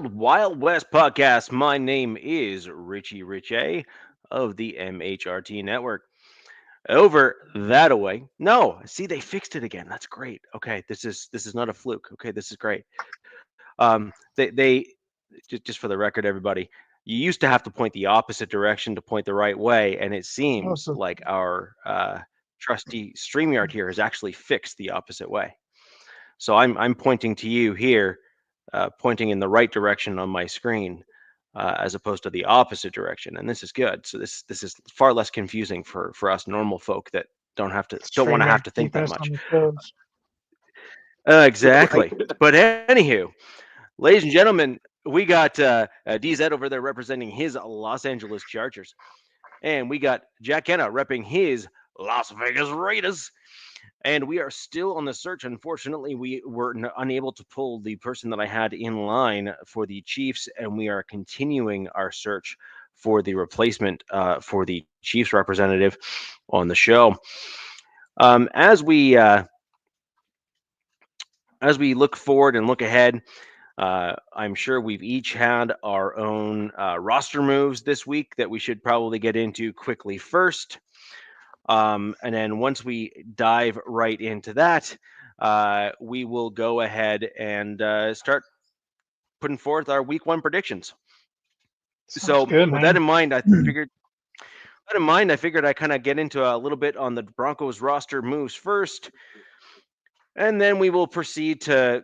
Wild West podcast. My name is Richie Richey of the MHRT Network. Over that away. No, see, they fixed it again. That's great. Okay, this is not a fluke. Okay, this is great. They just for the record, everybody, you used to have to point the opposite direction to point the right way, and it Oh, seems so like our trusty Streamyard here has actually fixed the opposite way. So I'm pointing to you here, pointing in the right direction on my screen, as opposed to the opposite direction, and this is good. So this is far less confusing for us normal folk that don't want to have StreamYard to think keeping that us on much. the toes. Exactly. But anywho, ladies and gentlemen, we got DZ over there representing his Los Angeles Chargers, and we got Jack Kenna repping his Las Vegas Raiders. And we are still on the search. Unfortunately, we were unable to pull the person that I had in line for the Chiefs, and we are continuing our search for the replacement for the Chiefs representative on the show. Um, as we uh, as we look forward and look ahead, I'm sure we've each had our own roster moves this week that we should probably get into quickly first. And then once we dive right into that, we will go ahead and start putting forth our week one predictions. Sounds So good, with that man. in mind, I figured I kind of get into a little bit on the Broncos roster moves first, and then we will proceed to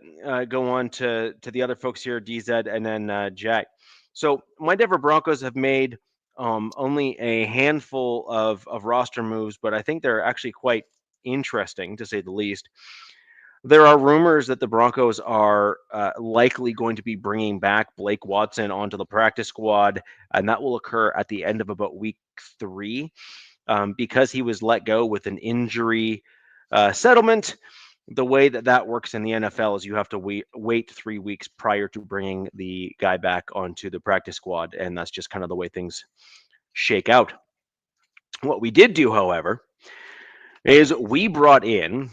go on to the other folks here, DZ and then Jack. So my Denver Broncos have made only a handful of roster moves, but I think they're actually quite interesting to say the least. There are rumors that the Broncos are likely going to be bringing back Blake Watson onto the practice squad, and that will occur at the end of about week 3, because he was let go with an injury settlement. The way that that works in the NFL is you have to wait 3 weeks prior to bringing the guy back onto the practice squad, and that's just kind of the way things shake out. What we did do, however, is we brought in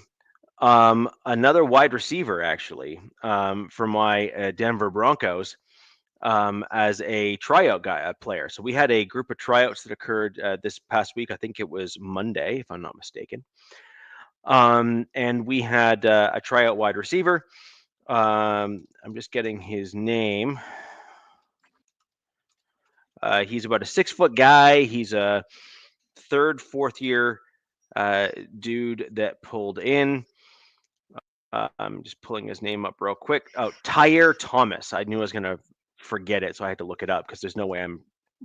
another wide receiver, actually, for my Denver Broncos, as a tryout player. So we had a group of tryouts that occurred this past week. I think it was Monday, if I'm not mistaken. And we had a tryout wide receiver. I'm just getting his name. He's about a 6 foot guy. He's a third, fourth year dude that pulled in. I'm just pulling his name up real quick. Oh, Tyre Thomas. I knew I was going to forget it, so I had to look it up because there's no way I'm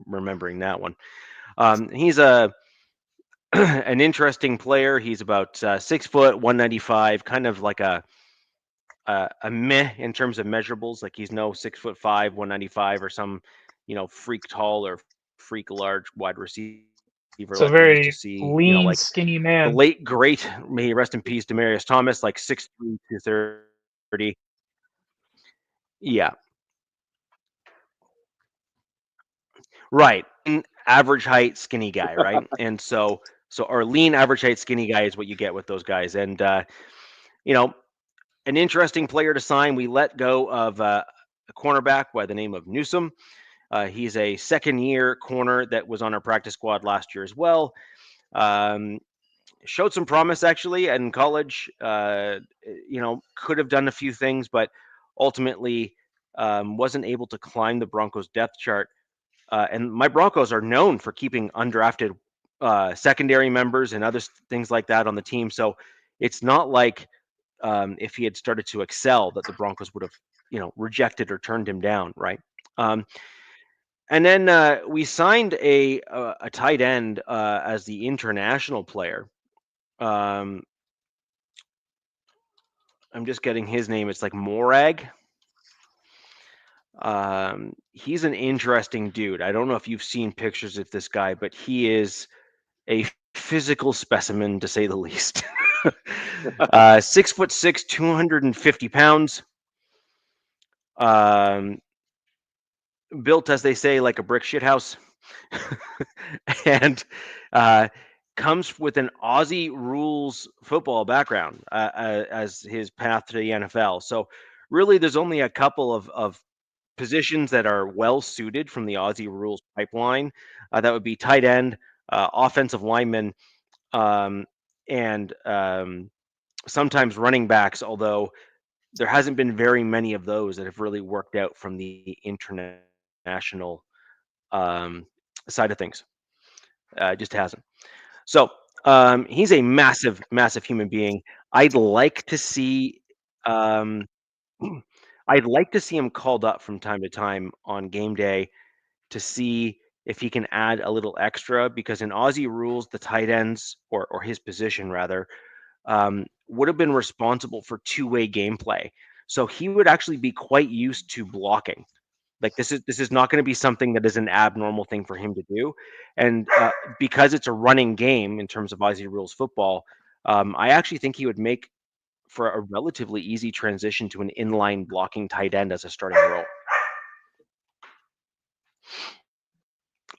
remembering that one. He's an interesting player. He's about 6 foot, 195, kind of like a meh in terms of measurables. Like he's no 6'5", 195, or some freak tall or freak large wide receiver like we used to see. It's a Like very the lean, late skinny great, man. may he rest in peace, Demarius Thomas, like 6'3", 230. Yeah, right. Average height, skinny guy, right? And so our lean, average height, skinny guy is what you get with those guys. And you know, an interesting player to sign. We let go of a cornerback by the name of Newsom. He's a second-year corner that was on our practice squad last year as well. Um, Showed some promise actually in college. Could have done a few things, but ultimately wasn't able to climb the Broncos depth chart. And my Broncos are known for keeping undrafted secondary members and other things like that on the team. So it's not like if he had started to excel that the Broncos would have, rejected or turned him down, right? Um, and then we signed a tight end as the international player. Um, I'm just getting his name. It's like Morag. He's an interesting dude. I don't know if you've seen pictures of this guy, but he is a physical specimen to say the least. 6'6", 250 pounds. Um, Built, as they say, like a brick shithouse. And uh, comes with an Aussie rules football background as his path to the NFL. So really, there's only a couple of positions that are well suited from the Aussie rules pipeline. That would be tight end, offensive lineman, and sometimes running backs, although there hasn't been very many of those that have really worked out from the international side of things. Just hasn't. So he's a massive, massive human being. I'd like to see, um, I'd like to see him called up from time to time on game day to see if he can add a little extra. Because in Aussie rules, the tight ends or his position rather would have been responsible for two-way gameplay. So he would actually be quite used to blocking. Like this is not going to be something that is an abnormal thing for him to do, and because it's a running game in terms of Aussie rules football, I actually think he would make for a relatively easy transition to an inline blocking tight end as a starting role.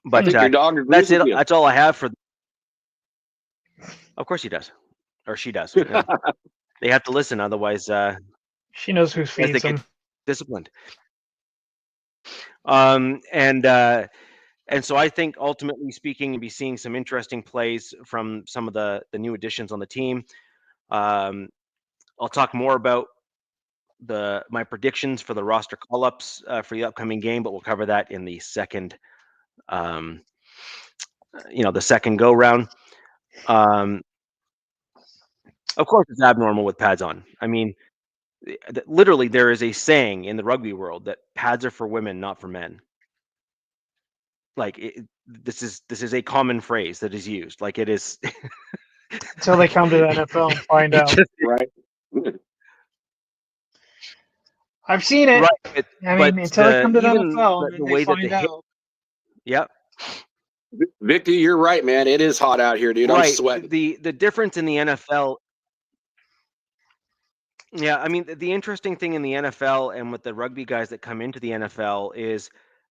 I But think your dog agrees that's it. with you. That's all I have for. Of course he does, or she does. Yeah. They have to listen, otherwise, She knows who as they feeds get them. disciplined. And so I think ultimately speaking, you'll be seeing some interesting plays from some of the new additions on the team. I'll talk more about my predictions for the roster call-ups for the upcoming game, but we'll cover that in the second, the second go round. Of course, it's abnormal with pads on. I mean, literally, there is a saying in the rugby world that pads are for women, not for men. Like this is a common phrase that is used. Like it is Until they come to the NFL and find out. Right. I've seen it. Right, I mean, until they come to the NFL and then the they way that find the hit, out. yeah, Victor, you're right, man. It is hot out here, dude. I'm right. sweating. The difference in the NFL, yeah, I mean the interesting thing in the NFL and with the rugby guys that come into the NFL is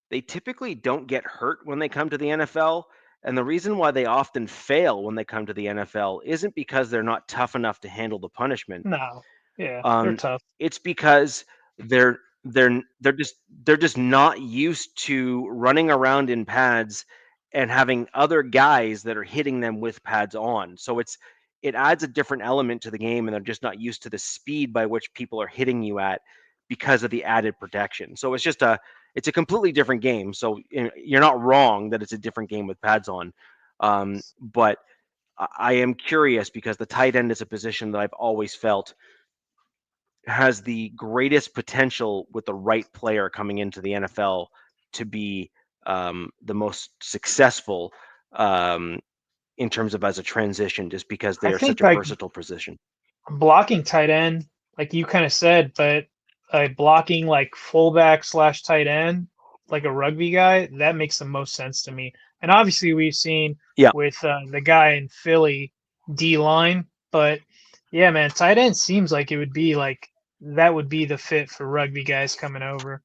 they typically don't get hurt when they come to the NFL. And the reason why they often fail when they come to the NFL isn't because they're not tough enough to handle the punishment. No. Yeah, they're tough. It's because they're they're just not used to running around in pads and having other guys that are hitting them with pads on. So it adds a different element to the game, and they're just not used to the speed by which people are hitting you at because of the added protection. So it's a completely different game. So you're not wrong that it's a different game with pads on, but I am curious because the tight end is a position that I've always felt has the greatest potential with the right player coming into the NFL to be the most successful in terms of as a transition, just because they I are such think a like versatile position. blocking tight end, like you kind of said, but blocking like fullback / tight end, like a rugby guy, that makes the most sense to me. And obviously, we've seen Yeah. with the guy in Philly, D line, but yeah, man, tight end seems like it would be like that would be the fit for rugby guys coming over.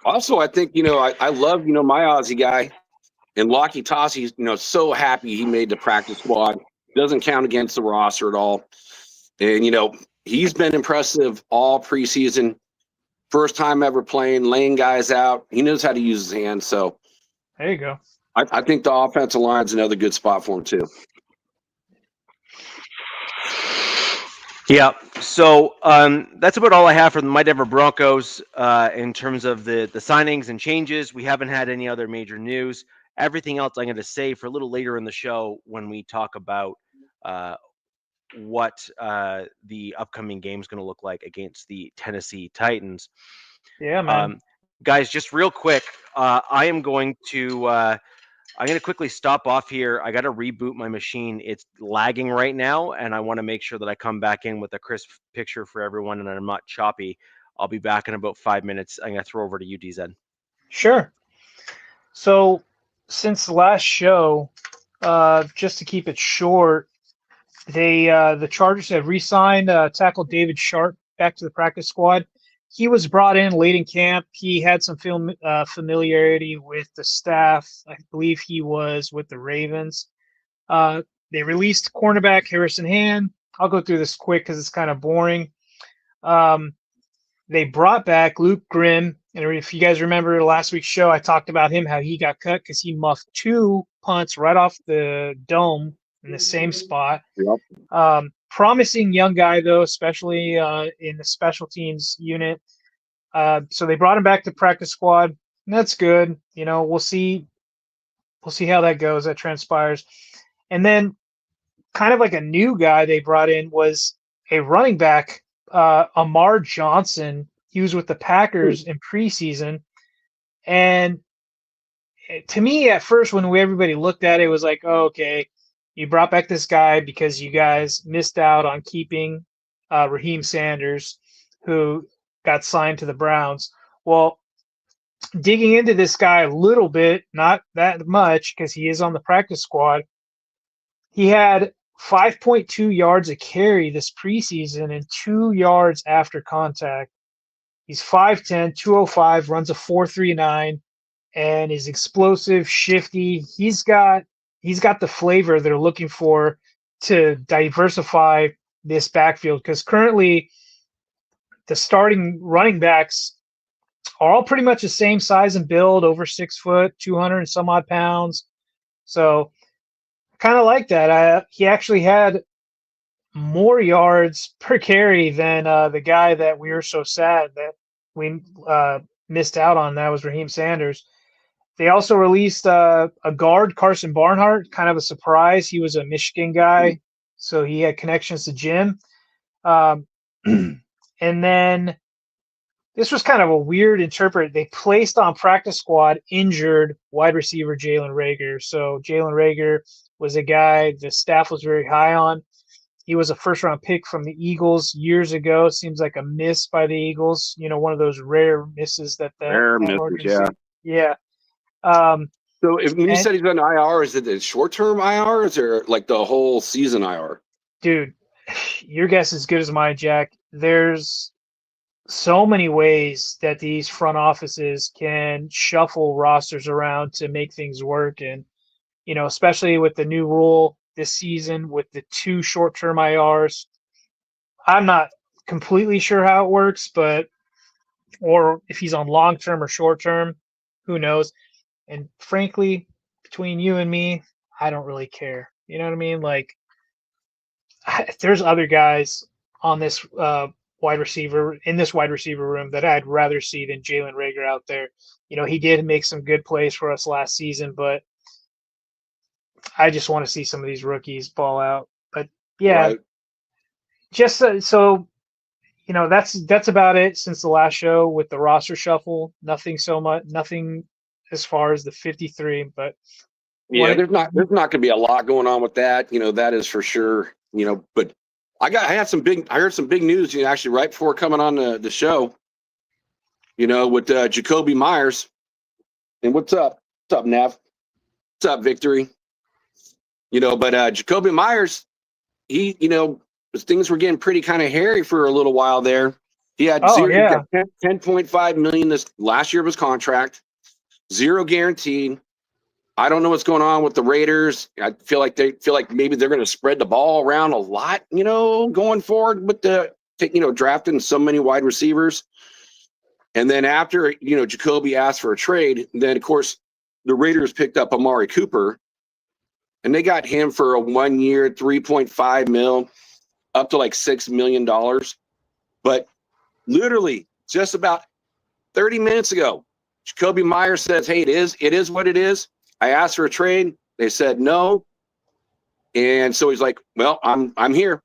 Also, I think, I love, my Aussie guy. And Lockie Tossi's, so happy he made the practice squad. Doesn't count against the roster at all. And, he's been impressive all preseason. First time ever playing, laying guys out. He knows how to use his hands. So There you go. I think the offensive line's another good spot for him, too. Yeah. So that's about all I have for the My Denver Broncos in terms of the signings and changes. We haven't had any other major news. Everything else I'm going to say for a little later in the show when we talk about what the upcoming game is going to look like against the Tennessee Titans. Yeah, man. Guys, just real quick, I'm going to quickly stop off here. I got to reboot my machine. It's lagging right now, and I want to make sure that I come back in with a crisp picture for everyone and I'm not choppy. I'll be back in about 5 minutes. I'm going to throw over to you, DZ. Sure. So since the last show, just to keep it short, the Chargers have re-signed tackle David Sharp back to the practice squad. He was brought in late in camp. He had some familiarity with the staff. I believe he was with the Ravens. They released cornerback Harrison Hand. I'll go through this quick because it's kind of boring. They brought back Luke Grimm And if you guys remember last week's show, I talked about him, how he got cut because he muffed 2 punts right off the dome in the same spot. Yep. Promising young guy, though, especially in the special teams unit. So they brought him back to practice squad. And that's good. We'll see how that goes, that transpires. And then kind of like a new guy they brought in was a running back, Amar Johnson. He was with the Packers in preseason. And to me, at first, when everybody looked at it, it was like, oh, okay, you brought back this guy because you guys missed out on keeping Raheem Sanders, who got signed to the Browns. Well, digging into this guy a little bit, not that much because he is on the practice squad, he had 5.2 yards a carry this preseason and 2 yards after contact. He's 5'10", 205, runs a 4.39, and is explosive, shifty. He's got the flavor they're looking for to diversify this backfield, because currently the starting running backs are all pretty much the same size and build, over 6 foot, 200 and some odd pounds. So kind of like that. He actually had more yards per carry than the guy that we were so sad that we missed out on. That was Raheem Sanders. They also released a guard, Carson Barnhart, kind of a surprise. He was a Michigan guy, so he had connections to Jim. And then this was kind of a weird interpret. They placed on practice squad injured wide receiver Jalen Reagor. So Jalen Reagor was a guy the staff was very high on. He was a first-round pick from the Eagles years ago. Seems like a miss by the Eagles. One of those rare misses that Rare misses, yeah. So when you said he's on IR, is it a short-term IR, or is there like the whole season IR? Dude, your guess is as good as mine, Jack. There's so many ways that these front offices can shuffle rosters around to make things work. And, especially with the new rule this season with the 2 short-term IRs, I'm not completely sure how it works, or if he's on long-term or short-term, who knows? And frankly, between you and me, I don't really care. You know what I mean? Like, there's other guys on this wide receiver room that I'd rather see than Jalen Reagor out there. He did make some good plays for us last season, but I just want to see some of these rookies ball out. But yeah, right. Just so that's about it since the last show with the roster shuffle. Nothing as far as the 53, but yeah, there's not going to be a lot going on with that. That is for sure. But I heard some big news. Actually, right before coming on the show. With Jacoby Myers. And what's up? What's up, Nev? What's up, Victory? But Jacoby Myers, he, things were getting pretty kind of hairy for a little while there. He had $10.5 million this last year of his contract, 0 guaranteed. I don't know what's going on with the Raiders. I feel like maybe they're going to spread the ball around a lot, going forward with drafting so many wide receivers. And then after, Jacoby asked for a trade, then of course the Raiders picked up Amari Cooper, and they got him for a 1 year, $3.5 million, up to like $6 million. But literally just about 30 minutes ago, Jacoby Myers says, hey, it is what it is. I asked for a trade. They said no. And so he's like, well, I'm here.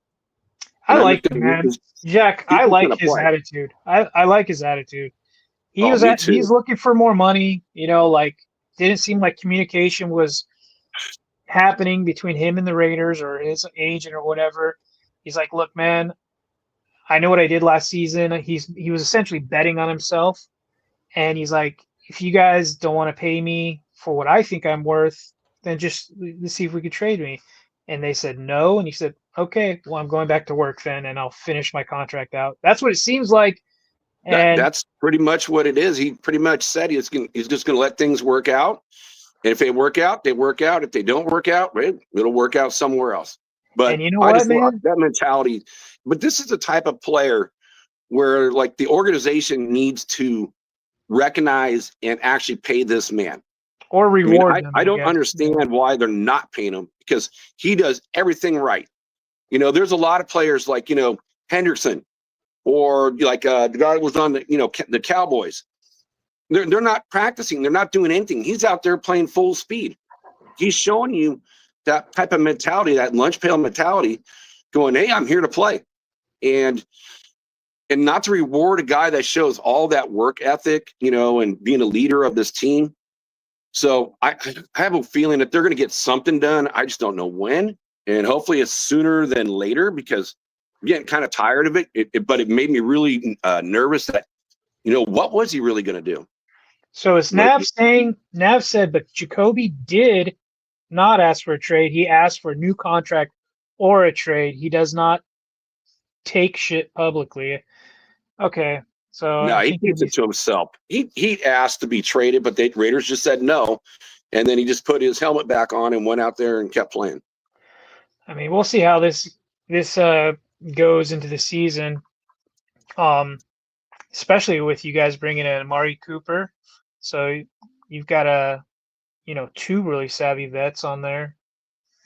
I like him, man. Jack, I like his attitude. I like his attitude. He's looking for more money, didn't seem like communication was happening between him and the Raiders or his agent or whatever. He's like, look, man, I know what I did last season. He was essentially betting on himself. And he's like, if you guys don't want to pay me for what I think I'm worth, then just let's see if we could trade me. And they said no. And he said, okay, well, I'm going back to work then, and I'll finish my contract out. That's what it seems like. And that's pretty much what it is. He pretty much said he's just going to let things work out. And if they work out, they work out. If they don't work out, it'll work out somewhere else. But and you know what, man? That mentality. But this is the type of player where, like, the organization needs to recognize and actually pay this man. Or reward them. I don't guess. understand why they're not paying him, because he does everything right. There's a lot of players like, Hendrickson, or like the guy that was on the Cowboys. They're not practicing. They're not doing anything. He's out there playing full speed. He's showing you that type of mentality, that lunch pail mentality, going, hey, I'm here to play. And not to reward a guy that shows all that work ethic, and being a leader of this team. So I have a feeling that they're going to get something done. I just don't know when. And hopefully it's sooner than later, because I'm getting kind of tired of it. But it made me really nervous that, what was he really going to do? So is Nav saying, Nav said, but Jacoby did not ask for a trade. He asked for a new contract or a trade. He does not take shit publicly. Okay. So no, he keeps it to himself. He asked to be traded, but the Raiders just said no. And then he just put his helmet back on and went out there and kept playing. I mean, we'll see how this goes into the season. Especially with you guys bringing in Amari Cooper. So you've got two really savvy vets on there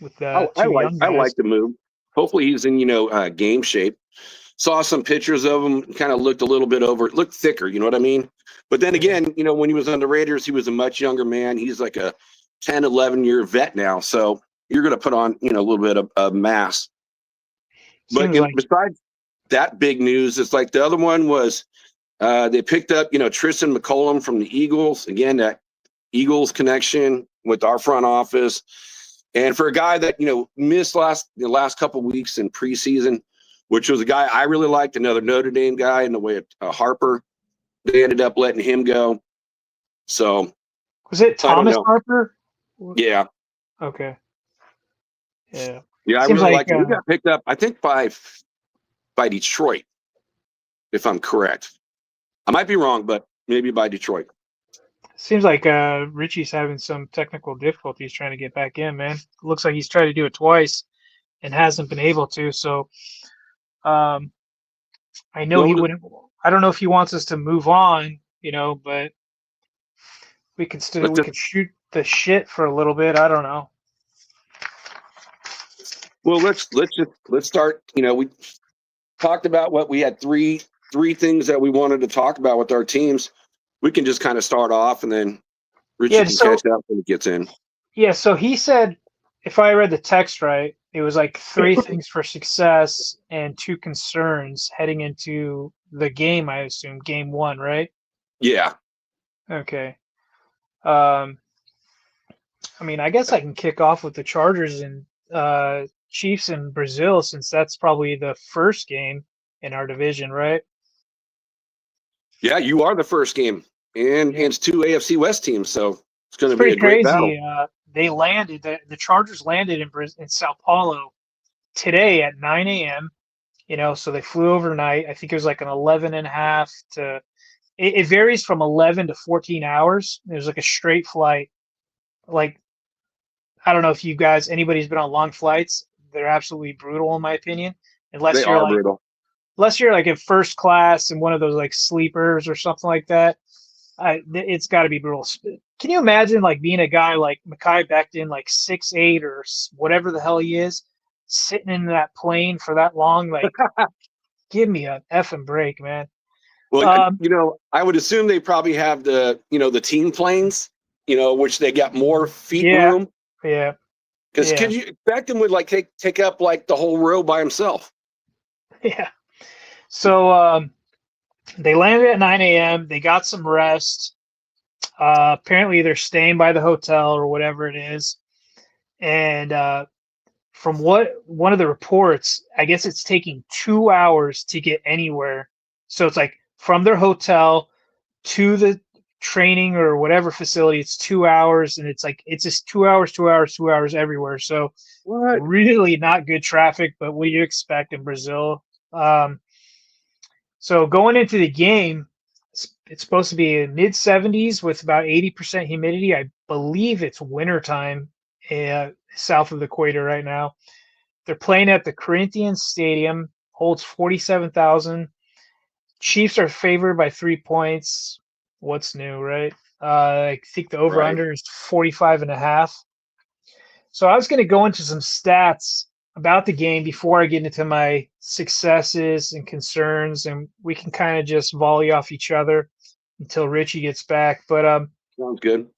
with two young guys. I like the move. Hopefully he's in, game shape. Saw some pictures of him, kind of looked a little bit over. It looked thicker, you know what I mean? But then again, when he was on the Raiders, he was a much younger man. He's like a 10, 11-year vet now. So you're going to put on, a little bit of mass. But besides that big news, it's like the other one was they picked up, Tristan McCollum from the Eagles. Again, that Eagles connection with our front office. And for a guy that, missed the last couple of weeks in preseason, which was a guy I really liked, another Notre Dame guy in the way of Harper, they ended up letting him go. So was it Thomas Harper? Yeah. Okay. Yeah. Yeah, I really like him. He got picked up, I think, by Detroit, if I'm correct. I might be wrong, but maybe by Detroit. Seems like Richie's having some technical difficulties trying to get back in, man. It looks like he's tried to do it twice and hasn't been able to. So I know he wouldn't. I don't know if he wants us to move on, but we could shoot the shit for a little bit. I don't know. Well, let's start. We talked about what we had three things that we wanted to talk about with our teams. We can just kind of start off, and then Richie can catch up when he gets in. Yeah. So he said, if I read the text right, it was like 3 things for success and 2 concerns heading into the game. I assume game 1, right? Yeah. Okay. I mean, I guess I can kick off with the Chargers and Chiefs in Brazil, since that's probably the first game in our division, right? Yeah, you are the first game, and it's 2 AFC West teams, so it's going to be a crazy great battle. They landed. The Chargers landed in Sao Paulo today at 9 a.m. So they flew overnight. I think it was like an 11.5 to. It varies from 11 to 14 hours. There's like a straight flight. Like, I don't know if anybody's been on long flights. They're absolutely brutal, in my opinion. Unless you're like in first class in one of those like sleepers or something like that. It's got to be brutal. Can you imagine like being a guy like Mekhi Becton, like 6'8" or whatever the hell he is, sitting in that plane for that long? Like, give me an effing break, man. Well, I would assume they probably have the team planes, which they got more feet room. Yeah. Because could you expect him would like take up like the whole row by himself? Yeah. So they landed at 9 a.m. They got some rest. Apparently they're staying by the hotel or whatever it is. And from one of the reports, I guess it's taking 2 hours to get anywhere. So it's like from their hotel to the training or whatever facility, it's 2 hours, and it's just 2 hours, 2 hours, 2 hours everywhere. So really not good traffic, but what do you expect in Brazil? So going into the game, it's supposed to be in mid-70s with about 80% humidity. I believe it's wintertime south of the equator right now. They're playing at the Corinthians Stadium, holds 47,000. Chiefs are favored by 3 points. what's new, right? I think the over-under is 45.5. So I was going to go into some stats about the game before I get into my successes and concerns, and we can kind of just volley off each other until Richie gets back. But Sounds good.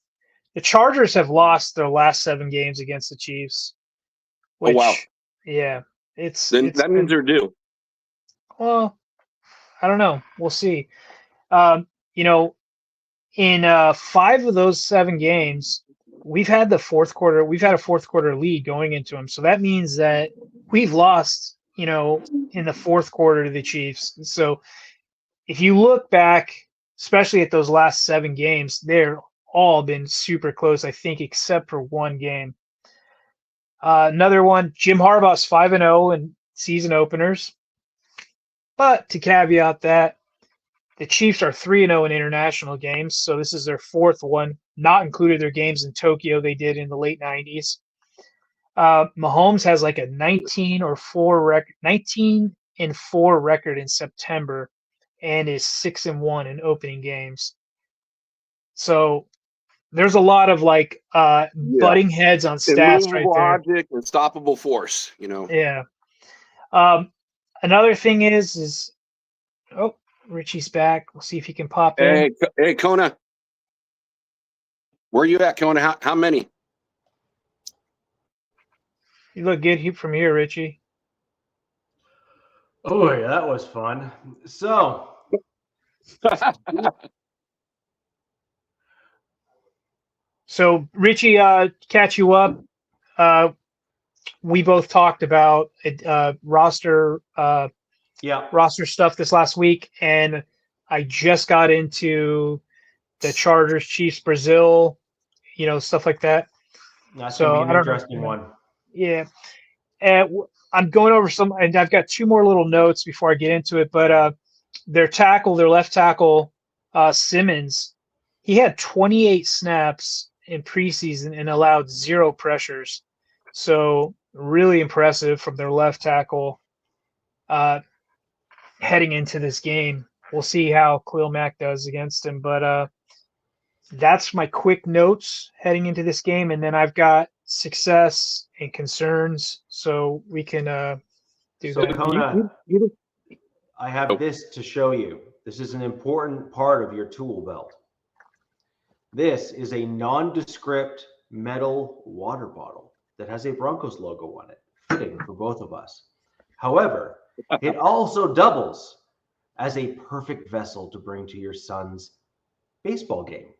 the Chargers have lost their last 7 games against the Chiefs. Which, wow. Yeah, That means they're due. Well, I don't know. We'll see. In 5 of those 7 games, we've had a fourth quarter lead going into them. So that means that we've lost, in the fourth quarter to the Chiefs. So if you look back, especially at those last 7 games, they're all been super close, I think, except for one game. Another one, Jim Harbaugh's 5-0 in season openers. But to caveat that, the Chiefs are 3-0 in international games, so this is their 4th one, not included their games in Tokyo they did in the late 90s. Mahomes has like a 19-4 record in September and is 6-1 in opening games. So there's a lot of butting heads on stats right there. Logic, unstoppable force, Yeah. Another thing is Richie's back. We'll see if he can pop in. Hey, Kona. Where are you at, Kona? How many? You look good from here, Richie. Oh, yeah, that was fun. So, Richie, catch you up. We both talked about roster stuff this last week, and I just got into the Chargers, Chiefs, Brazil, stuff like that. That's gonna be an interesting one. Yeah, I'm going over some, and I've got 2 more little notes before I get into it. But their left tackle, Simmons, he had 28 snaps in preseason and allowed 0 pressures. So really impressive from their left tackle. Heading into this game, we'll see how Khalil Mack does against him. But that's my quick notes heading into this game, and then I've got success and concerns, so we can do that. Kona, I have this to show you. This is an important part of your tool belt. This is a nondescript metal water bottle that has a Broncos logo on it, fitting for both of us. However, it also doubles as a perfect vessel to bring to your son's baseball game.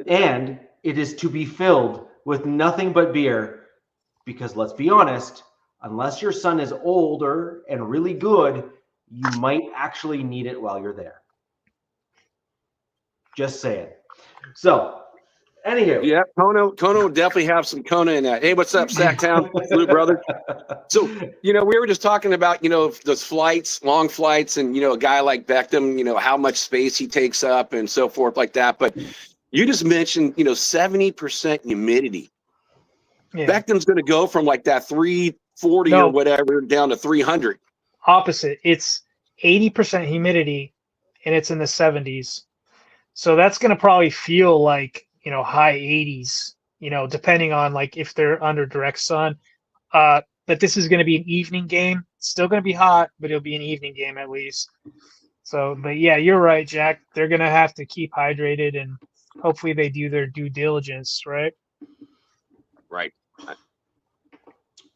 And it is to be filled with nothing but beer, because let's be honest, unless your son is older and really good, you might actually need it while you're there. Just saying. So, anywho. Yeah, Kona will definitely have some Kona in that. Hey, what's up, Sacktown? Salute, brother. So, we were just talking about, those flights, long flights, and, a guy like Beckham, how much space he takes up and so forth like that. But you just mentioned, 70% humidity. Yeah. Beckham's going to go from like that 340 or whatever down to 300. Opposite. It's 80% humidity, and it's in the 70s. So that's going to probably feel like, high 80s, depending on like if they're under direct sun. But this is going to be an evening game. It's still going to be hot, but it'll be an evening game at least. So, but yeah, you're right, Jack. They're going to have to keep hydrated, and hopefully they do their due diligence, right? Right.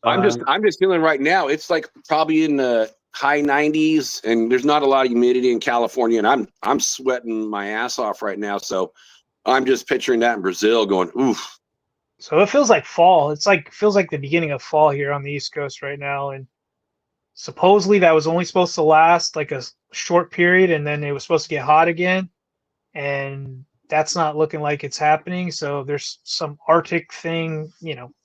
I'm just feeling right now, it's like probably in the high 90s, and there's not a lot of humidity in California, and I'm sweating my ass off right now. So I'm just picturing that in Brazil going, oof. So it feels like fall. Feels like the beginning of fall here on the East Coast right now. And supposedly that was only supposed to last like a short period, and then it was supposed to get hot again. And that's not looking like it's happening. So there's some Arctic thing,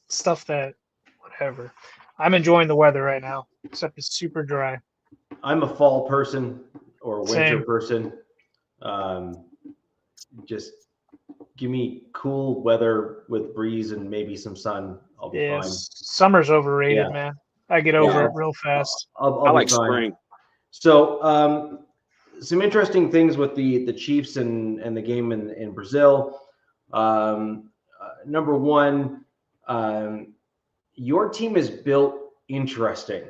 stuff that, whatever. I'm enjoying the weather right now, except it's super dry. I'm a fall person or a winter person. Just give me cool weather with breeze and maybe some sun. I'll be fine. Summer's overrated, man. I get over it real fast. I like spring. So some interesting things with the Chiefs and the game in Brazil. Number one, your team is built interesting.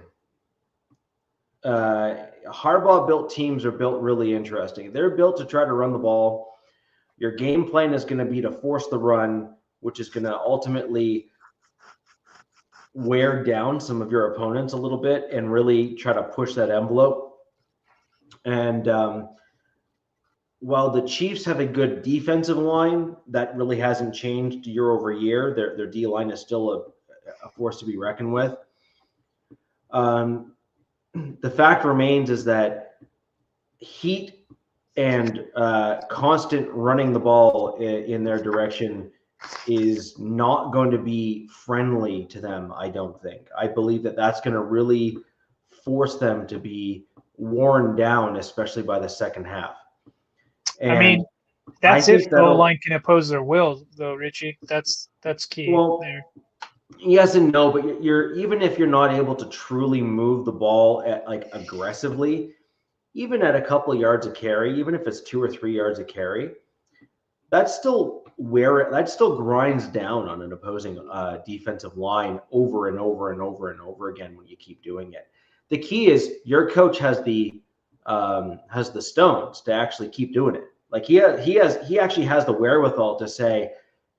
Harbaugh built teams are built really interesting. They're built to try to run the ball. Your game plan is going to be to force the run, which is going to ultimately wear down some of your opponents a little bit and really try to push that envelope. And while the Chiefs have a good defensive line, that really hasn't changed year over year. Their D line is still a force to be reckoned with. The fact remains is that heat and constant running the ball in their direction is not going to be friendly to them, I don't think. I believe that that's going to really force them to be worn down, especially by the second half. And I mean, that's if the line can oppose their will, though, Richie. That's key. Well, there. Yes and no, but even if you're not able to truly move the ball at like aggressively, even at a couple of yards of carry, even if it's 2 or 3 yards of carry, that still grinds down on an opposing defensive line over and over and over and over again when you keep doing it. The key is your coach has the stones to actually keep doing it. Like he actually has the wherewithal to say,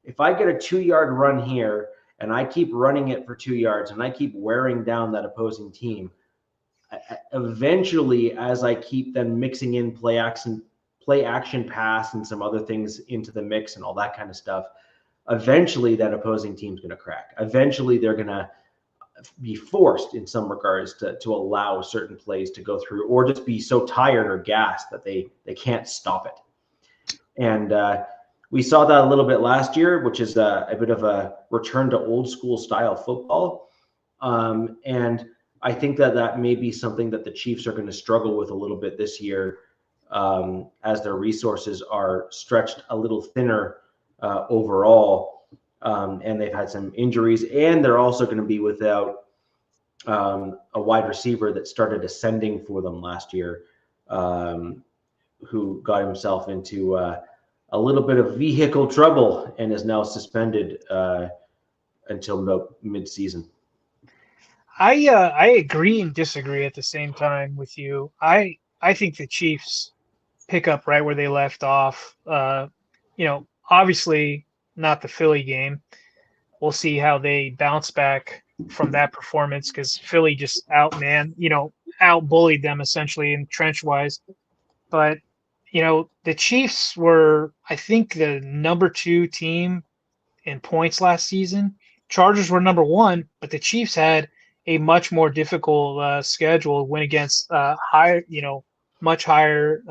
if I get a 2-yard run here and I keep running it for 2 yards and I keep wearing down that opposing team, eventually, as I keep them mixing in play action pass and some other things into the mix and all that kind of stuff, eventually that opposing team's going to crack. Eventually they're going to be forced in some regards to allow certain plays to go through, or just be so tired or gassed that they can't stop it. And we saw that a little bit last year, which is a bit of a return to old school style football. And I think that may be something that the Chiefs are going to struggle with a little bit this year, as their resources are stretched a little thinner overall. And they've had some injuries, and they're also going to be without a wide receiver that started ascending for them last year, who got himself into a little bit of vehicle trouble and is now suspended until about mid-season. I agree and disagree at the same time with you. I think the Chiefs pick up right where they left off. Obviously not the Philly game. We'll see how they bounce back from that performance, because Philly just out-bullied them essentially in trench-wise. But, the Chiefs were, I think, the number 2 team in points last season. Chargers were number 1, but the Chiefs had a much more difficult schedule, went against much higher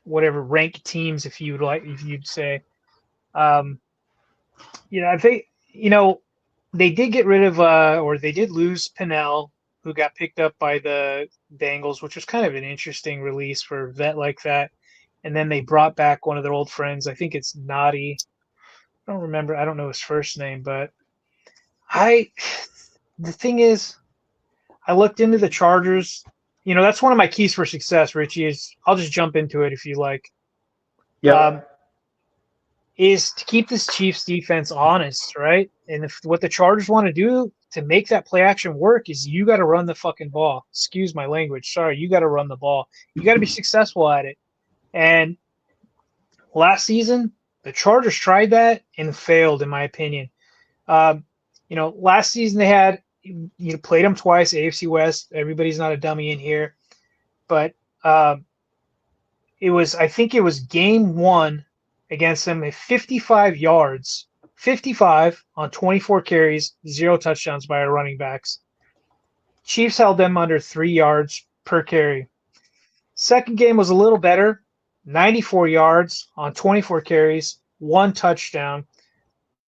ranked teams, if you'd say. I think they did get rid of or they did lose Pennell, who got picked up by the Bengals, which was kind of an interesting release for a vet like that. And then they brought back one of their old friends. I think it's Noddy. I don't remember. I don't know his first name, but the thing is, I looked into the Chargers. That's one of my keys for success, Richie, is I'll just jump into it if you like. Yeah. Is to keep this Chiefs defense honest, right? And what the Chargers want to do to make that play action work is you got to run the fucking ball. Excuse my language. Sorry, you got to run the ball. You got to be successful at it. And last season, the Chargers tried that and failed, in my opinion. Last season they had played them twice, AFC West. Everybody's not a dummy in here, but I think it was game 1 against them at 55 yards, 55 on 24 carries, 0 touchdowns by our running backs. Chiefs held them under 3 yards per carry. Second game was a little better, 94 yards on 24 carries, 1 touchdown.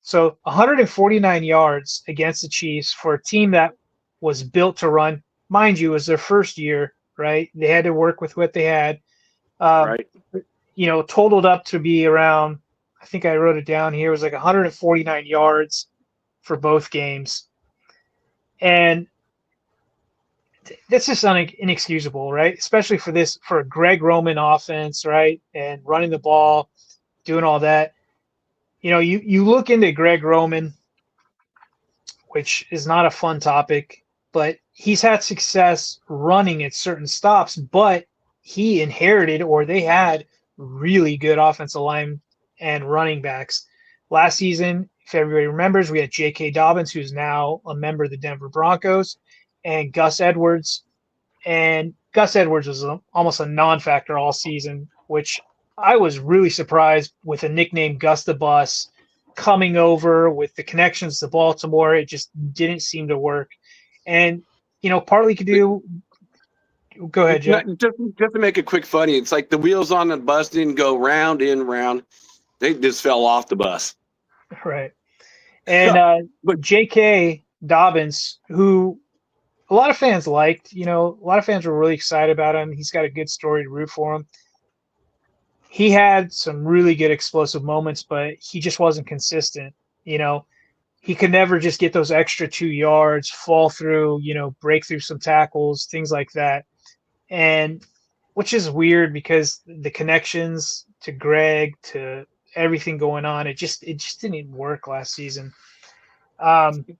So 149 yards against the Chiefs for a team that was built to run. Mind you, it was their first year, right? They had to work with what they had. Right. Totaled up to be around, I think I wrote it down here, it was like 149 yards for both games. And that's just inexcusable, right? Especially for a Greg Roman offense, right? And running the ball, doing all that. You look into Greg Roman, which is not a fun topic, but he's had success running at certain stops, but he inherited or they had really good offensive line and running backs. Last season, if everybody remembers, we had J.K. Dobbins, who's now a member of the Denver Broncos, and Gus Edwards. And Gus Edwards was almost a non-factor all season, which I was really surprised with a nickname Gus the Bus coming over with the connections to Baltimore. It just didn't seem to work. And, partly could do. Go ahead, Jack. Just to make it quick funny, it's like the wheels on the bus didn't go round and round. They just fell off the bus. Right. And but J.K. Dobbins, who a lot of fans liked, a lot of fans were really excited about him. He's got a good story to root for him. He had some really good explosive moments, but he just wasn't consistent. He could never just get those extra 2 yards, fall through, break through some tackles, things like that. And which is weird because the connections to Greg, to everything going on, it just didn't work last season. And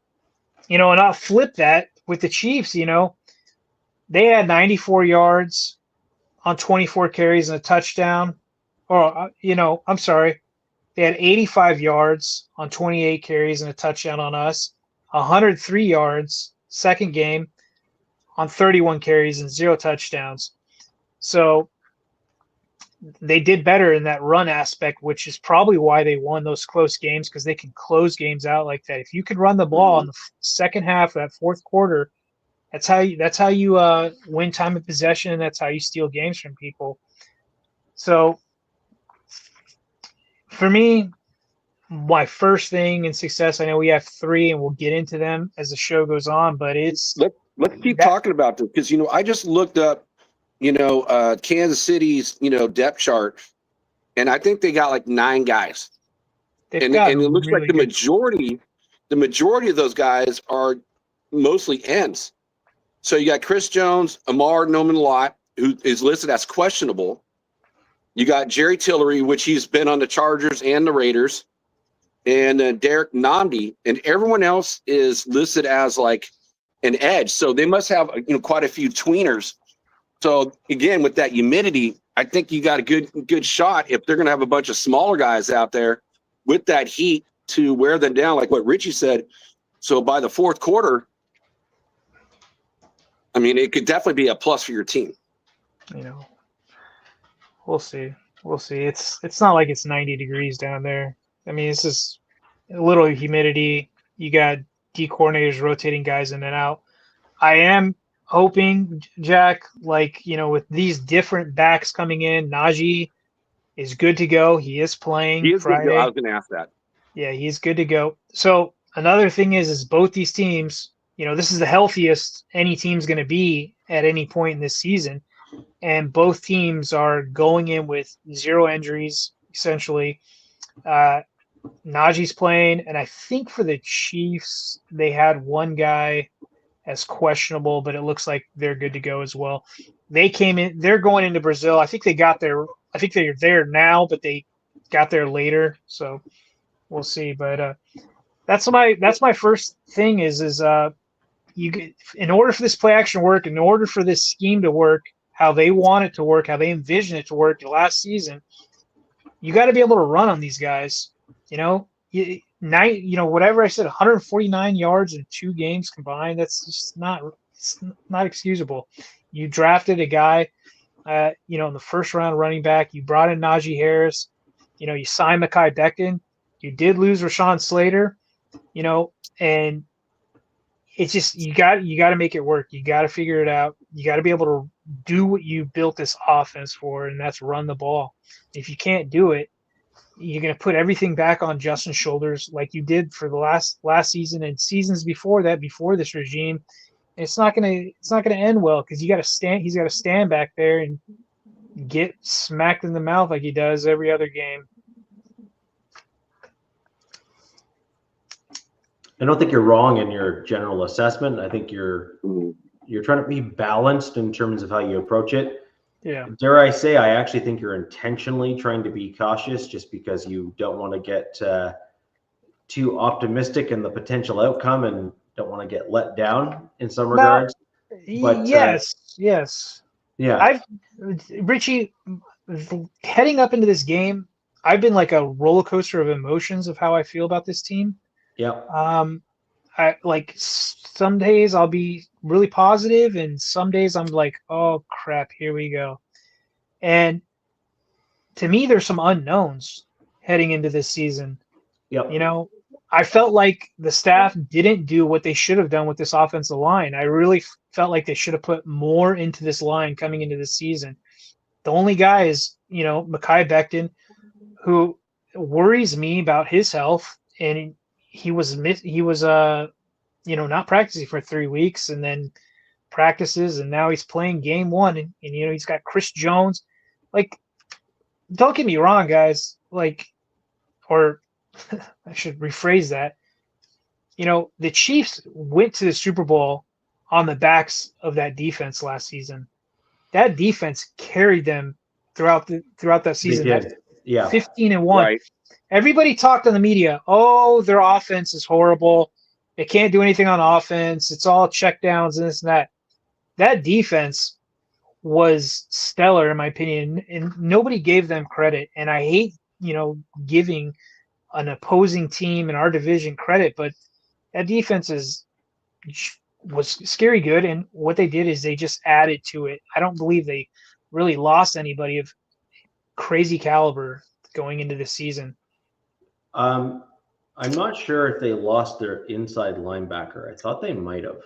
I'll flip that with the Chiefs. They had 94 yards on 24 carries and a touchdown. Or, I'm sorry. They had 85 yards on 28 carries and a touchdown on us. 103 yards, second game, on 31 carries and 0 touchdowns. So they did better in that run aspect, which is probably why they won those close games, because they can close games out like that. If you could run the ball in the second half of that fourth quarter, that's how you win time of possession, and that's how you steal games from people. So for me, my first thing in success, I know we have 3 and we'll get into them as the show goes on, but let's keep talking about this, because I just looked up Kansas City's depth chart, and I think they got like 9 guys, and it looks really like the majority of those guys are mostly ends. So you got Chris Jones, Amar Noman-Lott, who is listed as questionable. You got Jerry Tillery, which he's been on the Chargers and the Raiders, and Derek Nandi, and everyone else is listed as like an edge. So they must have quite a few tweeners. So again, with that humidity, I think you got a good shot if they're going to have a bunch of smaller guys out there with that heat to wear them down, like what Richie said. So by the fourth quarter, I mean, it could definitely be a plus for your team. We'll see. It's not like it's 90 degrees down there. I mean, it's just a little humidity. You got D coordinators rotating guys in and out. I am hoping, Jack, with these different backs coming in, Najee is good to go. He is playing Friday. I was going to ask that. Yeah, he's good to go. So another thing is both these teams, this is the healthiest any team's going to be at any point in this season. And both teams are going in with 0 injuries, essentially. Najee's playing, and I think for the Chiefs, they had one guy as questionable, but it looks like they're good to go as well. They're going into Brazil. I think they're there now, but they got there later, so we'll see. But that's my first thing is in order for this play action to work, in order for this scheme to work, how they want it to work, how they envision it to work last season, you got to be able to run on these guys. Whatever I said, 149 yards in 2 games combined. That's just not excusable. You drafted a guy, in the first round running back. You brought in Najee Harris. You signed Mekhi Becton. You did lose Rashawn Slater. And it's just you got to make it work. You got to figure it out. You got to be able to do what you built this offense for, and that's run the ball. If you can't do it, you're going to put everything back on Justin's shoulders like you did for the last season and seasons before that, before this regime. And it's not going to end well because he's got to stand back there and get smacked in the mouth like he does every other game. I don't think you're wrong in your general assessment. I think you're you're trying to be balanced in terms of how you approach it. Yeah. Dare I say, I actually think you're intentionally trying to be cautious just because you don't want to get too optimistic in the potential outcome and don't want to get let down in some regards. But yes. yeah, Richie, heading up into this game, I've been like a roller coaster of emotions of how I feel about this team. yeah. I like some days I'll be really positive, and some days I'm like, oh crap, here we go. And to me, there's some unknowns heading into this season. Yep. You know, I felt like the staff didn't do what they should have done with this offensive line. I really felt like they should have put more into this line coming into this season. The only guy is, Mekhi Becton, who worries me about his health, and he was not practicing for 3 weeks, and then practices, and now he's playing game one, and he's got Chris Jones. Like, don't get me wrong, guys. Like, or I should rephrase that. The Chiefs went to the Super Bowl on the backs of that defense last season. That defense carried them throughout that season. They did. Yeah. 15-1. Right. Everybody talked on the media, oh, their offense is horrible. They can't do anything on offense. It's all checkdowns and this and that. That defense was stellar, in my opinion, and nobody gave them credit. And I hate, giving an opposing team in our division credit, but that defense was scary good. And what they did is they just added to it. I don't believe they really lost anybody of crazy caliber going into this season. I'm not sure if they lost their inside linebacker. I thought they might have.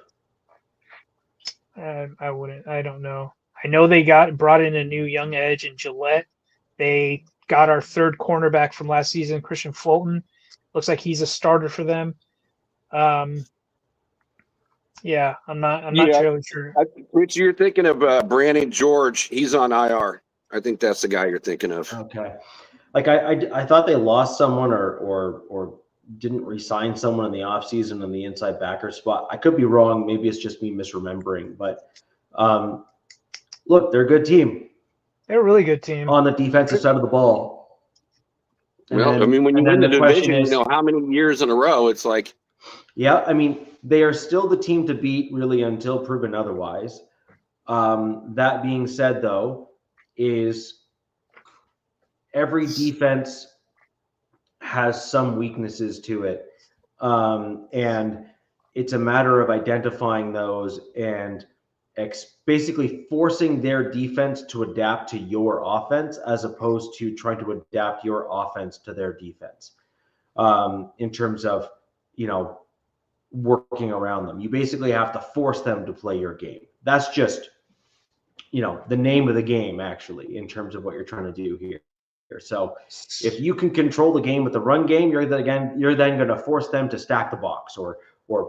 I wouldn't. I don't know. I know they brought in a new young edge in Gillette. They got our third cornerback from last season, Christian Fulton. Looks like he's a starter for them. Yeah, I'm not really sure. Rich, you're thinking of Brandon George. He's on IR. I think that's the guy you're thinking of. Okay. Like I thought they lost someone or didn't re-sign someone in the offseason in the inside backer spot. I could be wrong. Maybe it's just me misremembering. But look, they're a good team. They're a really good team. On the defensive side of the ball. When you win the division, how many years in a row, it's like. Yeah, they are still the team to beat, really, until proven otherwise. That being said, though, is every defense has some weaknesses to it. And it's a matter of identifying those and basically forcing their defense to adapt to your offense as opposed to trying to adapt your offense to their defense in terms of, working around them. You basically have to force them to play your game. That's just, the name of the game, actually, in terms of what you're trying to do here. So if you can control the game with the run game, you're then going to force them to stack the box or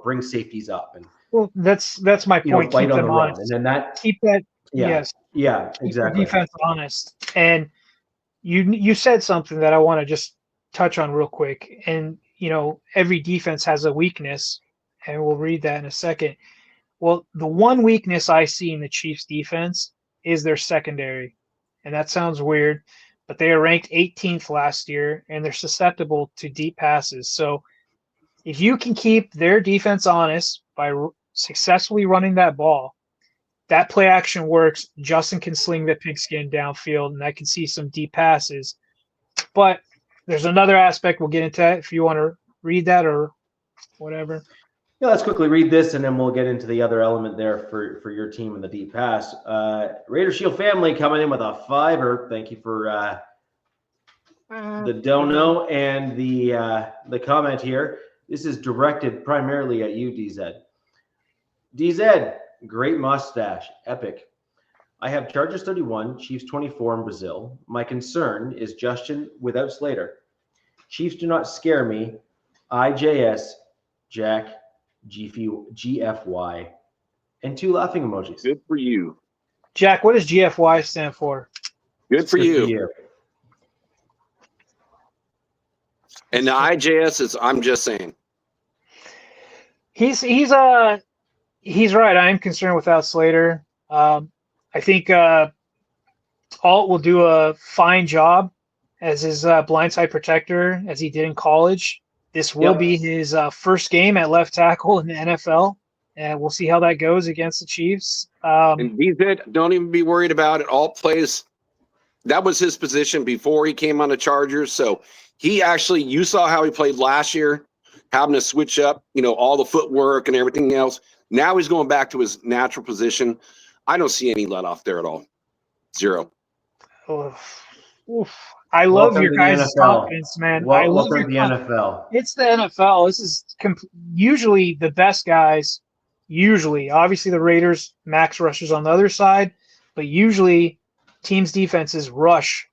bring safeties up. And well, that's my point. Keep them honest. And then keep that. Yeah, yes. Yeah, exactly. Keep the defense honest. And you said something that I want to just touch on real quick. And every defense has a weakness, and we'll read that in a second. Well, the one weakness I see in the Chiefs defense is their secondary. And that sounds weird, but they are ranked 18th last year, and they're susceptible to deep passes. So if you can keep their defense honest by successfully running that ball, that play action works. Justin can sling the pigskin downfield, and I can see some deep passes. But there's another aspect. We'll get into that if you want to read that or whatever. Yeah, let's quickly read this, and then we'll get into the other element there for your team in the deep pass. Raider Shield family coming in with a $5. Thank you for the dono and the comment here. This is directed primarily at you, DZ. DZ, great mustache, epic. I have Chargers 31, Chiefs 24 in Brazil. My concern is Justin without Slater. Chiefs do not scare me. IJS, Jack, GFY, and 2 laughing emojis. Good for you. Jack, what does GFY stand for? Good for you. And the IJS is, I'm just saying. He's He's right. I am concerned without Slater. I think Alt will do a fine job as his blindside protector, as he did in college. This will be his first game at left tackle in the NFL, and we'll see how that goes against the Chiefs. And DZ, don't even be worried about it. Alt plays. That was his position before he came on the Chargers. So he actually, you saw how he played last year, having to switch up, all the footwork and everything else. Now he's going back to his natural position. I don't see any let off there at all. Zero. Oof. I love your guys' confidence, man. I love the NFL. It's the NFL. This is usually the best guys. Usually, obviously, the Raiders max rushers on the other side, but usually teams' defenses rush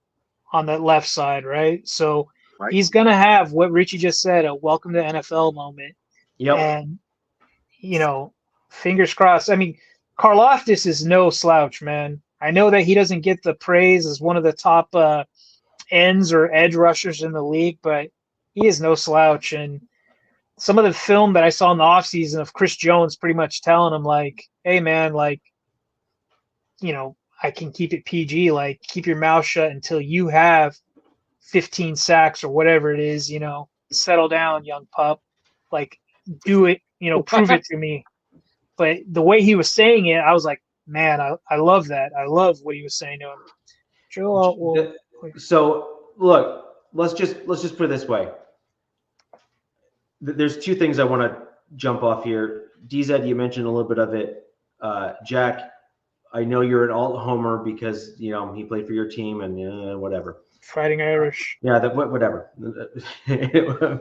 on the left side, right? So he's going to have what Richie just said, a welcome to NFL moment. Yep. And, fingers crossed. I mean, Karlaftis is no slouch, man. I know that he doesn't get the praise as one of the top ends or edge rushers in the league, but he is no slouch. And some of the film that I saw in the offseason of Chris Jones pretty much telling him, like, hey, man, like, I can keep it PG, like, keep your mouth shut until you have 15 sacks or whatever it is, settle down, young pup. Like, do it, prove it to me. But the way he was saying it, I was like, man, I love that. I love what he was saying to him. Joe, so look, let's just put it this way. There's two things I want to jump off here. DZ, you mentioned a little bit of it. Jack, I know you're an alt homer because he played for your team and whatever. Fighting Irish. Yeah, whatever.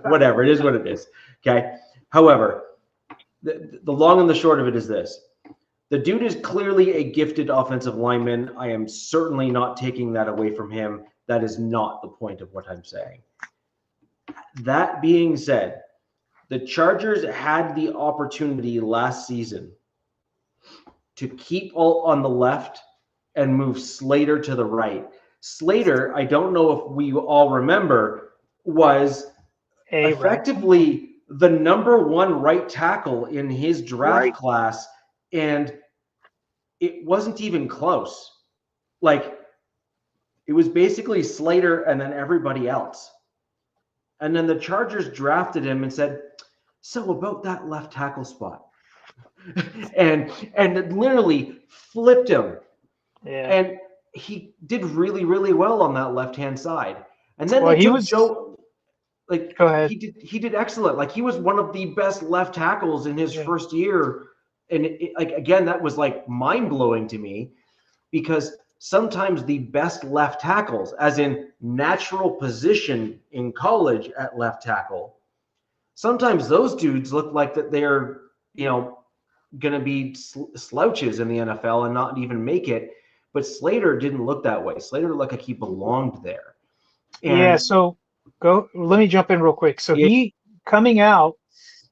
Whatever. It is what it is. Okay. However, the long and the short of it is this. The dude is clearly a gifted offensive lineman. I am certainly not taking that away from him. That is not the point of what I'm saying. That being said, the Chargers had the opportunity last season to keep Alt on the left and move Slater to the right. Slater, I don't know if we all remember, was effectively the number one right tackle in his draft class, and it wasn't even close. Like, it was basically Slater and then everybody else. And then the Chargers drafted him and said, so about that left tackle spot. and literally flipped him. Yeah. And he did really, really well on that left-hand side. And then go ahead. He did excellent. Like, he was one of the best left tackles in his first year. And again, that was like mind-blowing to me, because sometimes the best left tackles, as in natural position in college at left tackle, sometimes those dudes look like that they're, going to be slouches in the NFL and not even make it. But Slater didn't look that way. Slater looked like he belonged there. So let me jump in real quick. So he coming out,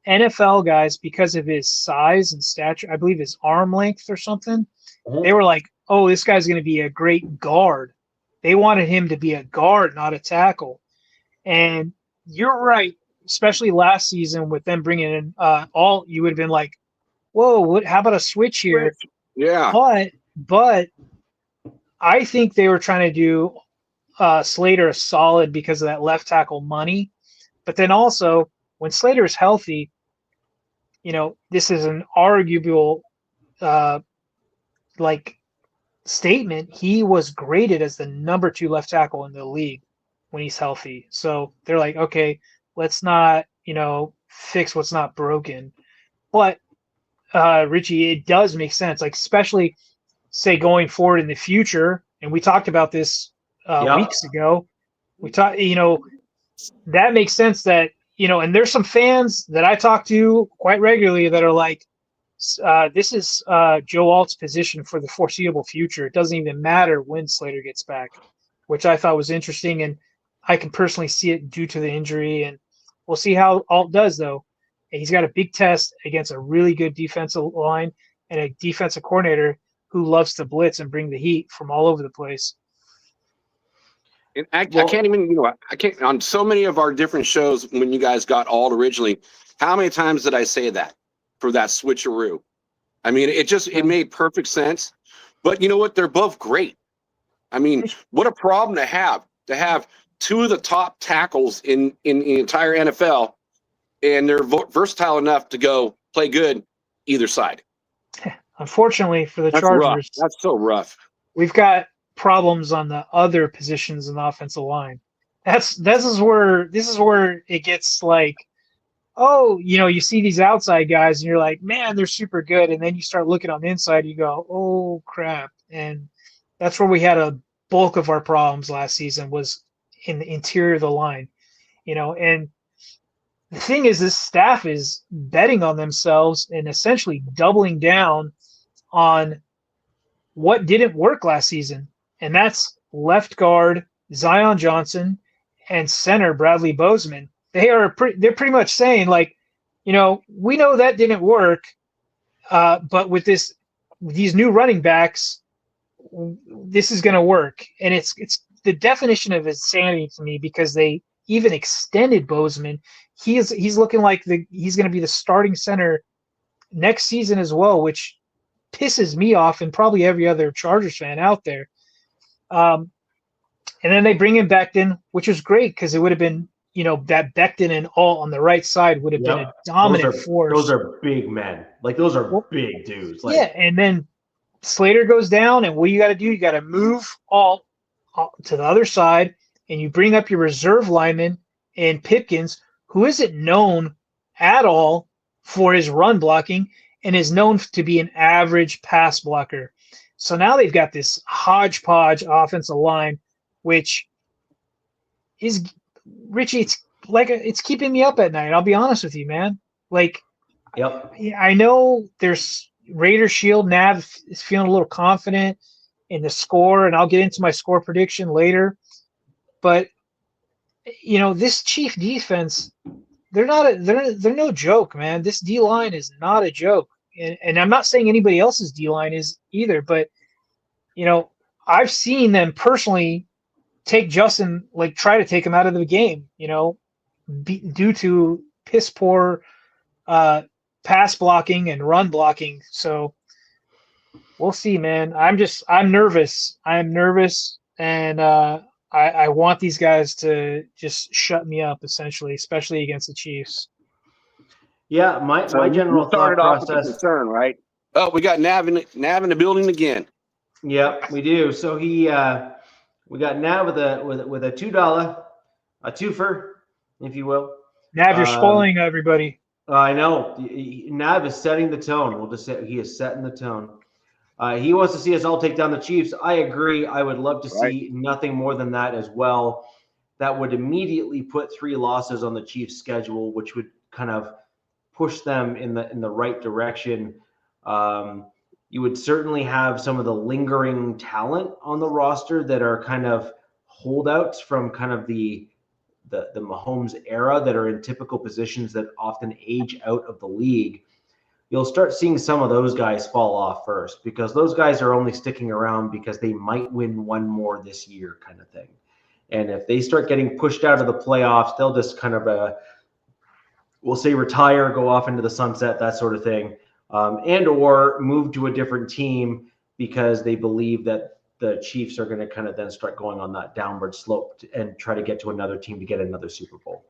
NFL guys, because of his size and stature, I believe his arm length or something, they were like, oh, this guy's going to be a great guard. They wanted him to be a guard, not a tackle. And you're right, especially last season with them bringing in Alt, you would have been like, whoa, how about a switch here? Yeah. But I think they were trying to do Slater a solid because of that left tackle money. But then also, when Slater is healthy, this is an arguable statement. He was graded as the number 2 left tackle in the league when he's healthy. So they're like, okay, let's not, fix what's not broken. But Richie, it does make sense, like, especially say going forward in the future. And we talked about this weeks ago. We talked, that makes sense that, and there's some fans that I talk to quite regularly that are like, this is Joe Alt's position for the foreseeable future. It doesn't even matter when Slater gets back, which I thought was interesting. And I can personally see it due to the injury. And we'll see how Alt does, though. And he's got a big test against a really good defensive line and a defensive coordinator who loves to blitz and bring the heat from all over the place. And I can't even, I can't, on so many of our different shows when you guys got Alt originally, how many times did I say that for that switcheroo? I mean, it made perfect sense. But you know what? They're both great. I mean, what a problem to have two of the top tackles in the entire NFL, and they're versatile enough to go play good either side. Unfortunately for the That's Chargers, rough. That's so rough. we've got problems on the other positions in the offensive line. This is where it gets like, oh, you see these outside guys and you're like, man, they're super good, and then you start looking on the inside, you go, oh crap, and that's where we had a bulk of our problems last season was in the interior of the line, and the thing is, this staff is betting on themselves and essentially doubling down on what didn't work last season, and that's left guard Zion Johnson and center Bradley Bozeman. They're pretty much saying, like, we know that didn't work, but with these new running backs, this is going to work. And it's the definition of insanity to me, because they even extended Bozeman. He's looking like he's going to be the starting center next season as well, which pisses me off and probably every other Chargers fan out there. And then they bring in Becton, which was great because it would have been, that Becton and Alt on the right side would have been a dominant force. Those are big men. Like, those are big dudes. Like, yeah, and then Slater goes down, and what you got to do, you got to move Alt to the other side, and you bring up your reserve lineman and Pipkins, who isn't known at all for his run blocking and is known to be an average pass blocker. So now they've got this hodgepodge offensive line, which is, Richie, it's keeping me up at night. I'll be honest with you, man. Like, yep. I know there's Raider Shield. Nav is feeling a little confident in the score, and I'll get into my score prediction later. But this Chief defense, they're no joke, man. This D line is not a joke, and I'm not saying anybody else's D line is either. But I've seen them personally take Justin, like, try to take him out of the game, due to piss poor pass blocking and run blocking. So we'll see, man. I'm nervous. I'm nervous, and I want these guys to just shut me up, essentially, especially against the Chiefs. Yeah, my general thought process. Off with the concern, right? Oh, we got Nav in the building again. Yeah, we do. So we got Nav with a $2, a twofer, if you will. Nav, you're spoiling everybody. I know. Nav is setting the tone. We'll just say he is setting the tone. He wants to see us all take down the Chiefs. I agree. I would love to see nothing more than that as well. That would immediately put 3 losses on the Chiefs' schedule, which would kind of push them in the right direction. You would certainly have some of the lingering talent on the roster that are kind of holdouts from kind of the Mahomes era that are in typical positions that often age out of the league. You'll start seeing some of those guys fall off first, because those guys are only sticking around because they might win one more this year, kind of thing. And if they start getting pushed out of the playoffs, they'll just kind of, we'll say, retire, go off into the sunset, that sort of thing. And or move to a different team because they believe that the Chiefs are going to kind of then start going on that downward slope and try to get to another team to get another Super Bowl.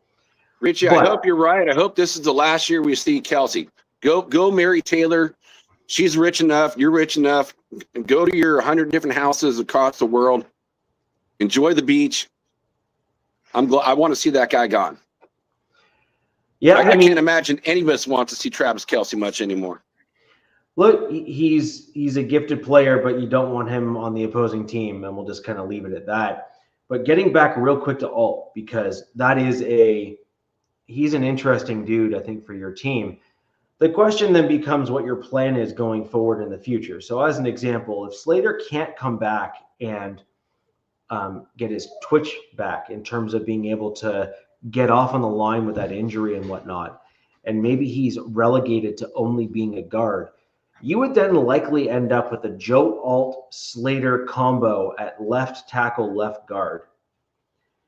Richie, I hope you're right. I hope this is the last year we see Kelsey. Go marry Taylor. She's rich enough. You're rich enough. Go to your 100 different houses across the world. Enjoy the beach. I want to see that guy gone. Yeah, I can't imagine any of us want to see Travis Kelce much anymore. Look, he's a gifted player, but you don't want him on the opposing team, and we'll just kind of leave it at that. But getting back real quick to Alt, because he's an interesting dude, I think, for your team. The question then becomes what your plan is going forward in the future. So as an example, if Slater can't come back and get his twitch back in terms of being able to get off on the line with that injury and whatnot, and maybe he's relegated to only being a guard, you would then likely end up with a Joe Alt Slater combo at left tackle, left guard.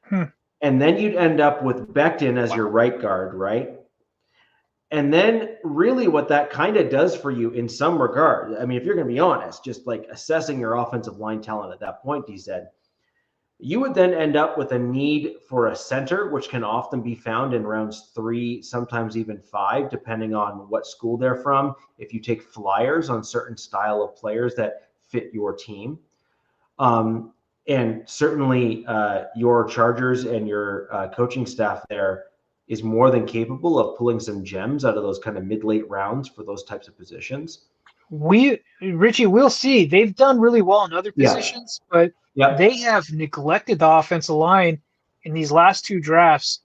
And then you'd end up with Becton as your right guard, right? And then really what that kind of does for you in some regard, I mean, if you're going to be honest, just like assessing your offensive line talent at that point, he said, you would then end up with a need for a center, which can often be found in rounds 3, sometimes even 5, depending on what school they're from. If you take flyers on certain style of players that fit your team. And certainly your Chargers and your coaching staff there is more than capable of pulling some gems out of those kind of mid-late rounds for those types of positions. Richie, we'll see. They've done really well in other positions, but they have neglected the offensive line in these last 2 drafts.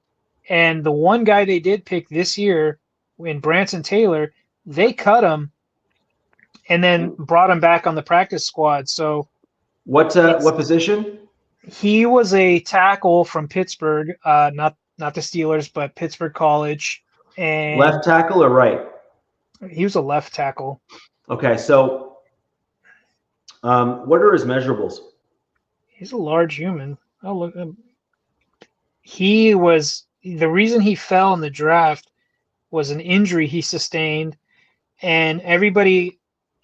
And the one guy they did pick this year, in Branson Taylor, they cut him and then brought him back on the practice squad. So what position? He was a tackle from Pittsburgh, not the Steelers, but Pittsburgh College. And left tackle or right? He was a left tackle. Okay, so what are his measurables? He's a large human. Oh, look. The reason he fell in the draft was an injury he sustained, and everybody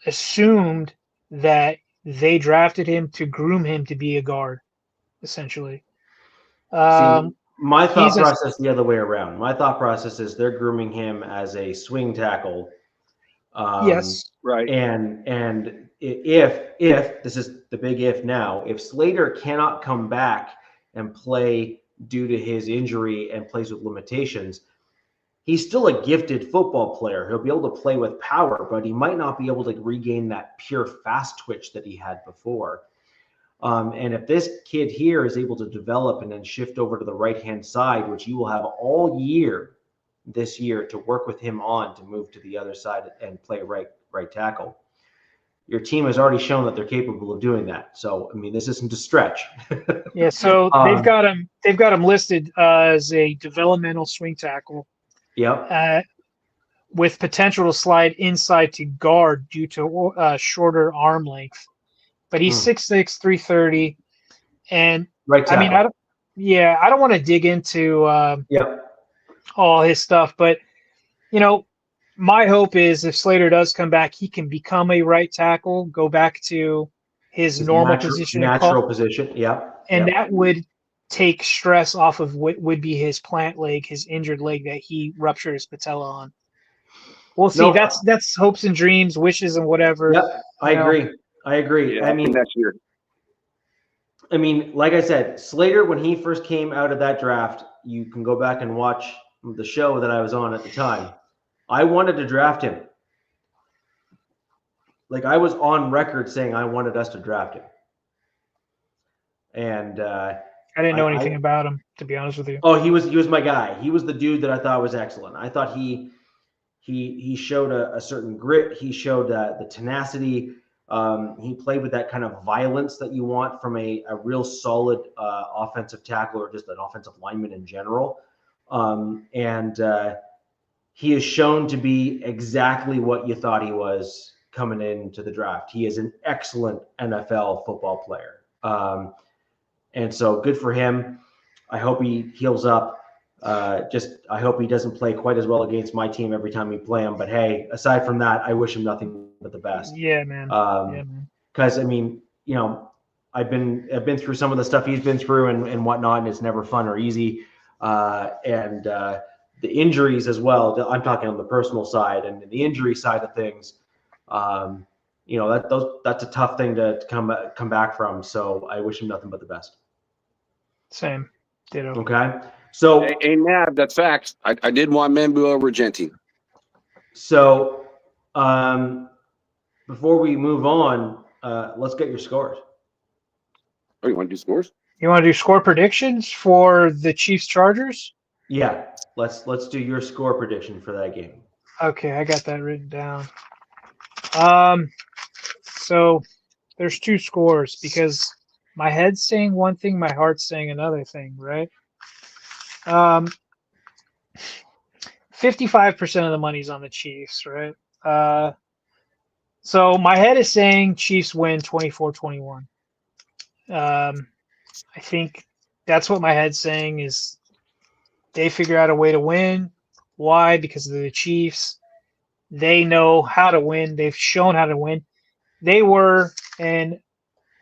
assumed that they drafted him to groom him to be a guard, essentially. My thought process the other way around. My thought process is they're grooming him as a swing tackle. Yes, right. And if this is the big if now, if Slater cannot come back and play due to his injury and plays with limitations, he's still a gifted football player. He'll be able to play with power, but he might not be able to regain that pure fast twitch that he had before. And if this kid here is able to develop and then shift over to the right-hand side, which you will have all year this year to work with him on to move to the other side and play right tackle, your team has already shown that they're capable of doing that. So, I mean, this isn't a stretch. Yeah, so they've got him listed as a developmental swing tackle. Yep. With potential to slide inside to guard due to shorter arm length. But he's 6'6", 330. And right tackle. I mean, I don't want to dig into all his stuff, but my hope is if Slater does come back, he can become a right tackle, go back to his normal position. Natural position, And that would take stress off of what would be his plant leg, his injured leg that he ruptured his patella on. We'll see. That's hopes and dreams, wishes and whatever. Yep, I agree. Yeah, I mean, next year. I mean, like I said, Slater, when he first came out of that draft, you can go back and watch the show that I was on at the time. I wanted to draft him. Like, I was on record saying I wanted us to draft him. And I didn't know anything about him, to be honest with you. Oh, he was my guy. He was the dude that I thought was excellent. I thought he showed a certain grit. He showed the tenacity. He played with that kind of violence that you want from a real solid offensive tackle or just an offensive lineman in general. He is shown to be exactly what you thought he was coming into the draft. He is an excellent NFL football player. And so good for him. I hope he heals up. I hope he doesn't play quite as well against my team every time we play him. But hey, aside from that, I wish him nothing but the best. Yeah, man. Because I mean, I've been through some of the stuff he's been through and whatnot, and it's never fun or easy. The injuries as well. I'm talking on the personal side and the injury side of things. That's a tough thing to come back from. So I wish him nothing but the best. Same. Ditto. Okay. So hey Nab, that's facts. I did want Membu over Genty. So before we move on, let's get your scores. Oh, you want to do scores? You want to do score predictions for the Chiefs Chargers? Yeah. Let's do your score prediction for that game. Okay, I got that written down. So there's 2 scores because my head's saying one thing, my heart's saying another thing, right? 55% of the money's on the Chiefs, right? So my head is saying Chiefs win 24-21. I think that's what my head's saying is they figure out a way to win. Why? Because of the Chiefs. They know how to win. They've shown how to win. They were, and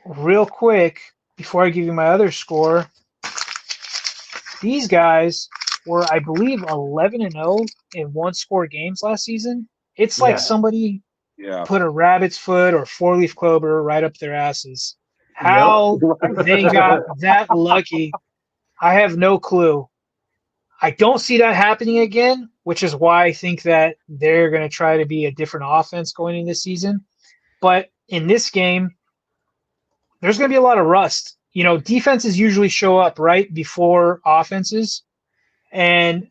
real quick, before I give you my other score, these guys were, I believe, 11-0 in one-score games last season. It's like Yes. somebody Yeah. put a rabbit's foot or four-leaf clover right up their asses. How they got that lucky, I have no clue. I don't see that happening again, which is why I think that they're going to try to be a different offense going into this season. But in this game, there's going to be a lot of rust. You know, defenses usually show up right before offenses. And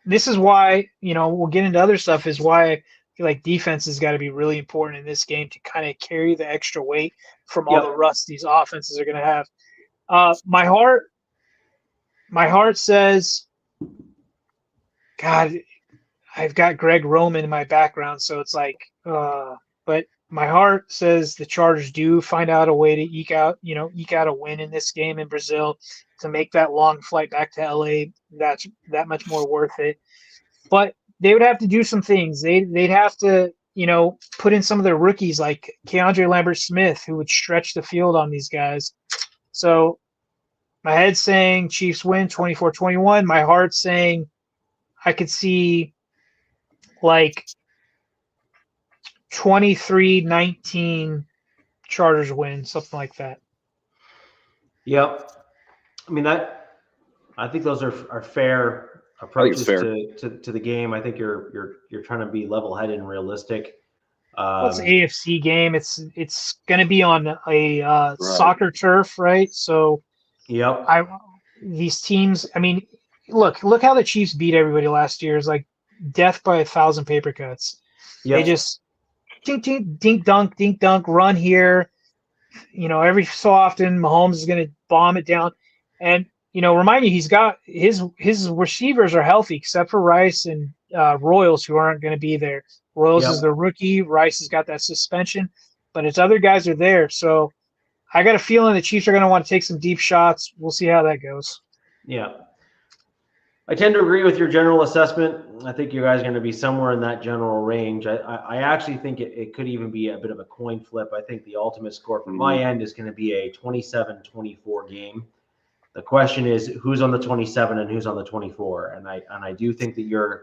this is why, you know, we'll get into other stuff, is why I feel like defense has got to be really important in this game to kind of carry the extra weight from all the rust these offenses are going to have. My heart says, God, I've got Greg Roman in my background, so it's like, but my heart says the Chargers do find out a way to eke out a win in this game in Brazil to make that long flight back to LA. That's that much more worth it. But they would have to do some things. They'd have to, you know, put in some of their rookies like Keandre Lambert-Smith, who would stretch the field on these guys. So my head's saying Chiefs win 24-21. My heart's saying I could see like 23-19 Chargers win, something like that. Yep. I mean, I think those are fair approaches to the game. I think you're trying to be level-headed and realistic. Well, it's an AFC game. It's going to be on a soccer turf, right? So, yep. These teams. I mean, look how the Chiefs beat everybody last year. It's like death by 1,000 paper cuts. Yep. They just dink dunk, run here. You know, every so often Mahomes is going to bomb it down, and you know, remind you, he's got his receivers are healthy except for Rice and Royals, who aren't going to be there. Royals is the rookie. Rice has got that suspension, but his other guys are there. So I got a feeling the Chiefs are going to want to take some deep shots. We'll see how that goes. Yeah. I tend to agree with your general assessment. I think you guys are going to be somewhere in that general range. I actually think it could even be a bit of a coin flip. I think the ultimate score from my end is going to be a 27-24 game. The question is who's on the 27 and who's on the 24. And I do think that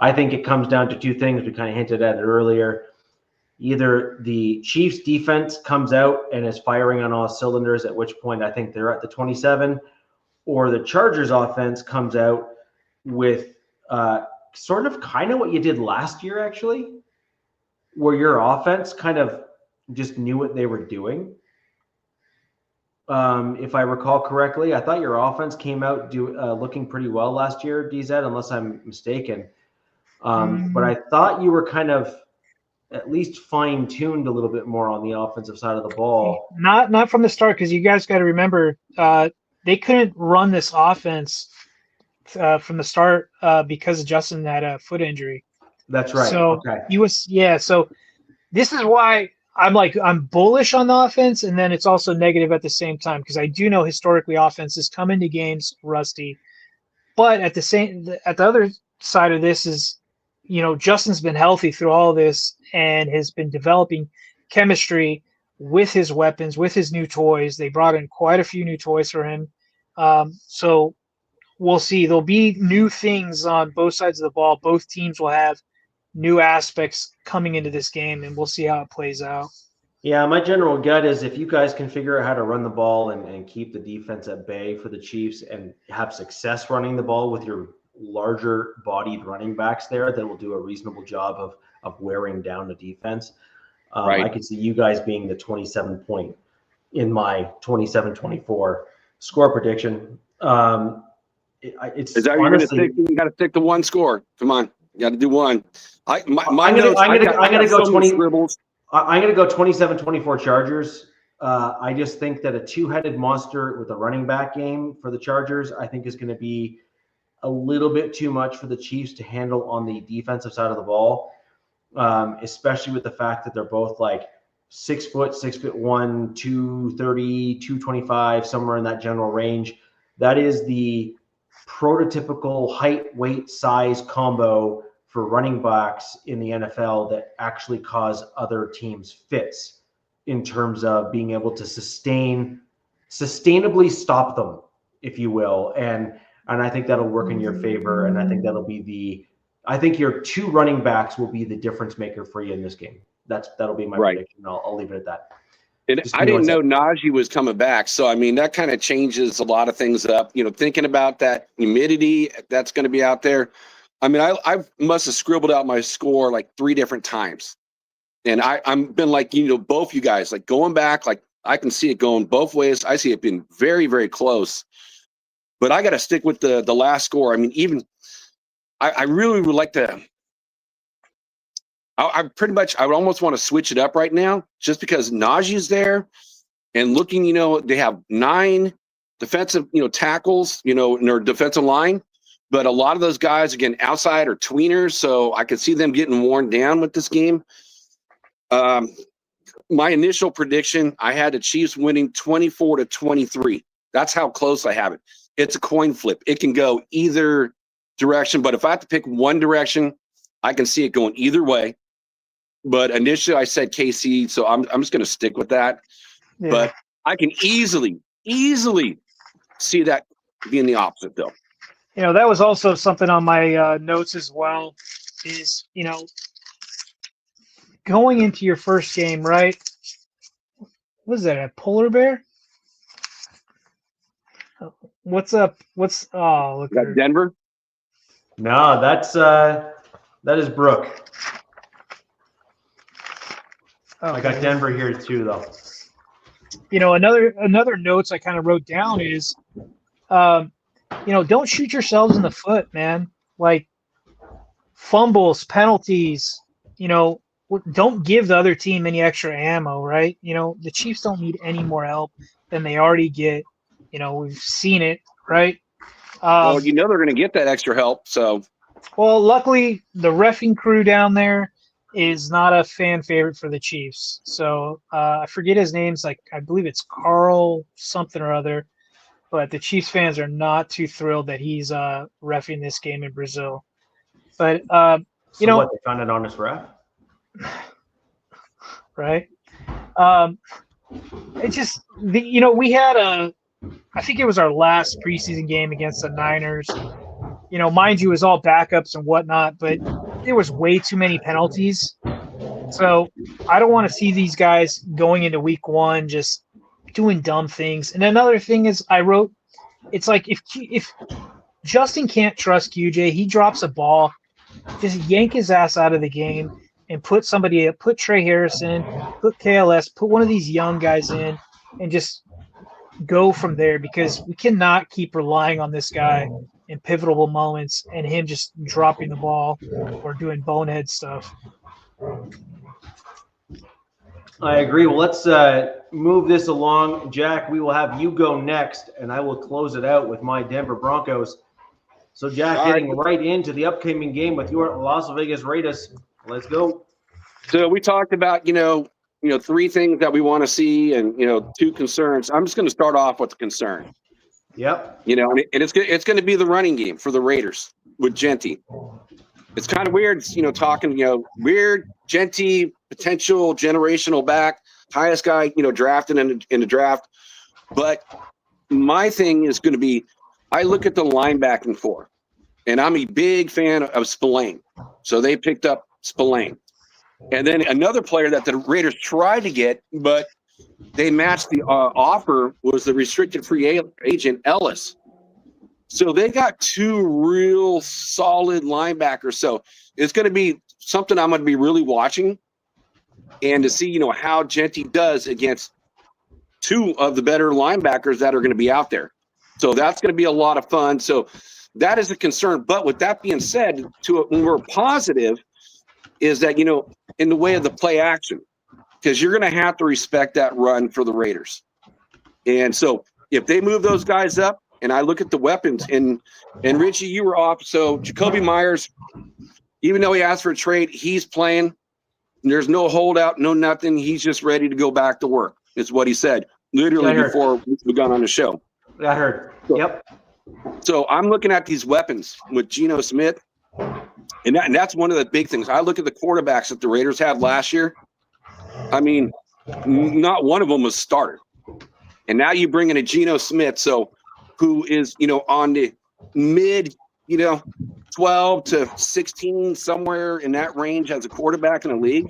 I think it comes down to two things. We kind of hinted at it earlier. Either the Chiefs defense comes out and is firing on all cylinders, at which point I think they're at the 27, or the Chargers offense comes out with sort of kind of what you did last year, actually, where your offense kind of just knew what they were doing. If I recall correctly, I thought your offense came out looking pretty well last year, DZ, unless I'm mistaken. But I thought you were kind of at least fine-tuned a little bit more on the offensive side of the ball. Not from the start, because you guys got to remember they couldn't run this offense from the start because Justin had a foot injury. That's right. So okay. So this is why I'm bullish on the offense, and then it's also negative at the same time, because I do know historically offenses come into games rusty, but at the other side of this is, you know, Justin's been healthy through all of this and has been developing chemistry with his weapons, with his new toys. They brought in quite a few new toys for him, so we'll see. There'll be new things on both sides of the ball. Both teams will have new aspects coming into this game, and we'll see how it plays out. Yeah, my general gut is if you guys can figure out how to run the ball and keep the defense at bay for the Chiefs and have success running the ball with your larger bodied running backs there, then we'll do a reasonable job of wearing down the defense. I could see you guys being the 27 point in my 27-24 score prediction. It's is that honestly, you're going to stick? You got to stick to one score. Come on. You got to do one. I'm going to go 20. I'm going to go 27-24 Chargers. I just think that a two-headed monster with a running back game for the Chargers, I think, is going to be a little bit too much for the Chiefs to handle on the defensive side of the ball, especially with the fact that they're both like 6 foot, 6'1", 230, 225, somewhere in that general range. That is the prototypical height, weight, size combo for running backs in the NFL that actually cause other teams fits in terms of being able to sustainably stop them, if you will. And I think that'll work in your favor. And I think I think your 2 running backs will be the difference maker for you in this game. That'll be my prediction. I'll leave it at that. And I didn't know Najee was coming back. So, I mean, that kind of changes a lot of things up. You know, thinking about that humidity that's going to be out there. I mean, I must have scribbled out my score like 3 different times. And I'm been like, you know, both you guys, like going back, like I can see it going both ways. I see it being very, very close. But I got to stick with the last score. I mean, even I really would like to. I would almost want to switch it up right now just because Najee's there and looking, you know, they have 9 defensive, you know, tackles, you know, in their defensive line. But a lot of those guys, again, outside are tweeners. So I could see them getting worn down with this game. My initial prediction, I had the Chiefs winning 24-23. That's how close I have it. It's a coin flip. It can go either direction. But if I have to pick one direction, I can see it going either way. But initially I said KC, so I'm just going to stick with that. Yeah. But I can easily see that being the opposite, though. You know, that was also something on my notes as well, is, you know, going into your first game, right? What is that, a polar bear? What's up? Look at Denver? No, that is Brooke. Okay. I got Denver here too, though. You know, another notes I kind of wrote down is, you know, don't shoot yourselves in the foot, man. Like fumbles, penalties, you know, don't give the other team any extra ammo, right? You know, the Chiefs don't need any more help than they already get. You know, we've seen it, right? Well, you know they're going to get that extra help, so. Well, luckily, the reffing crew down there is not a fan favorite for the Chiefs. So I forget his name's, like, I believe it's Carl something or other. But the Chiefs fans are not too thrilled that he's reffing this game in Brazil. But, you know. What, they found an honest ref? Right. It just, you know, we had I think it was our last preseason game against the Niners. You know, mind you, it was all backups and whatnot, but there was way too many penalties. So I don't want to see these guys going into week 1 just doing dumb things. And another thing is I wrote, it's like if Justin can't trust QJ, he drops a ball, just yank his ass out of the game and put Trey Harrison, put KLS, put one of these young guys in and just go from there, because we cannot keep relying on this guy in pivotal moments and him just dropping the ball or doing bonehead stuff. I agree. Well, let's move this along. Jack, we will have you go next, and I will close it out with my Denver Broncos. So, Jack, getting right into the upcoming game with your Las Vegas Raiders. Let's go. So we talked about, you know, 3 things that we want to see and, you know, 2 concerns. I'm just going to start off with the concern. Yep. You know, and it's going to be the running game for the Raiders with Genty. It's kind of weird, you know, talking, you know, weird Genty, potential generational back, highest guy, you know, drafted in the draft. But my thing is going to be, I look at the linebacking core, and I'm a big fan of Spillane. So they picked up Spillane. And then another player that the Raiders tried to get, but they matched the offer, was the restricted free agent Ellis. So they got 2 real solid linebackers. So it's going to be something I'm going to be really watching, and to see, you know, how Genty does against 2 of the better linebackers that are going to be out there. So that's going to be a lot of fun. So that is a concern. But with that being said, when we're positive, is that, you know, in the way of the play action, because you're going to have to respect that run for the Raiders. And so if they move those guys up, and I look at the weapons, and Richie, you were off. So Jacoby Myers, even though he asked for a trade, he's playing. There's no holdout, no nothing. He's just ready to go back to work, is what he said, literally before we got on the show. I heard. Yep. So I'm looking at these weapons with Geno Smith, and that's one of the big things. I look at the quarterbacks that the Raiders had last year. I mean, not one of them was started. And now you bring in a Geno Smith, so who is, on the mid, 12 to 16, somewhere in that range as a quarterback in the league.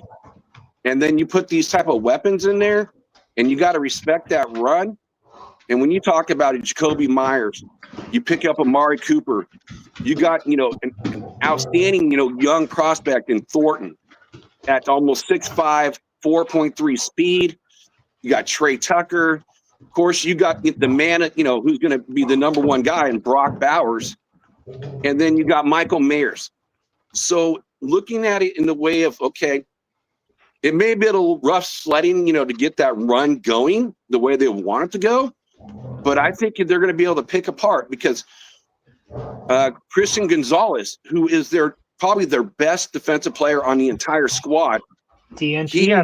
And then you put these type of weapons in there, and you got to respect that run. And when you talk about it, Jacoby Myers, you pick up Amari Cooper, you got, an outstanding, young prospect in Thornton at almost 6'5", 4.3 speed. You got Trey Tucker. Of course, you got the man, who's going to be the number one guy in Brock Bowers. And then you got Michael Mayers. So looking at it in the way of, okay, it may be a little rough sledding, to get that run going the way they want it to go. But I think they're going to be able to pick apart because Christian Gonzalez, who is probably their best defensive player on the entire squad, TNT.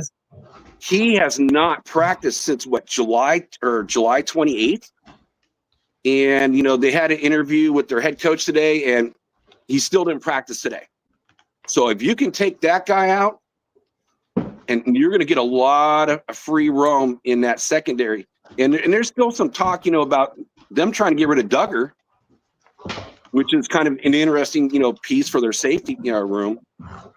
He has not practiced since July 28th. And, they had an interview with their head coach today, and he still didn't practice today. So if you can take that guy out, and you're going to get a lot of free roam in that secondary. And there's still some talk, about them trying to get rid of Duggar, which is kind of an interesting, piece for their safety room.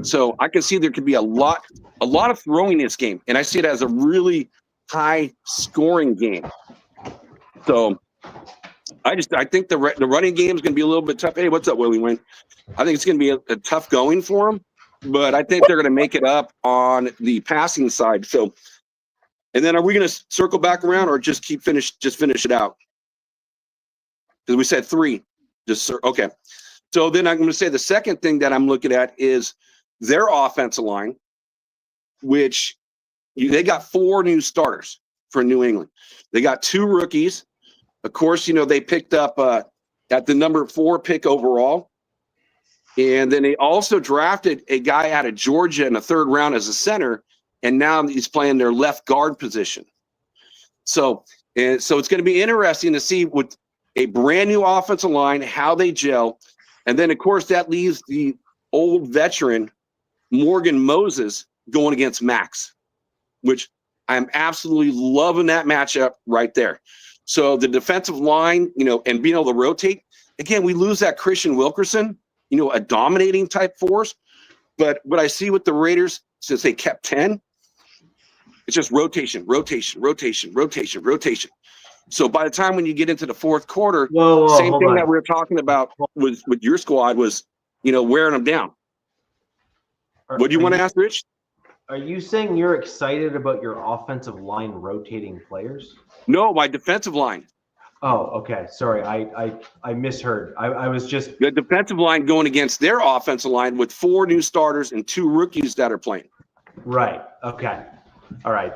So I can see there could be a lot of throwing in this game, and I see it as a really high scoring game. So I think the running game is going to be a little bit tough. Hey, what's up, Willie Wayne? I think it's going to be a tough going for them, but I think they're going to make it up on the passing side. So, and then are we going to circle back around or just finish it out? Because we said 3. Okay. So then I'm going to say the second thing that I'm looking at is their offensive line, which they got 4 new starters for New England. They got 2 rookies. Of course, they picked up at the number 4 pick overall. And then they also drafted a guy out of Georgia in the 3rd round as a center, and now he's playing their left guard position. So it's going to be interesting to see with a brand new offensive line, how they gel. And then, of course, that leaves the old veteran, Morgan Moses, going against Max, which I'm absolutely loving that matchup right there. So the defensive line, and being able to rotate. Again, we lose that Christian Wilkerson, a dominating type force. But what I see with the Raiders, since they kept 10, it's just rotation. So by the time when you get into the 4th quarter, same thing that we were talking about with your squad was, wearing them down. What do you want to ask, Rich? Are you saying you're excited about your offensive line rotating players? No, my defensive line. Oh, okay. Sorry, I misheard. I was just the defensive line going against their offensive line with 4 new starters and 2 rookies that are playing. Right. Okay. All right.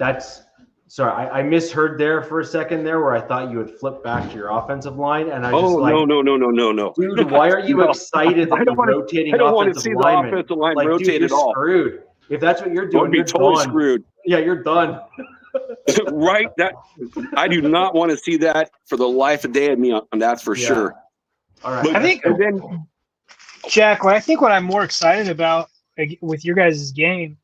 Sorry. I misheard there for a second there, where I thought you would flip back to your offensive line, and I was no. Dude, why are you excited that you're rotating? I don't want to see the offensive line rotate at all. Screwed. If that's what you're doing, you're totally done. Screwed. Yeah, you're done. Right? That I do not want to see that for the life of day of me. That's for sure. All right. But, I think, Jack, what I'm more excited about with your guys' game,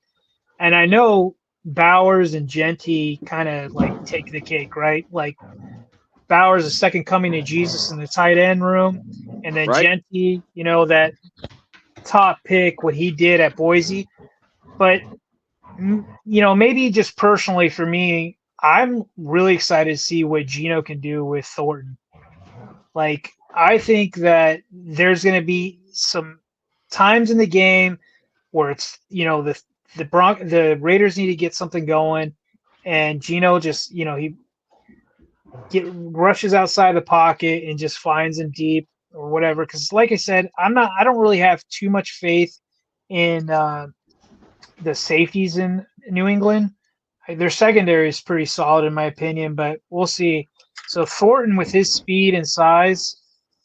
and I know Bowers and Genty kind of like take the cake, right? Like Bowers is second coming to Jesus in the tight end room, and then Genty, that top pick, what he did at Boise. But maybe just personally for me, I'm really excited to see what Geno can do with Thornton. Like, I think that there's going to be some times in the game where it's, the Raiders need to get something going, and Geno just, he rushes outside the pocket and just finds him deep or whatever. Because, like I said, I don't really have too much faith in the safeties in New England. Their secondary is pretty solid in my opinion, but we'll see. So Thornton with his speed and size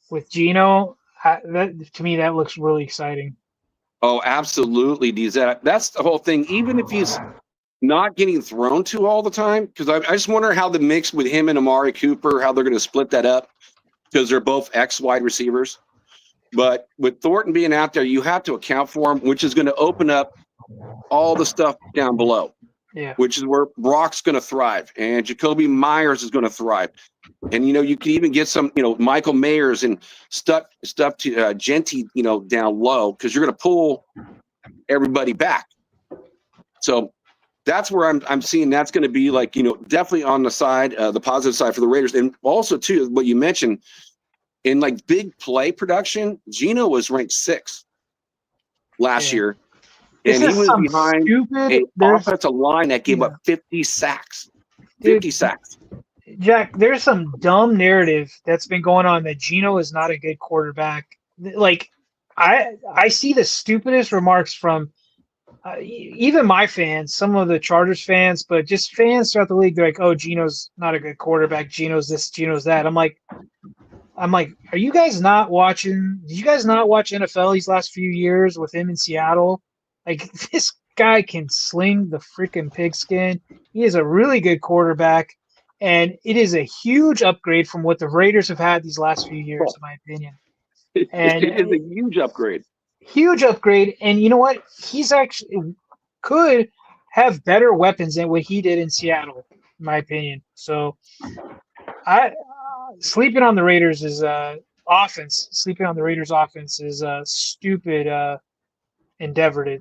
with Geno, to me that looks really exciting. Oh, absolutely, DZ. That's the whole thing. Even if he's not getting thrown to all the time, because I just wonder how the mix with him and Amari Cooper, how they're going to split that up. because they're both ex-wide receivers. But with Thornton being out there, you have to account for him, which is going to open up all the stuff down below, which is where Brock's going to thrive, and Jacoby Myers is going to thrive. And, you can even get some, Michael Mayers and stuff to Genty, down low, because you're going to pull everybody back. So that's where I'm seeing that's going to be like, definitely on the side, the positive side for the Raiders. And also, too, what you mentioned, in like big play production, Geno was ranked 6th last year. And he was behind an offensive line that gave up 50 sacks. 50 sacks. Jack, there's some dumb narrative that's been going on that Geno is not a good quarterback. Like, I see the stupidest remarks from even my fans, some of the Chargers fans, but just fans throughout the league. They're like, "Oh, Geno's not a good quarterback. Geno's this, Geno's that." I'm like, are you guys not watching? Did you guys not watch NFL these last few years with him in Seattle? Like, this guy can sling the freaking pigskin. He is a really good quarterback. And it is a huge upgrade from what the Raiders have had these last few years, in my opinion. And it is a huge upgrade. Huge upgrade. And you know what? He's actually could have better weapons than what he did in Seattle, in my opinion. So sleeping on the Raiders is offense. Sleeping on the Raiders offense is a stupid endeavor to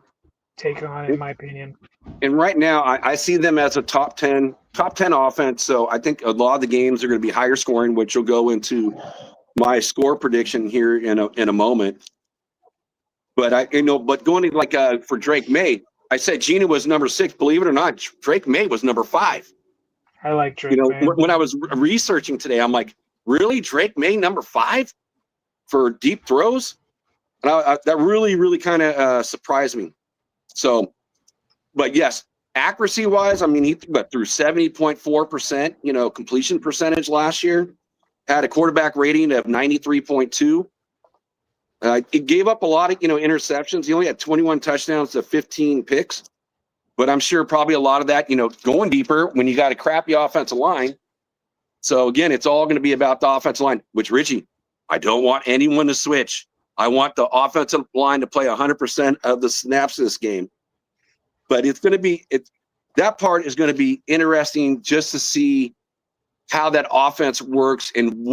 take on, in my opinion. And right now, I see them as a top 10 offense. So I think a lot of the games are going to be higher scoring, which will go into my score prediction here in a moment. But but going to like for Drake May, I said Geno was number 6. Believe it or not, Drake May was number 5. I like Drake May. When I was researching today, I'm like, really, Drake May number 5 for deep throws? And that really, really kind of surprised me. So, but yes, accuracy-wise, I mean, he threw 70.4%, completion percentage last year. Had a quarterback rating of 93.2. It gave up a lot of, interceptions. He only had 21 touchdowns to 15 picks. But I'm sure probably a lot of that, going deeper when you got a crappy offensive line. So, again, it's all going to be about the offensive line, which, Richie, I don't want anyone to switch. I want the offensive line to play 100% of the snaps this game. But it's going to be that part is going to be interesting just to see how that offense works and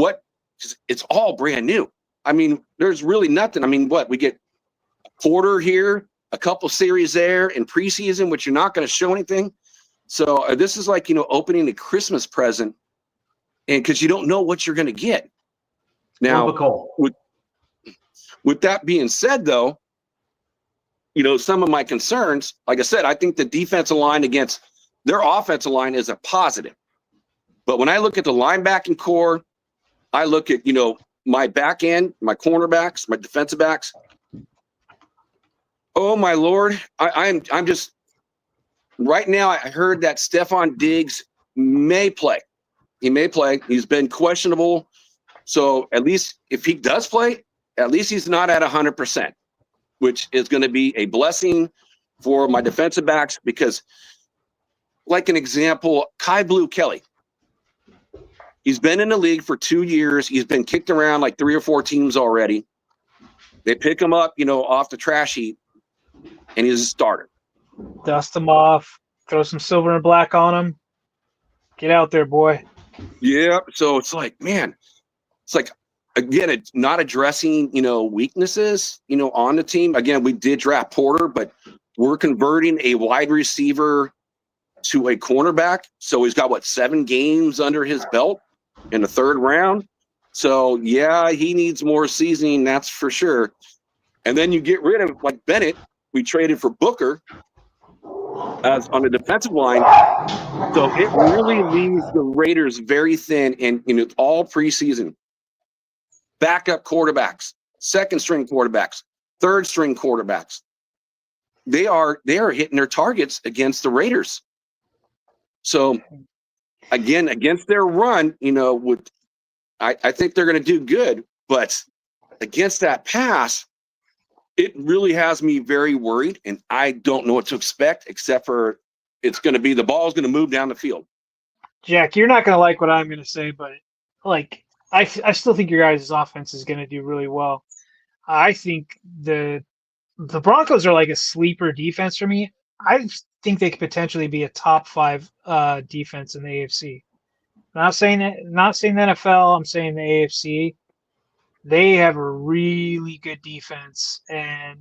it's all brand new. I mean, there's really nothing. I mean, we get a quarter here, a couple series there in preseason, which you're not going to show anything. So this is like, opening a Christmas present, and because you don't know what you're going to get. Now, with that being said, though, some of my concerns, like I said, I think the defensive line against their offensive line is a positive. But when I look at the linebacking core, I look at, my back end, my cornerbacks, my defensive backs. Oh, my Lord. I'm just right now. I heard that Stephon Diggs may play. He may play. He's been questionable. So at least if he does play, at least he's not at 100%, which is going to be a blessing for my defensive backs because, like an example, Kai Blue Kelly. He's been in the league for 2 years. He's been kicked around like 3 or 4 teams already. They pick him up, off the trash heap, and he's a starter. Dust him off, throw some silver and black on him. Get out there, boy. Yeah, so it's like, man, it's like, again, it's not addressing, weaknesses, on the team. Again, we did draft Porter, but we're converting a wide receiver to a cornerback. So he's got, 7 games under his belt in the 3rd round. So, yeah, he needs more seasoning, that's for sure. And then you get rid of, like Bennett, we traded for Booker as on the defensive line. So it really leaves the Raiders very thin, and all preseason. Backup quarterbacks, 2nd-string quarterbacks, 3rd-string quarterbacks. They are hitting their targets against the Raiders. So, again, against their run, I think they're going to do good. But against that pass, it really has me very worried, and I don't know what to expect except for it's going to be the ball's going to move down the field. Jack, you're not going to like what I'm going to say, but, like, I still think your guys' offense is going to do really well. I think the Broncos are like a sleeper defense for me. I think they could potentially be a top 5 defense in the AFC. Not saying the NFL. I'm saying the AFC. They have a really good defense, and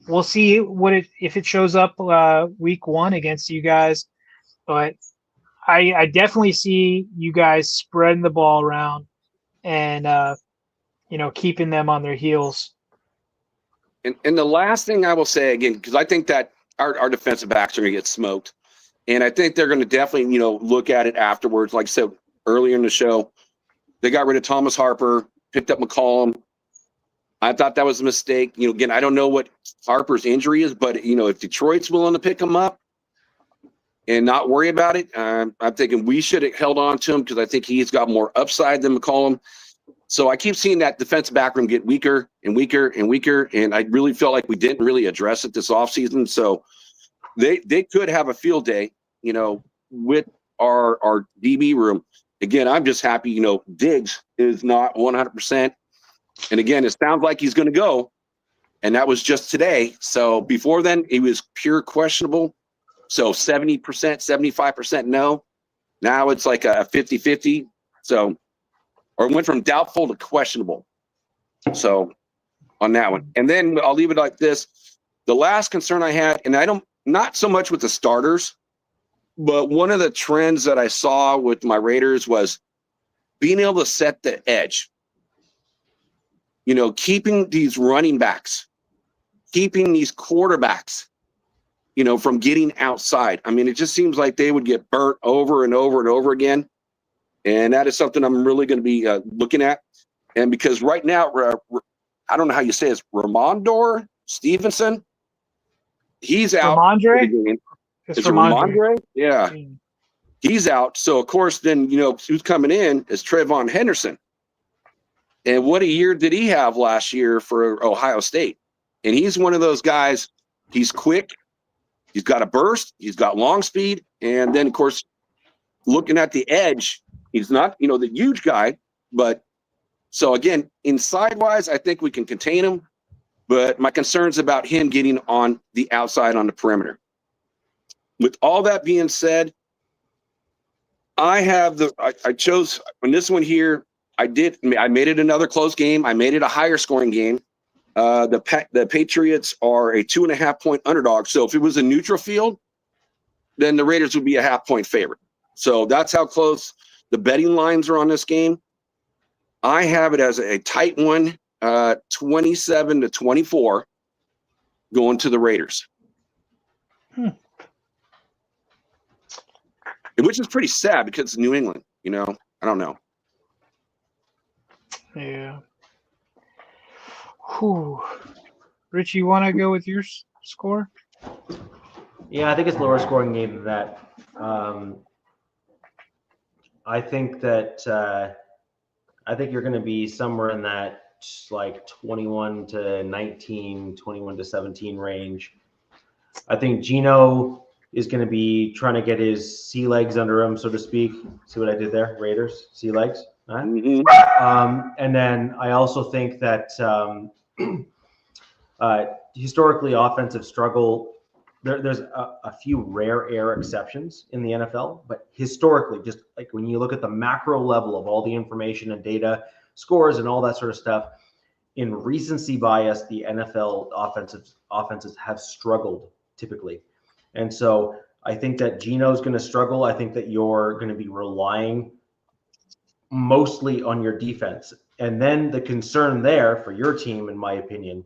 we'll see if it shows up week 1 against you guys. But I definitely see you guys spreading the ball around and keeping them on their heels. And the last thing I will say again, because I think that our defensive backs are going to get smoked, and I think they're going to definitely look at it afterwards. Like I said earlier in the show, they got rid of Thomas Harper, picked up McCollum. I thought that was a mistake. Again, I don't know what Harper's injury is, but if Detroit's willing to pick him up and not worry about it, I'm thinking we should have held on to him because I think he's got more upside than McCollum. So I keep seeing that defensive back room get weaker and weaker and weaker, and I really felt like we didn't really address it this offseason. So they could have a field day, with our DB room. Again, I'm just happy, Diggs is not 100%. And again, it sounds like he's going to go, and that was just today. So before then, it was pure questionable. So 70%, 75% no. Now it's like a 50-50. So, or it went from doubtful to questionable. So on that one. And then I'll leave it like this. The last concern I had, and not so much with the starters, but one of the trends that I saw with my Raiders was being able to set the edge. Keeping these running backs, keeping these quarterbacks, from getting outside. I mean, it just seems like they would get burnt over and over and over again. And that is something I'm really going to be looking at. And because right now, I don't know how you say it, Ramondre Stevenson, he's out. Ramondre? Is it Ramondre? Yeah. He's out. So, of course, then, who's coming in is Trayvon Henderson. And what a year did he have last year for Ohio State? And he's one of those guys, he's quick, he's got a burst, he's got long speed. And then, of course, looking at the edge, he's not, the huge guy. But so, again, inside-wise, I think we can contain him. But my concern's about him getting on the outside on the perimeter. With all that being said, I chose on this one here, I made it another close game. I made it a higher scoring game. The Patriots are a 2.5-point underdog. So if it was a neutral field, then the Raiders would be a half-point favorite. So that's how close the betting lines are on this game. I have it as a tight one, 27-24, going to the Raiders. Which is pretty sad because it's New England, I don't know. Yeah. Whew. Rich, you want to go with your score? Yeah, I think it's a lower scoring game than that. I think that I think you're going to be somewhere in that like 21-19, 21-17 range. I think Gino is going to be trying to get his sea legs under him, so to speak. See what I did there? Raiders, sea legs. Huh? Mm-hmm. And then I also think that historically offensive struggle, there's a few rare air exceptions in the NFL, but historically, just like when you look at the macro level of all the information and data, scores and all that sort of stuff, in recency bias, the NFL offenses have struggled typically. And so I think that Gino's going to struggle. I think that you're going to be relying mostly on your defense. And then the concern there for your team, in my opinion,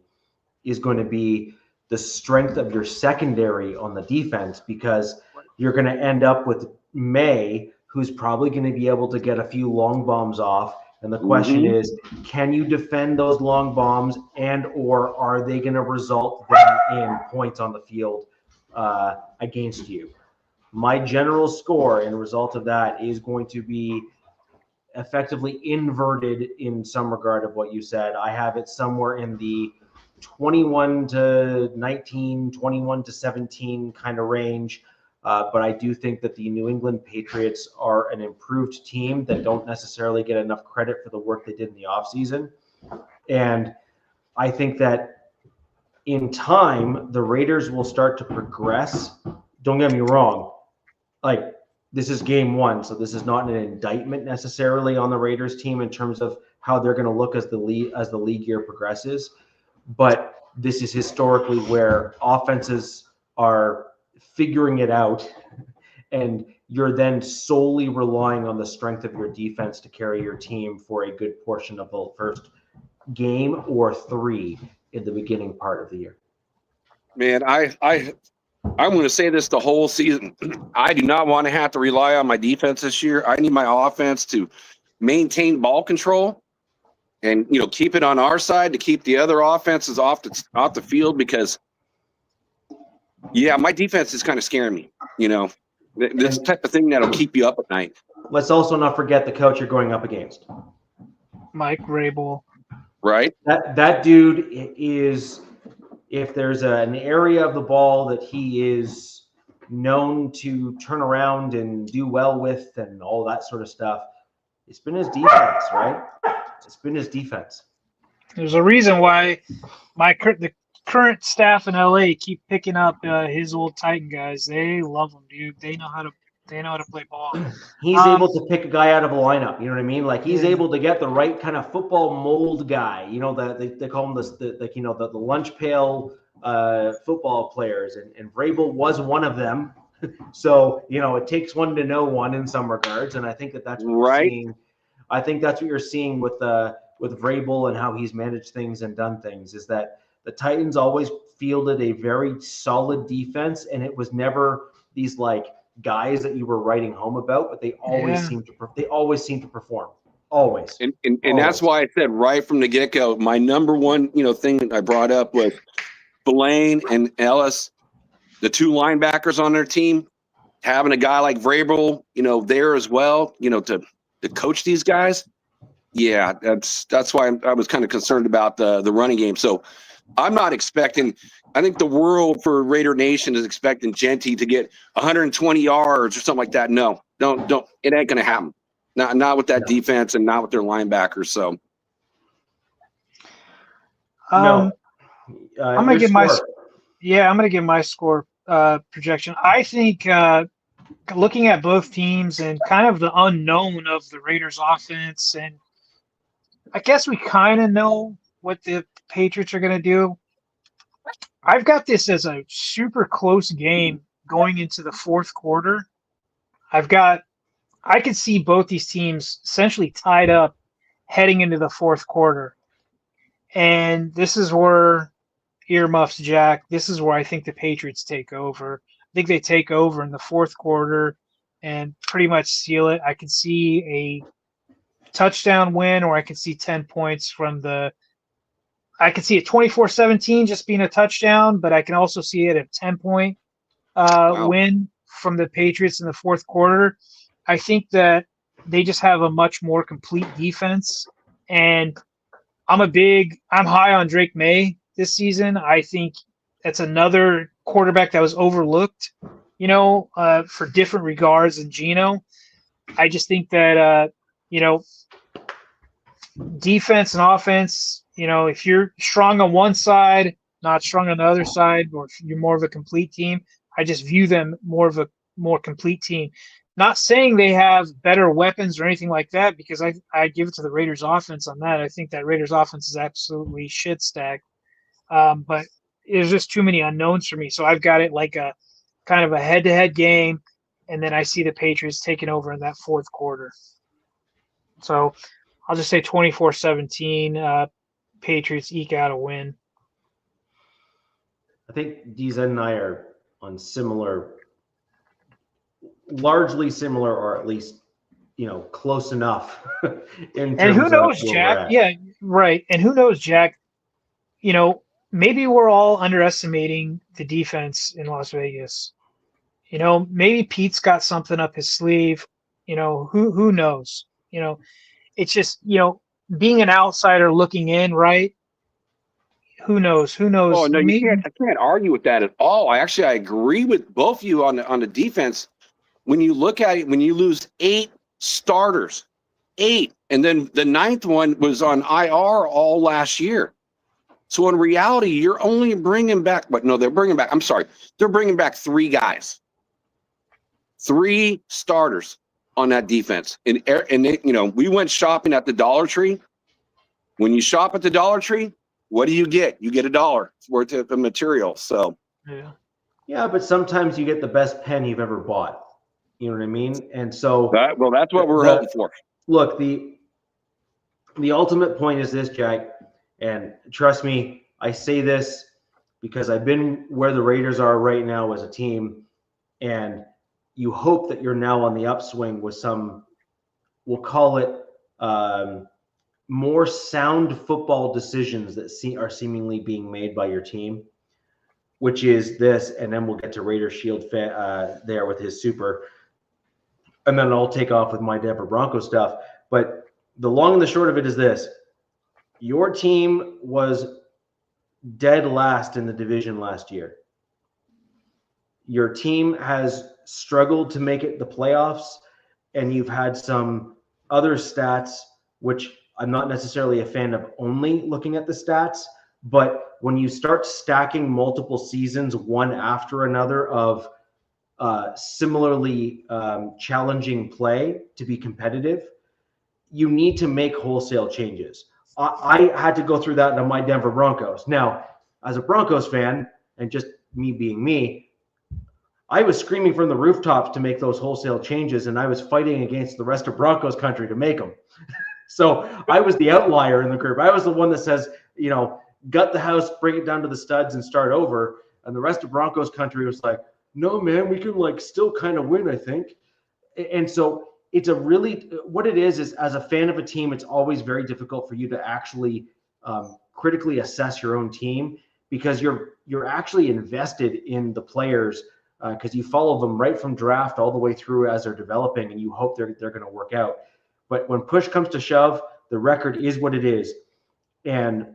is going to be the strength of your secondary on the defense, because you're going to end up with May, who's probably going to be able to get a few long bombs off. And the question is, can you defend those long bombs, and or are they going to result then in points on the field against you? My general score in result of that is going to be effectively inverted in some regard of what you said. I have it somewhere in the 21-19, 21-17 kind of range. But I do think that the New England Patriots are an improved team that don't necessarily get enough credit for the work they did in the offseason. And I think that in time, the Raiders will start to progress. Don't get me wrong. Like, this is game one, so this is not an indictment necessarily on the Raiders team in terms of how they're going to look as the league year progresses. But this is historically where offenses are figuring it out, and you're then solely relying on the strength of your defense to carry your team for a good portion of the first game or three in the beginning part of the year. Man, I'm going to say this the whole season. I do not want to have to rely on my defense this year. I need my offense to maintain ball control and, you know, keep it on our side to keep the other offenses off the field, because, yeah, my defense is kind of scaring me, you know. This type of thing that'll keep you up at night. Let's also not forget the coach you're going up against. Mike Vrabel. Right? That dude is, if there's an area of the ball that he is known to turn around and do well with and all that sort of stuff, it's been his defense, right? It's been his defense. There's a reason why the current staff in LA keep picking up his old Titan guys. They love him, dude. They know how to play ball. He's able to pick a guy out of a lineup. You know what I mean? Like, he's able to get the right kind of football mold guy. You know, they call him the lunch pail football players, and Vrabel was one of them. So, you know, it takes one to know one in some regards, and I think that's what you're seeing. I think that's what you're seeing with Vrabel and how he's managed things and done things, is that the Titans always fielded a very solid defense, and it was never these like guys that you were writing home about, but they always seem to perform. Always. And that's why I said right from the get-go, my number one, you know, thing that I brought up was Blaine and Ellis, the two linebackers on their team, having a guy like Vrabel, you know, there as well, you know, to coach these guys. Yeah, that's why I was kind of concerned about the running game. So I'm not expecting – I think the world for Raider Nation is expecting Genty to get 120 yards or something like that. No, don't. It ain't going to happen. Not with that defense and not with their linebackers. So, I'm going to give my score projection. I think looking at both teams and kind of the unknown of the Raiders offense, and I guess we kind of know what the Patriots are going to do. I've got this as a super close game going into the fourth quarter. I could see both these teams essentially tied up heading into the fourth quarter. And this is where, earmuffs, Jack, this is where I think the Patriots take over. I think they take over in the fourth quarter and pretty much seal it. I could see a touchdown win, or I could see 10 points from I could see a 24-17 just being a touchdown, but I can also see it a 10-point win from the Patriots in the fourth quarter. I think that they just have a much more complete defense, and I'm high on Drake May this season. I think that's another quarterback that was overlooked, you know, for different regards than Geno. I just think that, you know, defense and offense, you know, if you're strong on one side, not strong on the other side, or if you're more of a complete team, I just view them more of a more complete team. Not saying they have better weapons or anything like that, because I give it to the Raiders offense on that. I think that Raiders offense is absolutely shit stacked. But there's just too many unknowns for me. So I've got it like a kind of a head-to-head game, and then I see the Patriots taking over in that fourth quarter. So I'll just say 24-17, Patriots eke out a win. I think DZ and I are on largely similar, or at least, you know, close enough. And who knows, Jack? Yeah, right. And who knows, Jack? You know, maybe we're all underestimating the defense in Las Vegas. You know, maybe Pete's got something up his sleeve. You know, who knows? You know, it's just, you know, being an outsider looking in, right? Who knows? Who knows? Oh no, you Maybe. can't. I can't argue with that at all. I agree with both of you on the defense. When you look at it, when you lose 8 starters, 8, and then the 9th one was on IR all last year. So in reality, you're only bringing back. But no, they're bringing back. I'm sorry, they're bringing back 3 guys, 3 starters on that defense. And they, we went shopping at the Dollar Tree. When you shop at the Dollar Tree, what do you get? You get $1 worth of material. So yeah, but sometimes you get the best pen you've ever bought. You know what I mean? And so that's what we're hoping for. Look, the ultimate point is this, Jack, and trust me, I say this because I've been where the Raiders are right now as a team, and you hope that you're now on the upswing with some, we'll call it more sound football decisions that are seemingly being made by your team, which is this, and then we'll get to Raider Shield there with his super, and then I'll take off with my Denver Broncos stuff. But the long and the short of it is this: your team was dead last in the division last year. Your team has struggled to make it the playoffs, and you've had some other stats, which I'm not necessarily a fan of only looking at the stats, but when you start stacking multiple seasons one after another of similarly challenging play to be competitive, you need to make wholesale changes. I had to go through that on my Denver Broncos. Now, as a Broncos fan, and just me being me, I was screaming from the rooftops to make those wholesale changes, and I was fighting against the rest of Broncos country to make them. So I was the outlier in the group. I was the one that says, gut the house, bring it down to the studs, and start over. And the rest of Broncos country was like, no, man, we can still kind of win, I think. And so it's a really, what it is as a fan of a team, it's always very difficult for you to actually critically assess your own team, because you're actually invested in the players, because you follow them right from draft all the way through as they're developing, and you hope they're going to work out. But when push comes to shove, the record is what it is, and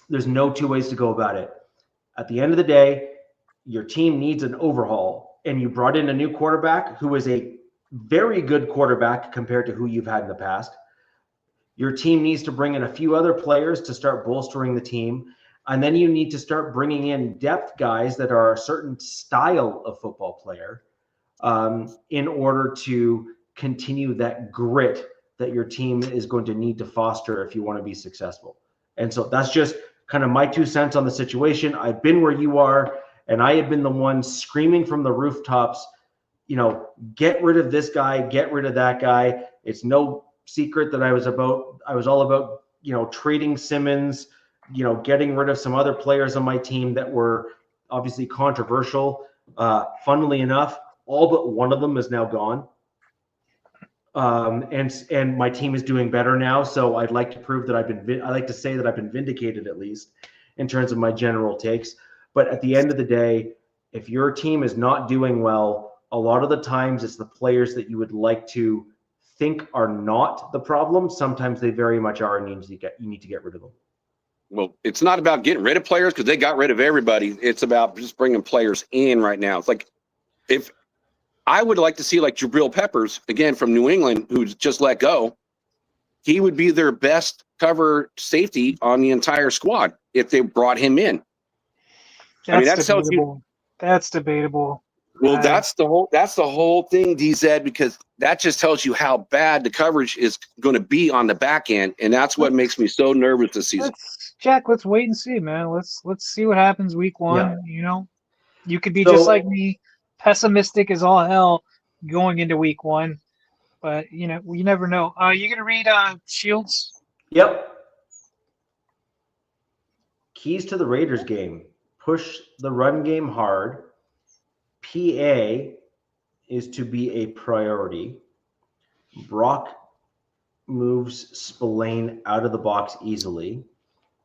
there's no 2 ways to go about it. At the end of the day, your team needs an overhaul, and you brought in a new quarterback who is a very good quarterback compared to who you've had in the past. Your team needs to bring in a few other players to start bolstering the team, and then you need to start bringing in depth guys that are a certain style of football player in order to continue that grit that your team is going to need to foster if you want to be successful. And so that's just kind of my 2 cents on the situation. I've been where you are, and I have been the one screaming from the rooftops, get rid of this guy, get rid of that guy. It's no secret that I was all about, trading Simmons, getting rid of some other players on my team that were obviously controversial. Funnily enough, all but one of them is now gone. And my team is doing better now. So I'd like to prove that I like to say that I've been vindicated, at least in terms of my general takes. But at the end of the day, if your team is not doing well, a lot of the times it's the players that you would like to think are not the problem. Sometimes they very much are, and you need to get rid of them. Well, it's not about getting rid of players, because they got rid of everybody. It's about just bringing players in right now. It's like, if I would like to see Jabril Peppers, again, from New England, who's just let go, he would be their best cover safety on the entire squad if they brought him in. That's debatable. That's debatable. Well, that's the whole thing, DZ, because that just tells you how bad the coverage is going to be on the back end, and that's what makes me so nervous this season. Jack, let's wait and see, man. Let's see what happens week 1. Yeah. You could be just like me, pessimistic as all hell going into week 1, but you never know. You gonna read Shields? Yep. Keys to the Raiders game: push the run game hard. PA is to be a priority. Brock moves Spillane out of the box easily.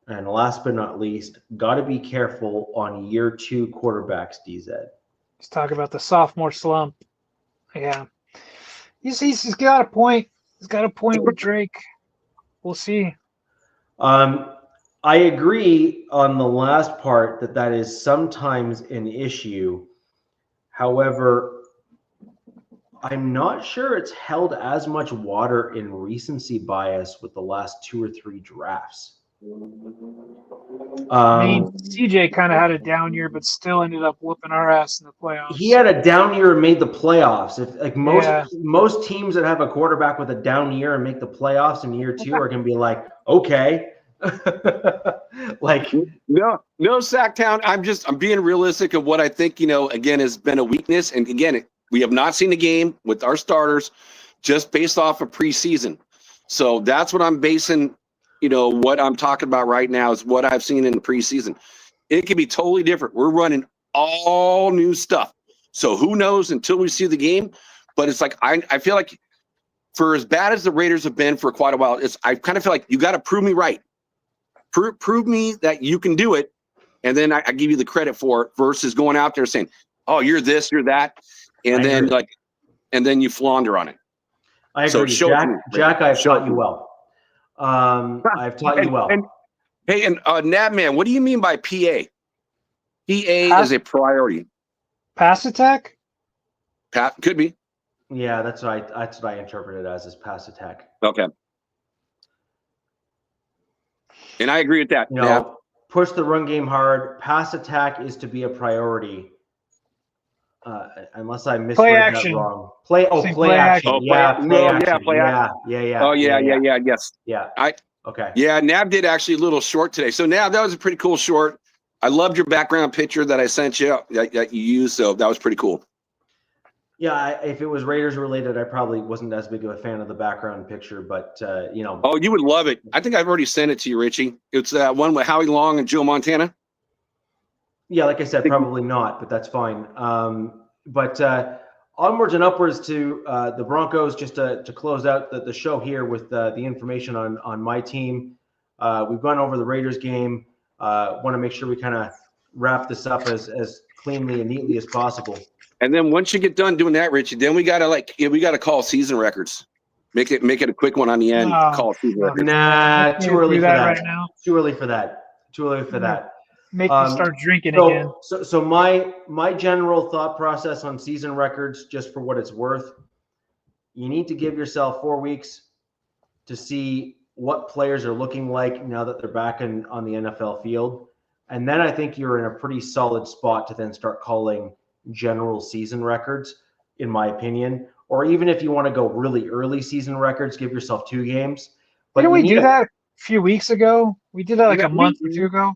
And last but not least, got to be careful on year 2 quarterbacks, DZ. Let's talk about the sophomore slump. Yeah. He's got a point. He's got a point with Drake. We'll see. I agree on the last part that is sometimes an issue. However, I'm not sure it's held as much water in recency bias with the last 2 or 3 drafts. I mean, CJ kind of had a down year, but still ended up whooping our ass in the playoffs. He had a down year and made the playoffs. If like Yeah. most teams that have a quarterback with a down year and make the playoffs in year 2 are going to be like, okay, like no Sacktown. I'm being realistic of what I think, again, has been a weakness. And again, we have not seen a game with our starters just based off of preseason. So that's what I'm basing, what I'm talking about right now is what I've seen in the preseason. It can be totally different. We're running all new stuff. So who knows until we see the game? But it's like, I feel like for as bad as the Raiders have been for quite a while, I kind of feel like you got to prove me right. Prove me that you can do it, and then I give you the credit for it versus going out there saying, "Oh, you're this, you're that," and then you flounder on it. I agree, so Jack. I've taught you well. I've taught you well. Hey, Nabman, what do you mean by PA? PA is a priority. Pass attack? Could be. Yeah, that's what I interpret it as pass attack. Okay. And I agree with that. Push the run game hard. Pass attack is to be a priority. Unless I misread that wrong. Play action. Yeah. Oh, yeah. Yes. Yeah. Okay. Yeah, Nab did actually a little short today. So Nab, that was a pretty cool short. I loved your background picture that I sent you that you used. So that was pretty cool. Yeah, if it was Raiders related, I probably wasn't as big of a fan of the background picture, but Oh, you would love it. I think I've already sent it to you, Richie. It's that one with Howie Long and Joe Montana. Yeah, like I said, probably not, but that's fine. But onwards and upwards to the Broncos. Just to close out the show here with the information on my team. We've gone over the Raiders game. Want to make sure we kind of wrap this up as cleanly and neatly as possible. And then once you get done doing that, Richie, then we gotta call season records. Make it a quick one on the end. Call season records. Nah, too early for that. Right now. Too early for that. Make me start drinking again. So my general thought process on season records, just for what it's worth, you need to give yourself 4 weeks to see what players are looking like now that they're back on the NFL field, and then I think you're in a pretty solid spot to then start calling general season records, in my opinion. Or even if you want to go really early season records, give yourself 2 games. But didn't we do that a few weeks ago? We did that like a month or 2 ago.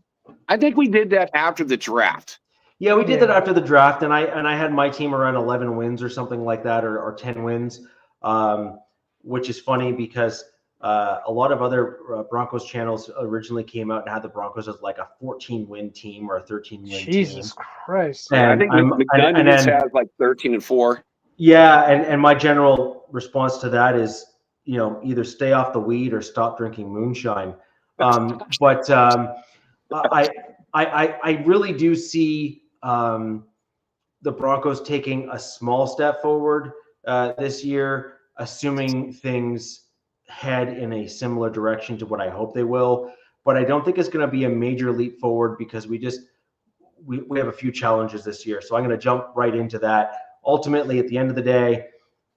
I think we did that after the draft. Yeah, we did that after the draft, and I had my team around 11 wins or something like that, or 10 wins, which is funny because a lot of other Broncos channels originally came out and had the Broncos as like a 14-win team or a 13-win team. Jesus Christ! And I think McDonald's has like 13-4. Yeah, and my general response to that is, either stay off the weed or stop drinking moonshine. But I really do see the Broncos taking a small step forward this year, assuming things head in a similar direction to what I hope they will. But I don't think it's going to be a major leap forward because we have a few challenges this year. So I'm going to jump right into that. Ultimately, at the end of the day,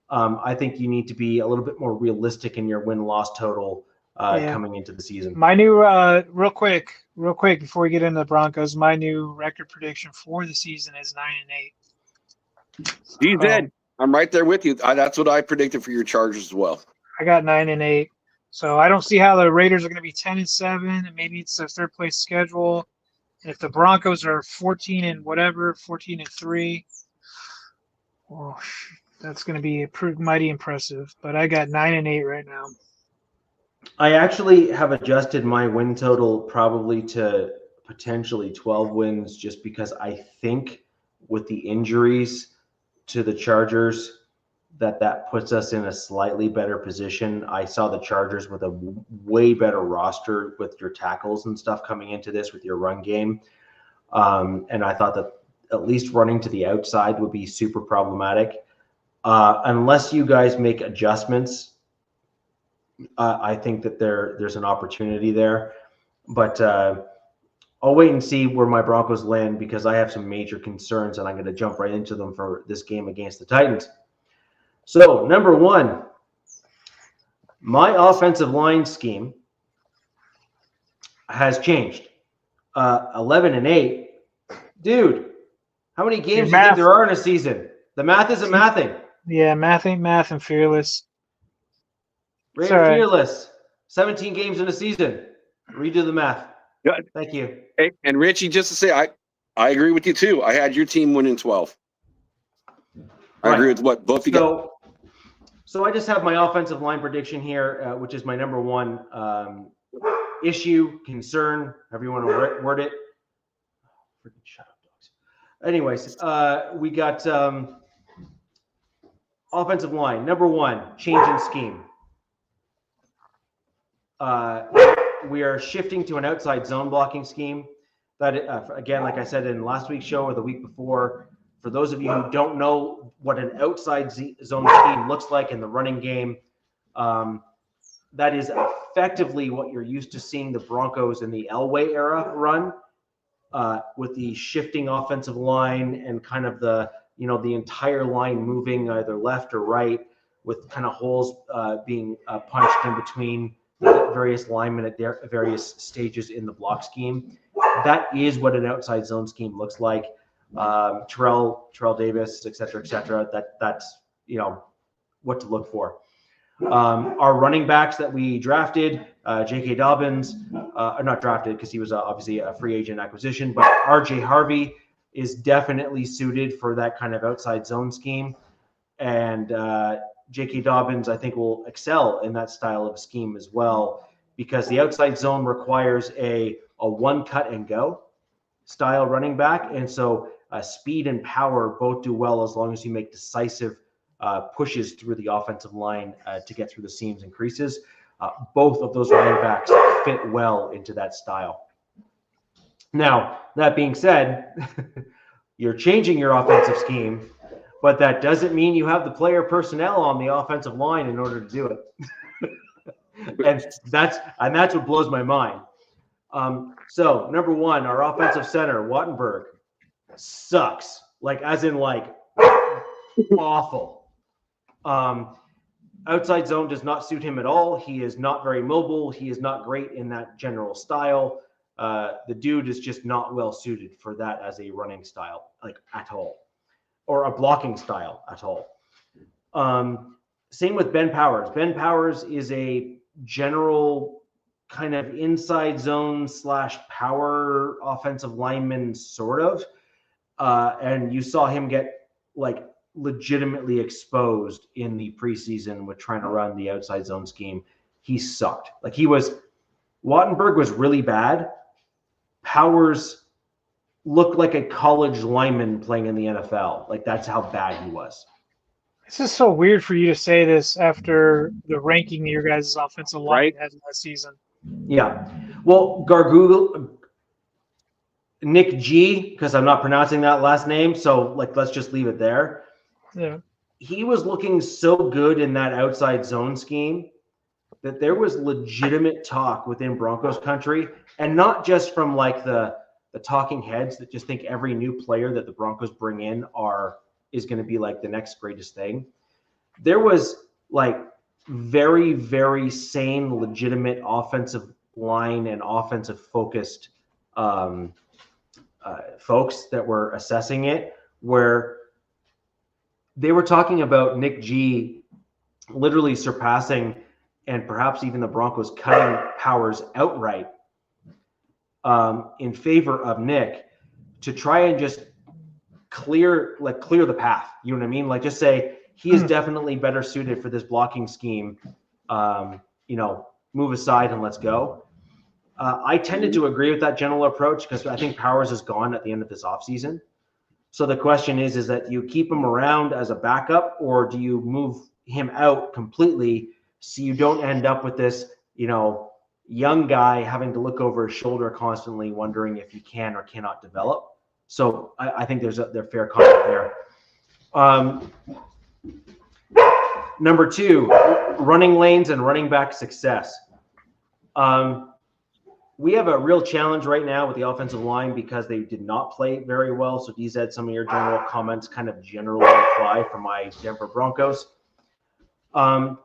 I think you need to be a little bit more realistic in your win-loss total coming into the season. My new, real quick, before we get into the Broncos, my new record prediction for the season is 9-8. He's dead. I'm right there with you. That's what I predicted for your Chargers as well. I got 9-8. So I don't see how the Raiders are going to be 10-7, and maybe it's a third place schedule. And if the Broncos are 14-3, well, that's going to be mighty impressive. But I got 9-8 right now. I actually have adjusted my win total probably to potentially 12 wins just because I think with the injuries to the Chargers that puts us in a slightly better position. I saw the Chargers with a way better roster with your tackles and stuff coming into this with your run game. And I thought that at least running to the outside would be super problematic. Unless you guys make adjustments, I think that there's an opportunity there. But I'll wait and see where my Broncos land because I have some major concerns, and I'm going to jump right into them for this game against the Titans. So, number one, my offensive line scheme has changed. 11-8. Dude, how many games do you think there are in a season? The math isn't mathing. Yeah, math ain't math and fearless. Ray and fearless. 17 games in a season. Redo the math. Good. Thank you. Hey, and Richie, just to say, I agree with you too. I had your team winning 12. I agree with what both of you got. So I just have my offensive line prediction here, which is my number one issue, concern, however you want to word it. Freaking shut up, dogs. Anyways, we got offensive line. Number one, change in scheme. We are shifting to an outside zone blocking scheme. That, again, like I said in last week's show or the week before, for those of you who don't know what an outside zone scheme looks like in the running game, that is effectively what you're used to seeing the Broncos in the Elway era run, with the shifting offensive line and kind of the entire line moving either left or right, with kind of holes being punched in between the various linemen at their various stages in the block scheme. That is what an outside zone scheme looks like. Terrell Davis, et cetera, that's what to look for. Our running backs that we drafted, J.K. Dobbins, not drafted because he was obviously a free agent acquisition, but R.J. Harvey is definitely suited for that kind of outside zone scheme. And J.K. Dobbins, I think, will excel in that style of scheme as well, because the outside zone requires a one cut and go style running back. And so speed and power both do well as long as you make decisive pushes through the offensive line to get through the seams and creases. Both of those running backs fit well into that style. Now, that being said, you're changing your offensive scheme, but that doesn't mean you have the player personnel on the offensive line in order to do it. and that's what blows my mind. So number one, our offensive center, Wattenberg, sucks. As in awful. Outside zone does not suit him at all. He is not very mobile. He is not great in that general style. The dude is just not well suited for that as a running style, at all, or a blocking style at all. Same with Ben Powers. Ben Powers is a general kind of inside zone / power offensive lineman, sort of. And you saw him get legitimately exposed in the preseason with trying to run the outside zone scheme. He sucked. Wattenberg was really bad. Powers looked like a college lineman playing in the NFL. That's how bad he was. This is so weird for you to say this after the ranking your guys' offensive line had last season. Yeah. Well, Nick G, because I'm not pronouncing that last name, so let's just leave it there. Yeah. He was looking so good in that outside zone scheme that there was legitimate talk within Broncos country, and not just from the talking heads that just think every new player that the Broncos bring in is going to be the next greatest thing. There was very, very sane, legitimate offensive line and offensive focused folks that were assessing it, where they were talking about Nick G literally surpassing, and perhaps even the Broncos cutting Powers outright in favor of Nick, to try and just clear the path. You know what I mean? Just say he is definitely better suited for this blocking scheme. Move aside and let's go. I tended to agree with that general approach because I think Powers is gone at the end of this offseason. So the question is that you keep him around as a backup, or do you move him out completely so you don't end up with this, young guy having to look over his shoulder constantly, wondering if he can or cannot develop. So I think there's a fair comment there. Number two, running lanes and running back success. we have a real challenge right now with the offensive line because they did not play very well. So DZ, some of your general comments kind of generally apply for my Denver Broncos. My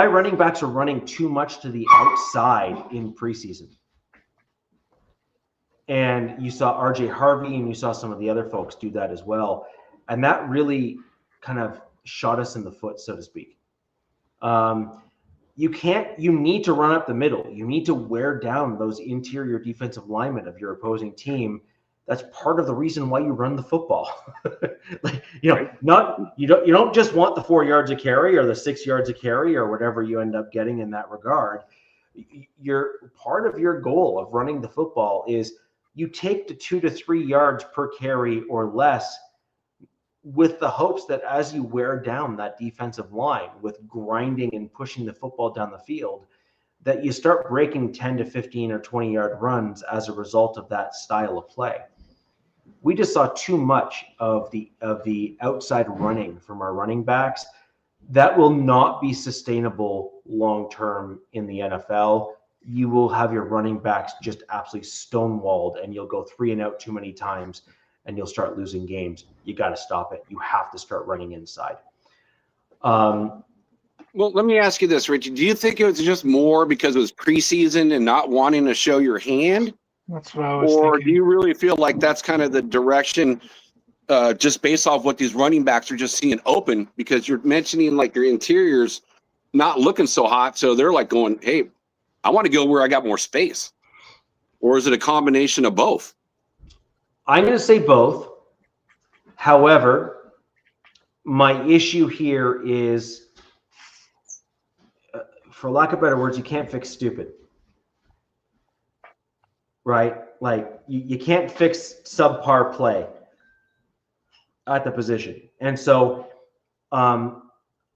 running backs are running too much to the outside in preseason. And you saw RJ Harvey and you saw some of the other folks do that as well. And that really kind of shot us in the foot, so to speak. You need to run up the middle. You need to wear down those interior defensive linemen of your opposing team. That's part of the reason why you run the football. Like, you don't just want the 4 yards of carry or the 6 yards of carry or whatever you end up getting in that regard. Part of your goal of running the football is you take the 2 to 3 yards per carry or less, with the hopes that as you wear down that defensive line with grinding and pushing the football down the field, that you start breaking 10 to 15 or 20-yard runs as a result of that style of play. We just saw too much of the outside running from our running backs. That will not be sustainable long-term in the NFL. You will have your running backs just absolutely stonewalled, and you'll go 3 and out too many times, and you'll start losing games. You got to stop it. You have to start running inside. Well, let me ask you this, Richie. Do you think it was just more because it was preseason and not wanting to show your hand? That's what I was Or thinking. do you really feel like that's kind of the direction, just based off what these running backs are just seeing open? Because you're mentioning like your interiors not looking so hot. So they're like going, hey, I want to go where I got more space. Or is it a combination of both? I'm going to say both. However, my issue here is, for lack of better words, you can't fix stupid. Right? Like, you can't fix subpar play at the position. And so I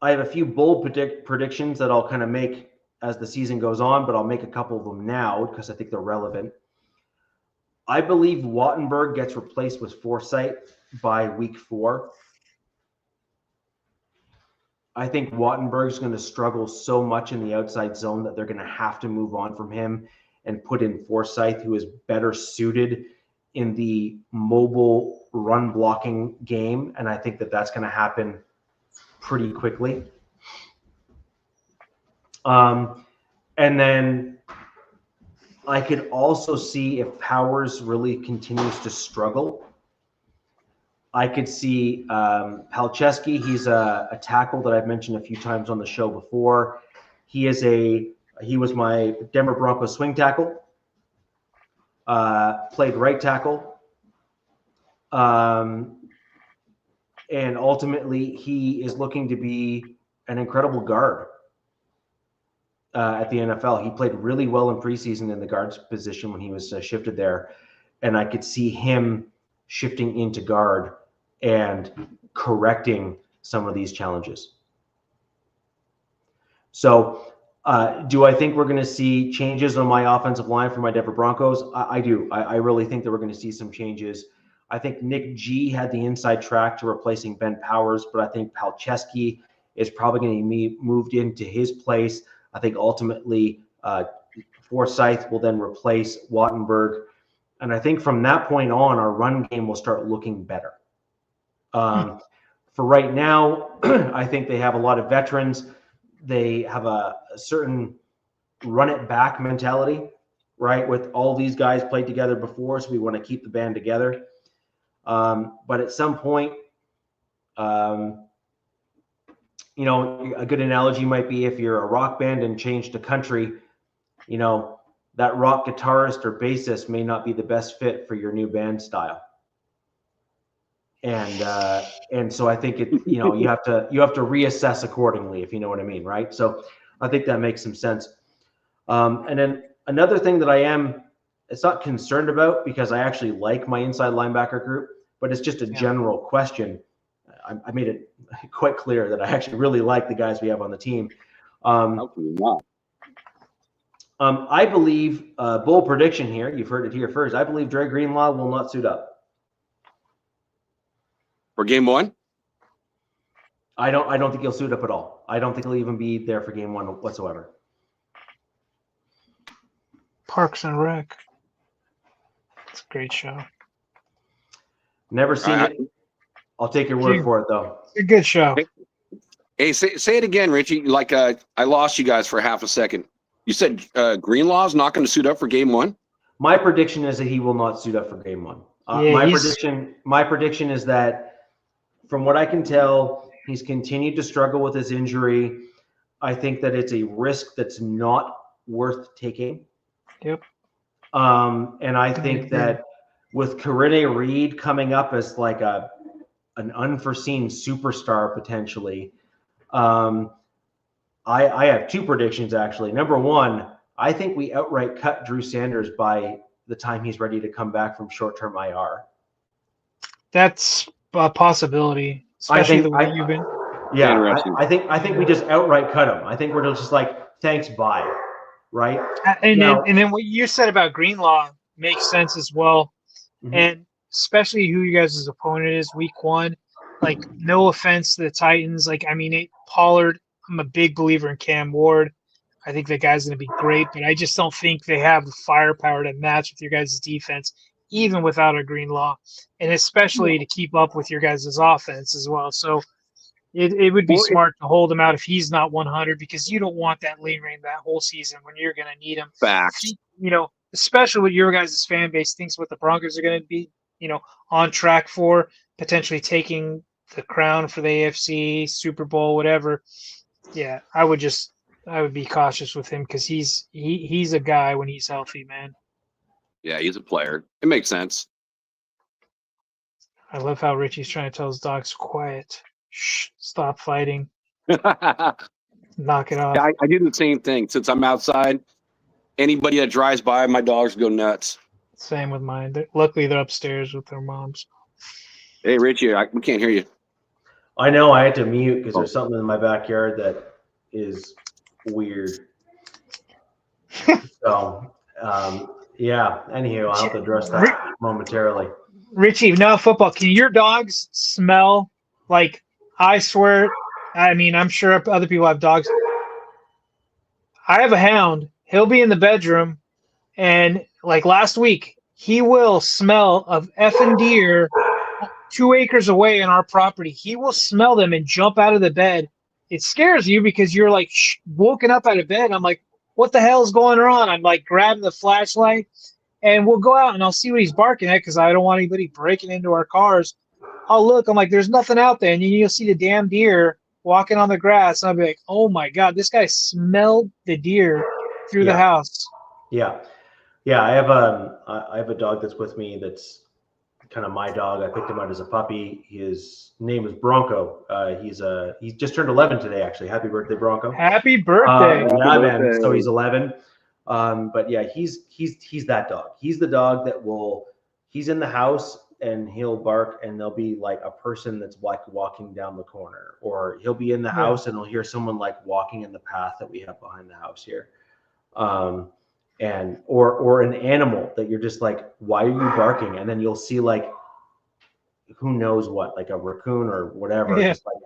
have a few bold predictions that I'll kind of make as the season goes on, but I'll make a couple of them now because I think they're relevant. I believe Wattenberg gets replaced with Forsythe by week 4. I think Wattenberg's going to struggle so much in the outside zone that they're going to have to move on from him and put in Forsythe, who is better suited in the mobile run blocking game. And I think that that's going to happen pretty quickly. And then I could also see if Powers really continues to struggle. I could see Palczewski. He's a tackle that I've mentioned a few times on the show before. He was my Denver Broncos swing tackle. Played right tackle. And ultimately, he is looking to be an incredible guard at the NFL. He played really well in preseason in the guards position when he was shifted there. And I could see him shifting into guard and correcting some of these challenges. So do I think we're going to see changes on my offensive line for my Denver Broncos? I do. I really think that we're going to see some changes. I think Nick G had the inside track to replacing Ben Powers, but I think Palczewski is probably going to be moved into his place. I think ultimately Forsythe will then replace Wattenberg. And I think from that point on, our run game will start looking better. For right now, I think they have a lot of veterans. They have a certain run it back mentality, right? With all these guys played together before, so we want to keep the band together. But at some point, you know, a good analogy might be if you're a rock band and change to country, you know, that rock guitarist or bassist may not be the best fit for your new band style. And so I think you know, you have to reassess accordingly, if you know what I mean, right? So I think that makes some sense. And then another thing that it's not concerned about, because I actually like my inside linebacker group, but it's just a general question. I made it quite clear that I actually really like the guys we have on the team. I believe, bold prediction here, you've heard it here first, I believe Dre Greenlaw will not suit up. For game 1? I don't think he'll suit up at all. I don't think he'll even be there for game 1 whatsoever. Parks and Rec. It's a great show. Never seen I- it. I'll take your word for it, though. It's a good show. Hey, say it again, Richie. Like I lost you guys for half a second. You said Greenlaw's not going to suit up for game 1? My prediction is that he will not suit up for game 1. Yeah, My prediction is that, from what I can tell, he's continued to struggle with his injury. I think that it's a risk that's not worth taking. Yep. And I think that with Corinne Reed coming up as like an unforeseen superstar potentially, I have 2 predictions actually. Number 1, I think we outright cut Drew Sanders by the time he's ready to come back from short-term IR. That's a possibility, especially the way you've been. Yeah, I think we just outright cut him. I think we're just like, thanks, bye, right? And then what you said about Greenlaw makes sense as well. Mhm. And especially who you guys' opponent is week 1. Like, no offense to the Titans. Like, I mean, Pollard, I'm a big believer in Cam Ward. I think that guy's going to be great, but I just don't think they have the firepower to match with your guys' defense, even without a Greenlaw, and especially to keep up with your guys' offense as well. So it would be smart to hold him out if he's not 100, because you don't want that lingering that whole season when you're going to need him. Facts. You know, especially what your guys' fan base thinks what the Broncos are going to be, on track for, potentially taking the crown for the AFC, Super Bowl, whatever. Yeah, I would be cautious with him, because he's a guy when he's healthy, man. Yeah, he's a player. It makes sense. I love how Richie's trying to tell his dogs, quiet, shh, stop fighting, I knock it off. do the same thing. Since I'm outside, anybody that drives by, my dogs go nuts. Same with mine. Luckily, they're upstairs with their moms. Hey, Richie, we can't hear you. I know I had to mute because there's something in my backyard that is weird. So, yeah. Anywho, I'll have to address that momentarily. Richie, now football. Can your dogs smell like? I swear. I mean, I'm sure other people have dogs. I have a hound. He'll be in the bedroom, and like last week, he will smell of effing deer 2 acres away in our property. He will smell them and jump out of the bed. It scares you because you're like woken up out of bed. I'm like, what the hell is going on? I'm like grabbing the flashlight, and we'll go out and I'll see what he's barking at, because I don't want anybody breaking into our cars. I'll look. I'm like, there's nothing out there. And you'll see the damn deer walking on the grass. And I'll be like, oh, my God, this guy smelled the deer through the house. Yeah. Yeah, I have a dog that's with me that's kind of my dog. I picked him out as a puppy. His name is Bronco. He just turned 11 today, actually. Happy birthday, Bronco. Happy birthday. Yeah, man. So he's 11. But yeah, he's that dog. He's the dog that he's in the house and he'll bark, and there'll be like a person that's like walking down the corner, or he'll be in the house and he'll hear someone like walking in the path that we have behind the house here. And or an animal that you're just like, why are you barking? And then you'll see like, who knows what, like a raccoon or whatever, just like,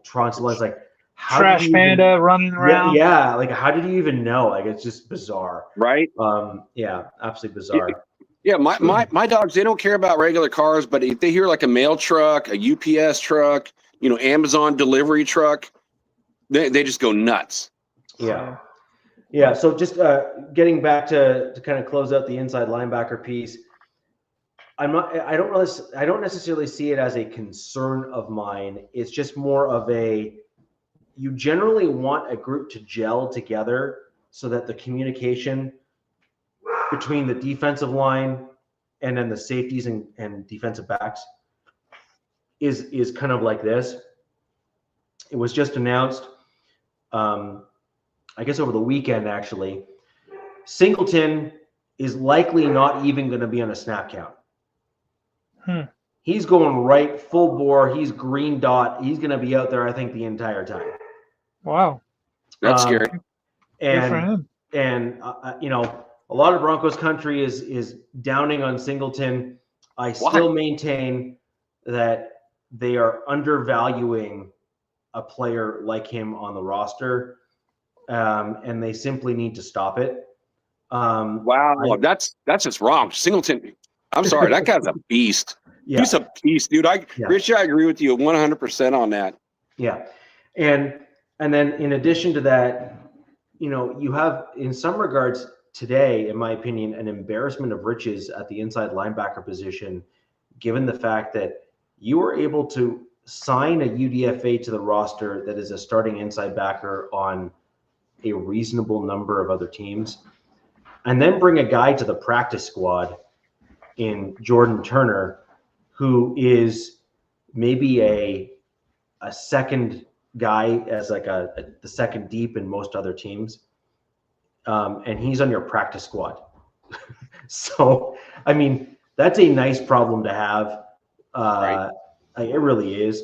Tronzola's like, trash panda running around. Yeah, like how did you even know? Like, it's just bizarre, right? Yeah, absolutely bizarre. Yeah, my dogs, they don't care about regular cars, but if they hear like a mail truck, a UPS truck, Amazon delivery truck, they just go nuts. Yeah. So just getting back to kind of close out the inside linebacker piece, I don't necessarily see it as a concern of mine. It's just more of you generally want a group to gel together so that the communication between the defensive line and then the safeties and defensive backs is kind of like this. It was just announced, I guess over the weekend, actually, Singleton is likely not even going to be on a snap count. He's going right full bore. He's green dot. He's going to be out there, I think, the entire time. Wow. That's scary. And a lot of Broncos country is downing on Singleton. I still maintain that they are undervaluing a player like him on the roster, and they simply need to stop it. Wow, that's just wrong. Singleton, I'm sorry, that guy's a beast. Yeah. He's a beast, dude. Richie, I agree with you 100% on that. Yeah, and then in addition to that, you have in some regards today, in my opinion, an embarrassment of riches at the inside linebacker position, given the fact that you were able to sign a UDFA to the roster that is a starting inside backer on a reasonable number of other teams, and then bring a guy to the practice squad in Jordan Turner, who is maybe a second guy as like the second deep in most other teams. And he's on your practice squad. So, I mean, that's a nice problem to have. Right. It really is.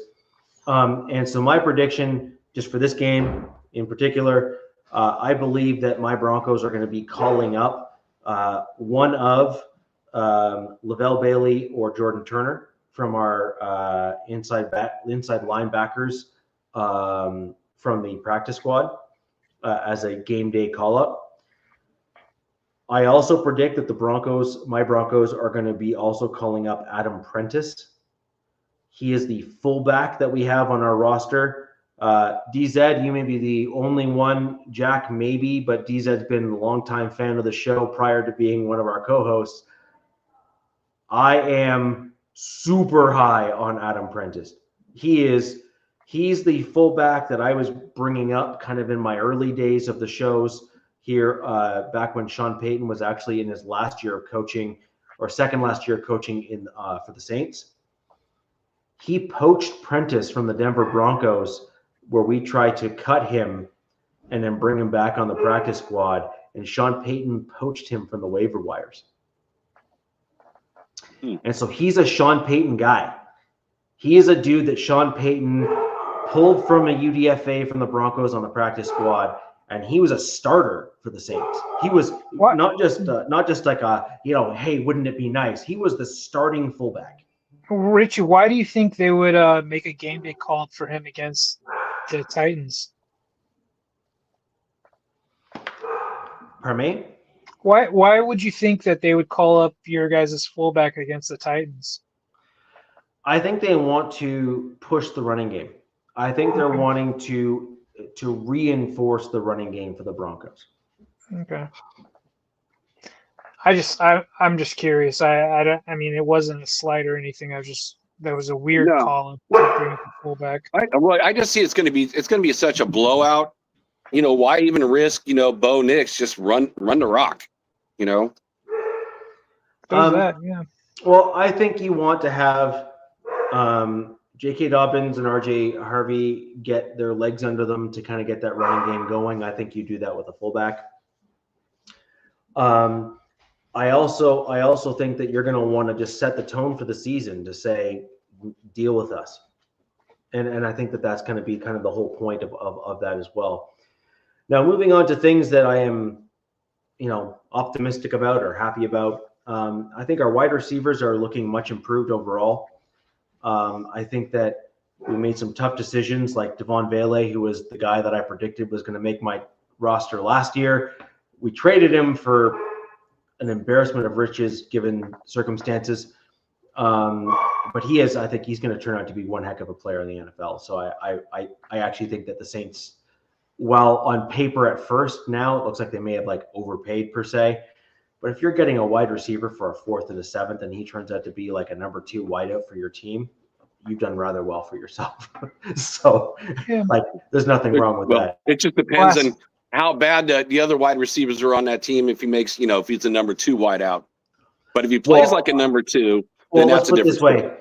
And so my prediction just for this game in particular, I believe that my Broncos are going to be calling up one of Lavelle Bailey or Jordan Turner from our inside linebackers from the practice squad as a game day call up. I also predict that my Broncos are going to be also calling up Adam Prentice. He is the fullback that we have on our roster. DZ, you may be the only one, Jack maybe, but DZ's been a longtime fan of the show prior to being one of our co-hosts. I am super high on Adam Prentice. He's the fullback that I was bringing up kind of in my early days of the shows here, back when Sean Payton was actually in his last year of coaching, or second last year coaching for the Saints. He poached Prentice from the Denver Broncos, where we tried to cut him and then bring him back on the practice squad, and Sean Payton poached him from the waiver wires. And so he's a Sean Payton guy. He is a dude that Sean Payton pulled from a UDFA from the Broncos on the practice squad, and he was a starter for the Saints. He was not just like hey, wouldn't it be nice? He was the starting fullback. Richie, why do you think they would make a game day call up for him against the Titans? Pardon me? Why would you think that they would call up your guys' fullback against the Titans? I think they want to push the running game. I think they're wanting to reinforce the running game for the Broncos. Okay. I'm just curious. I mean, it wasn't a slight or anything. That was a weird call up to bring up the fullback. I just see it's going to be such a blowout. Why even risk? Bo Nix, just run the rock. There's that, yeah. Well, I think you want to have J.K. Dobbins and R.J. Harvey get their legs under them to kind of get that running game going. I think you do that with a fullback. I also think that you're going to want to just set the tone for the season to say, deal with us. And I think that that's going to be kind of the whole point of that as well. Now, moving on to things that I am, optimistic about or happy about. I think our wide receivers are looking much improved overall. I think that we made some tough decisions, like Devon Vele, who was the guy that I predicted was going to make my roster last year. We traded him for an embarrassment of riches given circumstances. But I think he's going to turn out to be one heck of a player in the NFL. So I actually think that the Saints, while on paper at first now it looks like they may have overpaid per se, but if you're getting a wide receiver for a 4th and a 7th and he turns out to be like a number 2 wideout for your team, you've done rather well for yourself. So there's nothing wrong with that. It just depends on how bad the other wide receivers are on that team. If he makes, if he's a number 2 wideout, but if he plays like a number 2, then that's a different story. Let's put it this way.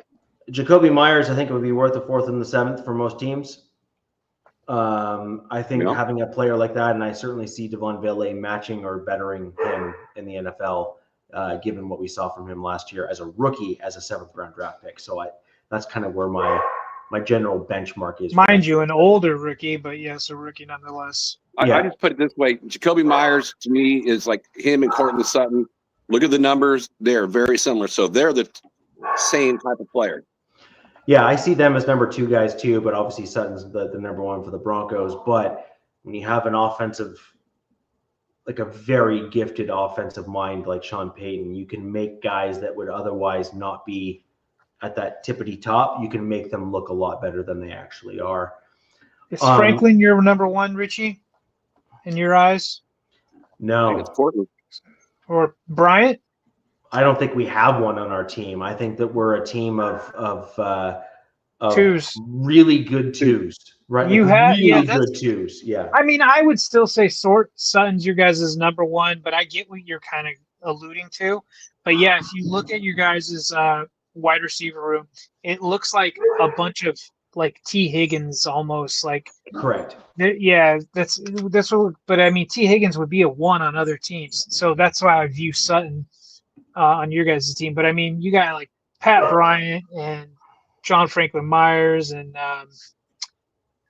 Jacoby Myers, I think it would be worth the 4th and the 7th for most teams. I think having a player like that, and I certainly see Devon Vele matching or bettering him in the NFL, given what we saw from him last year as a rookie, as a 7th round draft pick. So that's kind of where my general benchmark is. Mind you, an older rookie, but yes, a rookie nonetheless. I just put it this way. Jacoby Myers, to me, is like him and Cortland Sutton. Look at the numbers. They're very similar. So they're the same type of player. Yeah, I see them as number 2 guys too, but obviously Sutton's the number 1 for the Broncos. But when you have an offensive like a very gifted offensive mind like Sean Payton. You can make guys that would otherwise not be at that tippity top, you can make them look a lot better than they actually are. Is Franklin your number one, Richie, in your eyes? I think No, it's Portland. Or Bryant? I don't think we have one on our team. I think that we're a team of Twos. really good twos, right? You Like have- really yeah, that's- good twos. Yeah. I mean, I would still say Sutton's your guys' number one, but I get what you're kind of alluding to. But yeah, if you look at your guys' wide receiver room, it looks like a bunch of like T. Higgins almost. Like, Correct. yeah, that's what. But I mean, T. Higgins would be a one on other teams, so that's why I view Sutton on your guys' team. But I mean, you got like Pat Bryant and John Franklin Myers and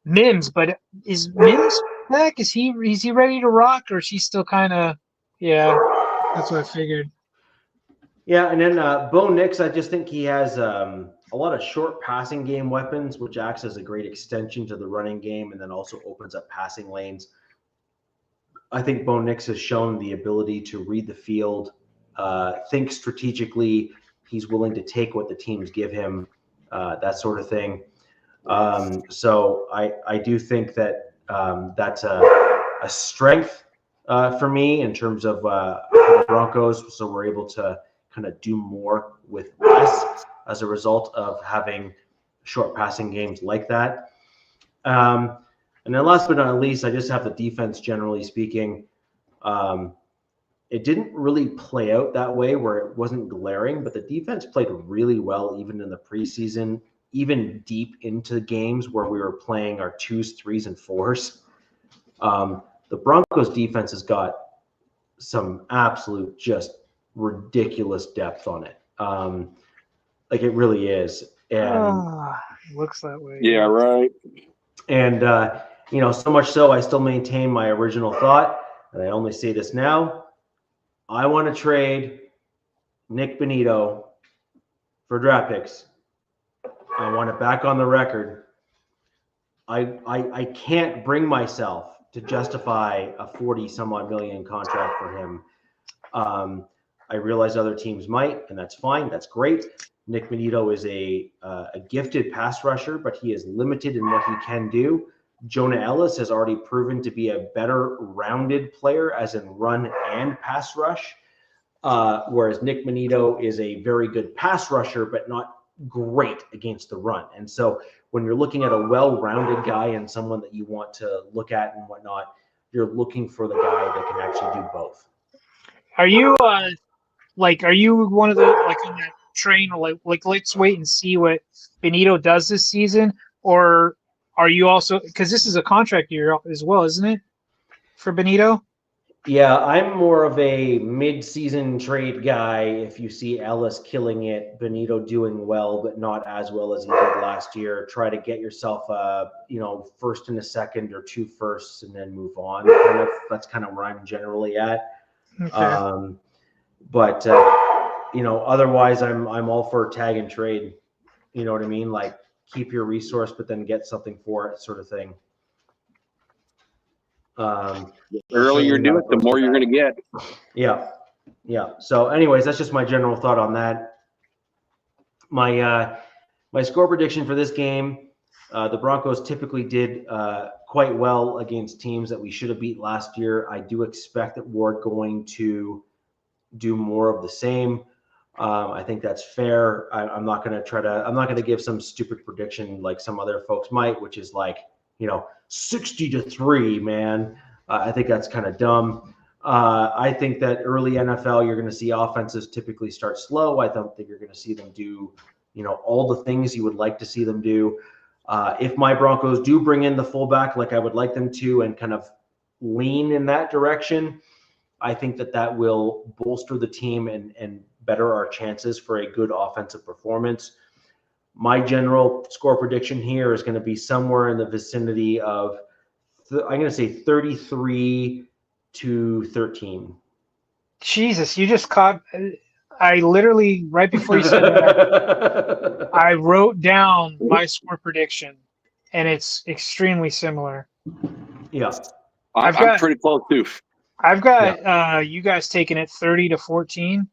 Mims. But is Mims back? Is he ready to rock, or is he still kind of? Yeah, that's what I figured. Yeah, and then Bo Nix, I just think he has a lot of short passing game weapons, which acts as a great extension to the running game and then also opens up passing lanes. I think Bo Nix has shown the ability to read the field, think strategically. He's willing to take what the teams give him, that sort of thing. So I do think that that's a strength for me in terms of the Broncos. So we're able to kind of do more with less as a result of having short passing games like that. And then last but not least, I just have the defense, generally speaking. It didn't really play out that way where it wasn't glaring, but the defense played really well even in the preseason, even deep into games where we were playing our 2s, 3s, and 4s. The Broncos defense has got some absolute just ridiculous depth on it. Like it really is. And Looks that way. Yeah, right. And, so much so I still maintain my original thought, and I only say this now. I want to trade Nick Benito for draft picks. I want it back on the record. I can't bring myself to justify a 40-some-odd million contract for him. I realize other teams might, and that's fine. That's great. Nick Benito is a gifted pass rusher, but he is limited in what he can do. Jonah Ellis has already proven to be a better rounded player, as in run and pass rush, whereas Nick Benito is a very good pass rusher, but not great against the run. And so when you're looking at a well-rounded guy and someone that you want to look at and whatnot, you're looking for the guy that can actually do both. Are you are you one of the on that train, like let's wait and see what Benito does this season, or are you also, because this is a contract year as well, isn't it, for Benito? Yeah, I'm more of a mid-season trade guy. If you see Ellis killing it, Benito doing well, but not as well as he did last year, try to get yourself a first and a second or 2 firsts and then move on. That's kind of where I'm generally at. Okay. But otherwise, I'm all for tag and trade. You know what I mean? Like keep your resource, but then get something for it, sort of thing. The earlier you do it, the more you're going to get. Yeah. So, anyways, that's just my general thought on that. My score prediction for this game: the Broncos typically did quite well against teams that we should have beat last year. I do expect that we're going to do more of the same. I think that's fair. I'm not going to give some stupid prediction like some other folks might, which is like 60-3, man. I think that's kind of dumb. I think that early NFL, you're going to see offenses typically start slow. I don't think you're going to see them do, all the things you would like to see them do. If my Broncos do bring in the fullback like I would like them to and kind of lean in that direction, I think that will bolster the team and better our chances for a good offensive performance. My general score prediction here is going to be somewhere in the vicinity of, I'm going to say 33-13. Jesus, you just caught. I literally, right before you said that, I wrote down my score prediction, and it's extremely similar. Yeah. I'm pretty close too. I've got you guys taking it 30-14,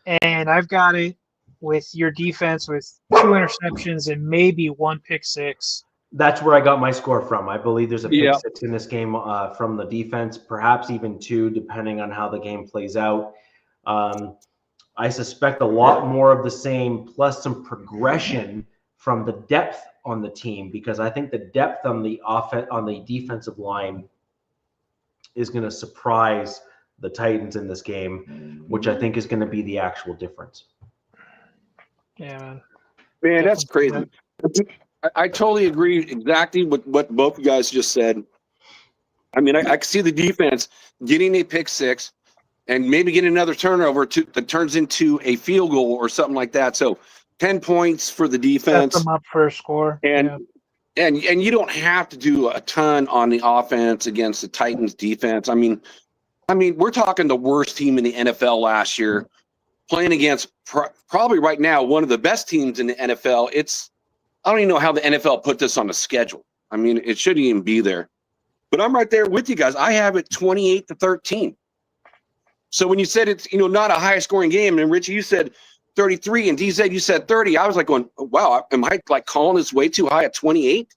and I've got it with your defense with 2 interceptions and maybe 1 pick six. That's where I got my score from. I believe there's a pick Yeah. six in this game from the defense, perhaps even 2, depending on how the game plays out. I suspect a lot more of the same, plus some progression from the depth on the team, because I think the depth on the defensive line is going to surprise the Titans in this game, which I think is going to be the actual difference. Yeah, man. Man, that's crazy. I totally agree exactly with what both you guys just said. I mean, I can see the defense getting a pick six and maybe getting another turnover that turns into a field goal or something like that. So 10 points for the defense. Set them up for a score. And you don't have to do a ton on the offense against the Titans defense. I mean, we're talking the worst team in the NFL last year, playing against probably right now one of the best teams in the NFL. I don't even know how the NFL put this on the schedule. I mean, it shouldn't even be there. But I'm right there with you guys. I have it 28-13. So when you said it's not a high scoring game, and Richie, you said 33, and DZ, you said 30. I was like going, wow, am I like calling this way too high at 28?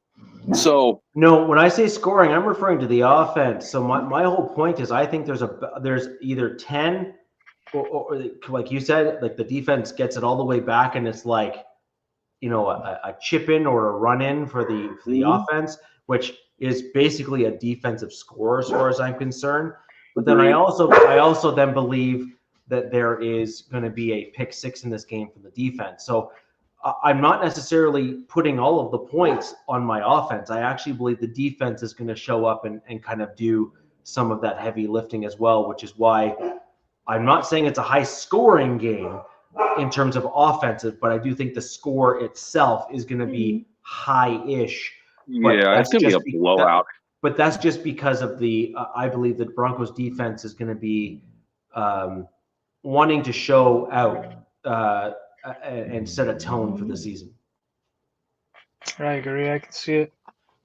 So no, when I say scoring, I'm referring to the offense. So my whole point is I think there's either 10 or like you said, like the defense gets it all the way back, and it's like a chip in or a run in for the offense, which is basically a defensive score as far as I'm concerned. But then I also then believe that there is going to be a pick six in this game from the defense. So I'm not necessarily putting all of the points on my offense. I actually believe the defense is going to show up and kind of do some of that heavy lifting as well, which is why I'm not saying it's a high scoring game in terms of offensive, but I do think the score itself is going to be high-ish. Yeah, it's going to be a blowout. But that's just because of I believe the Broncos defense is going to be wanting to show out and set a tone for the season. I agree. I can see it,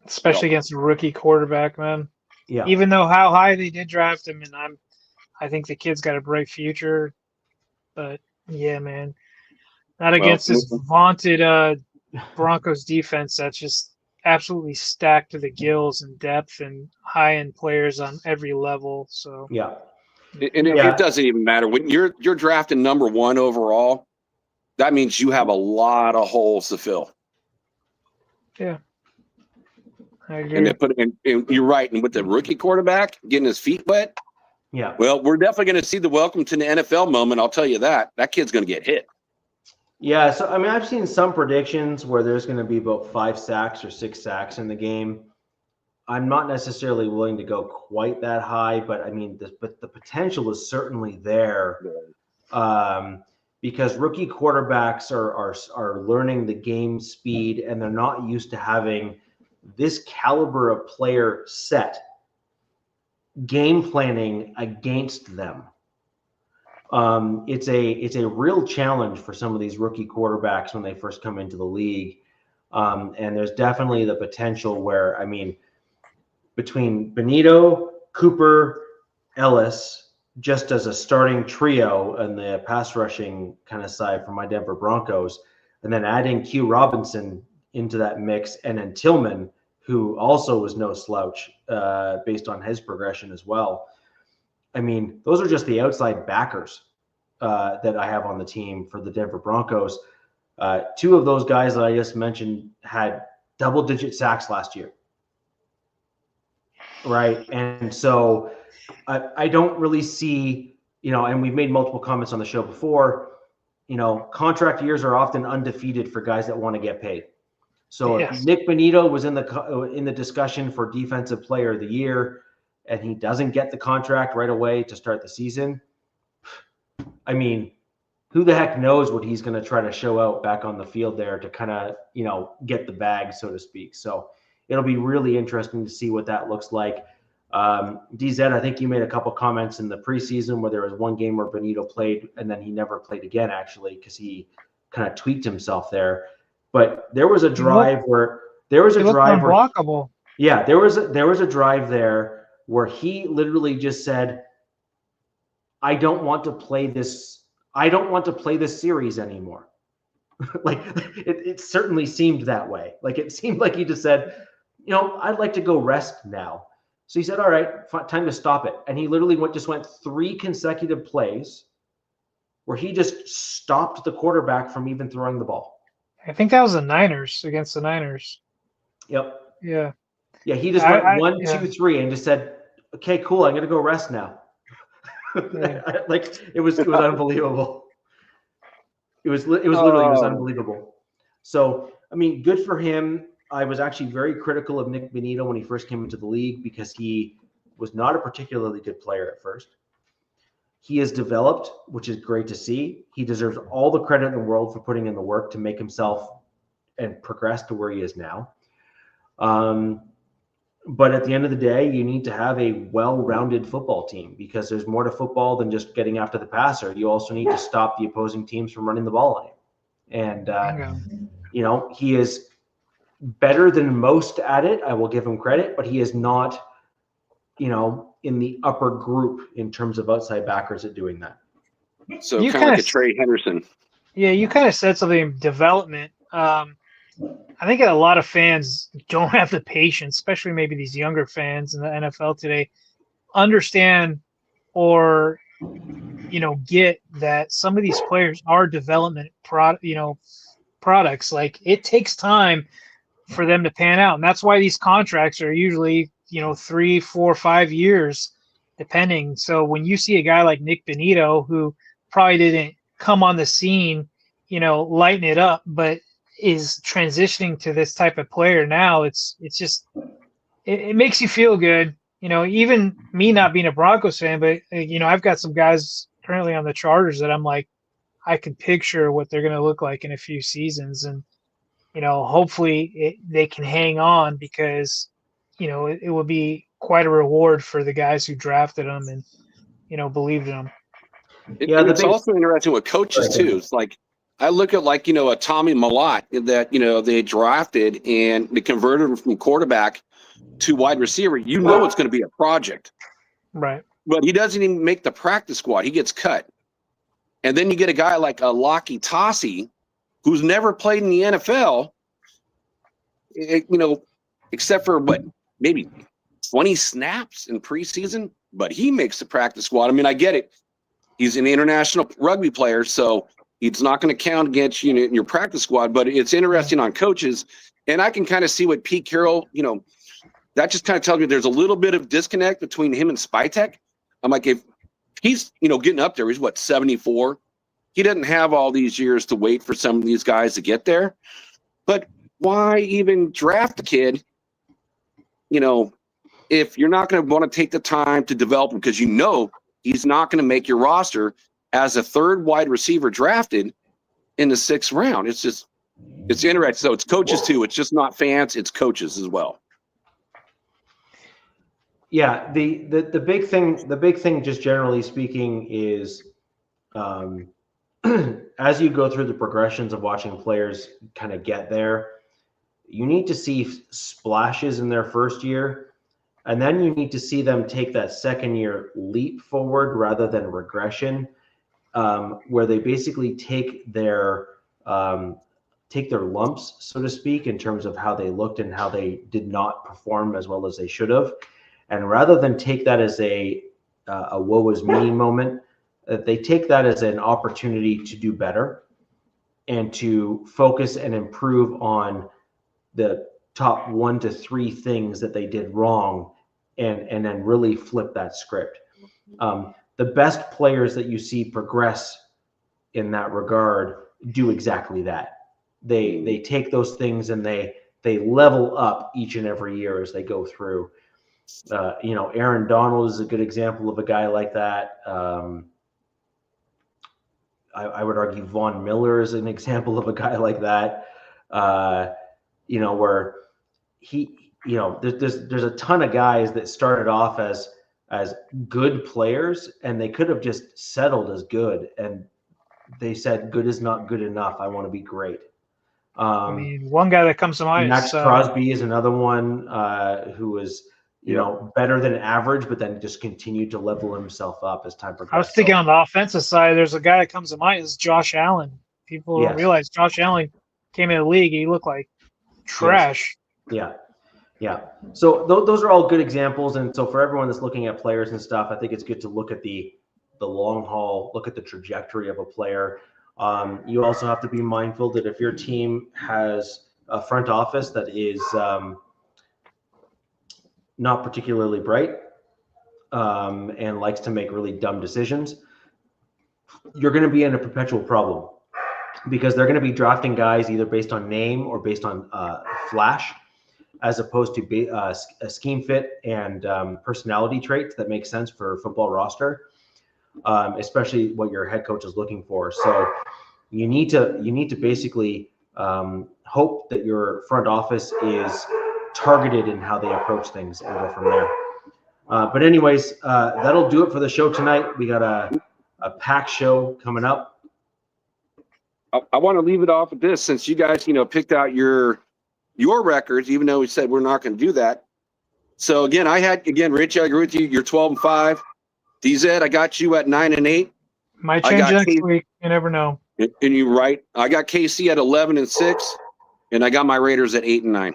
especially against a rookie quarterback, man. Yeah. Even though how high they did draft him, and I think the kid's got a bright future, but yeah, man, not against this vaunted Broncos defense that's just absolutely stacked to the gills in depth and high-end players on every level. So yeah, it doesn't even matter when you're drafting number 1 overall. That means you have a lot of holes to fill. Yeah, I agree. And you're right. And with the rookie quarterback getting his feet wet, yeah. Well, we're definitely going to see the welcome to the NFL moment. I'll tell you that. That kid's going to get hit. Yeah, so I mean, I've seen some predictions where there's going to be about 5 sacks or 6 sacks in the game. I'm not necessarily willing to go quite that high, but I mean, the potential is certainly there, because rookie quarterbacks are learning the game speed, and they're not used to having this caliber of player set game planning against them. It's a real challenge for some of these rookie quarterbacks when they first come into the league. And there's definitely the potential where, I mean, between Benito, Cooper, Ellis, just as a starting trio and the pass rushing kind of side for my Denver Broncos, and then adding Q Robinson into that mix, and then Tillman, who also was no slouch based on his progression as well. I mean, those are just the outside backers that I have on the team for the Denver Broncos. 2 of those guys that I just mentioned had double-digit sacks last year, right? And so I don't really see, and we've made multiple comments on the show before, contract years are often undefeated for guys that want to get paid. So if Nick Benito was in the discussion for Defensive Player of the Year, and he doesn't get the contract right away to start the season, I mean, who the heck knows what he's going to try to show out back on the field there to kind of, get the bag, so to speak. So it'll be really interesting to see what that looks like. DZ, I think you made a couple comments in the preseason where there was one game where Benito played and then he never played again, actually, because he kind of tweaked himself there. But there was a drive where unblockable. Yeah, there was a drive there where he literally just said, I don't want to play this. I don't want to play this series anymore. Like it certainly seemed that way. Like it seemed like he just said, I'd like to go rest now. So he said, all right, time to stop it. And he literally just went 3 consecutive plays where he just stopped the quarterback from even throwing the ball. I think that was the Niners, against the Niners. Yep. Yeah. Yeah, he just went 1, 2, 3 and just said, okay, cool, I'm going to go rest now. Yeah. Like it was unbelievable. It was literally unbelievable. So, I mean, good for him. I was actually very critical of Nick Bonito when he first came into the league because he was not a particularly good player at first. He has developed, which is great to see. He deserves all the credit in the world for putting in the work to make himself and progress to where he is now. But at the end of the day, you need to have a well-rounded football team because there's more to football than just getting after the passer. You also need to stop the opposing teams from running the ball on you. And, he is better than most at it. I will give him credit, but he is not, in the upper group in terms of outside backers at doing that. So kind of like a Trey Henderson. Yeah, you kind of said something, development. I think a lot of fans don't have the patience, especially maybe these younger fans in the NFL today, understand or, get that some of these players are development products. Like it takes time for them to pan out. And that's why these contracts are usually, 3, 4, 5 years, depending. So when you see a guy like Nick Bonito, who probably didn't come on the scene, lighten it up, but is transitioning to this type of player now, it's just, it makes you feel good. Even me not being a Broncos fan, but, I've got some guys currently on the Chargers that I'm like, I can picture what they're going to look like in a few seasons. And, hopefully they can hang on because, it will be quite a reward for the guys who drafted them and, believed in them. It's also interesting with coaches too. It's like, I look at a Tommy Millott that, they drafted and they converted him from quarterback to wide receiver. It's going to be a project. Right. But he doesn't even make the practice squad. He gets cut. And then you get a guy like a Lockie Tossie, who's never played in the NFL, except for maybe 20 snaps in preseason, but he makes the practice squad. I mean, I get it. He's an international rugby player, so it's not going to count against you in your practice squad, but it's interesting on coaches. And I can kind of see what Pete Carroll, that just kind of tells me there's a little bit of disconnect between him and Spytek. I'm like, if he's, getting up there, he's 74. He doesn't have all these years to wait for some of these guys to get there. But why even draft a kid, if you're not going to want to take the time to develop him because he's not going to make your roster as a third wide receiver drafted in the 6th round. It's interesting. So it's coaches too. It's just not fans. It's coaches as well. Yeah. The big thing, just generally speaking, is as you go through the progressions of watching players kind of get there, you need to see splashes in their first year, and then you need to see them take that second year leap forward rather than regression, where they basically take their lumps, so to speak, in terms of how they looked and how they did not perform as well as they should have. And rather than take that as a woe is me moment, they take that as an opportunity to do better and to focus and improve on the top 1 to 3 things that they did wrong and then really flip that script. The best players that you see progress in that regard do exactly that. They take those things and they level up each and every year as they go through. Aaron Donald is a good example of a guy like that. I would argue Von Miller is an example of a guy like that. Where he, there's a ton of guys that started off as good players and they could have just settled as good, and they said good is not good enough. I want to be great. One guy that comes to mind Max is Crosby is another one who was, you know, better than average, but then just continued to level himself up as time progressed. I was thinking on the offensive side, there's a guy that comes to mind is Josh Allen. People don't realize Josh Allen came in the league. He looked like trash. Yes. Yeah. So those are all good examples. And so for everyone that's looking at players and stuff, I think it's good to look at the long haul, look at the trajectory of a player. You also have to be mindful that if your team has a front office that is not particularly bright and likes to make really dumb decisions, you're going to be in a perpetual problem because they're going to be drafting guys either based on name or based on flash, as opposed to a scheme fit and personality traits that make sense for a football roster, especially what your head coach is looking for. So you need to basically hope that your front office is targeted in how they approach things and go from there. But anyways, that'll do it for the show tonight. We got a packed show coming up. I want to leave it off with this, since you guys, picked out your records, even though we said we're not going to do that. So again, Rich, I agree with you. You're 12-5. DZ, I got you at 9-8. Might change next week. You never know. And you're right. I got KC at 11-6, and I got my Raiders at 8-9.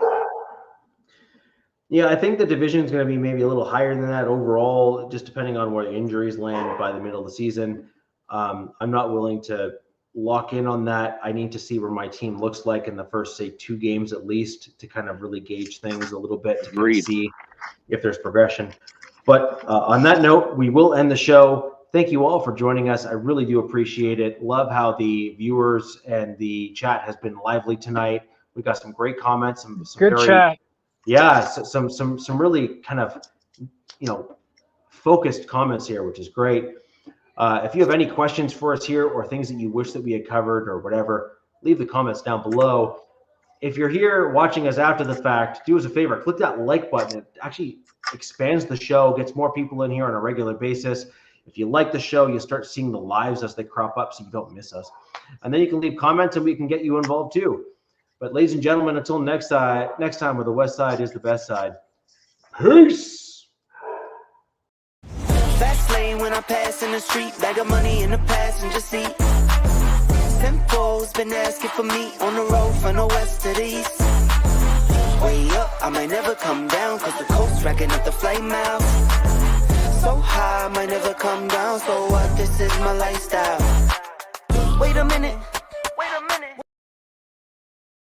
Yeah, I think the division is going to be maybe a little higher than that overall, just depending on where injuries land by the middle of the season. I'm not willing to lock in on that. I need to see where my team looks like in the first, say, 2 games at least to kind of really gauge things a little bit, to kind of see if there's progression. But on that note, we will end the show. Thank you all for joining us. I really do appreciate it. Love how the viewers and the chat has been lively tonight. We got some great comments, some good chat. Yeah, some really kind of, focused comments here, which is great. If you have any questions for us here or things that you wish that we had covered or whatever, leave the comments down below. If you're here watching us after the fact, do us a favor, click that like button. It actually expands the show, gets more people in here on a regular basis. If you like the show, you start seeing the lives as they crop up so you don't miss us. And then you can leave comments and we can get you involved too. But ladies and gentlemen, until next time where the West Side is the best side. Peace! Fast lane when I pass in the street, bag of money in the passenger seat. Tempo's been asking for me on the road from the west to the east. Way up, I might never come down, cause the coast's racking up the flame out. So high, I might never come down, so what, this is my lifestyle. Wait a minute.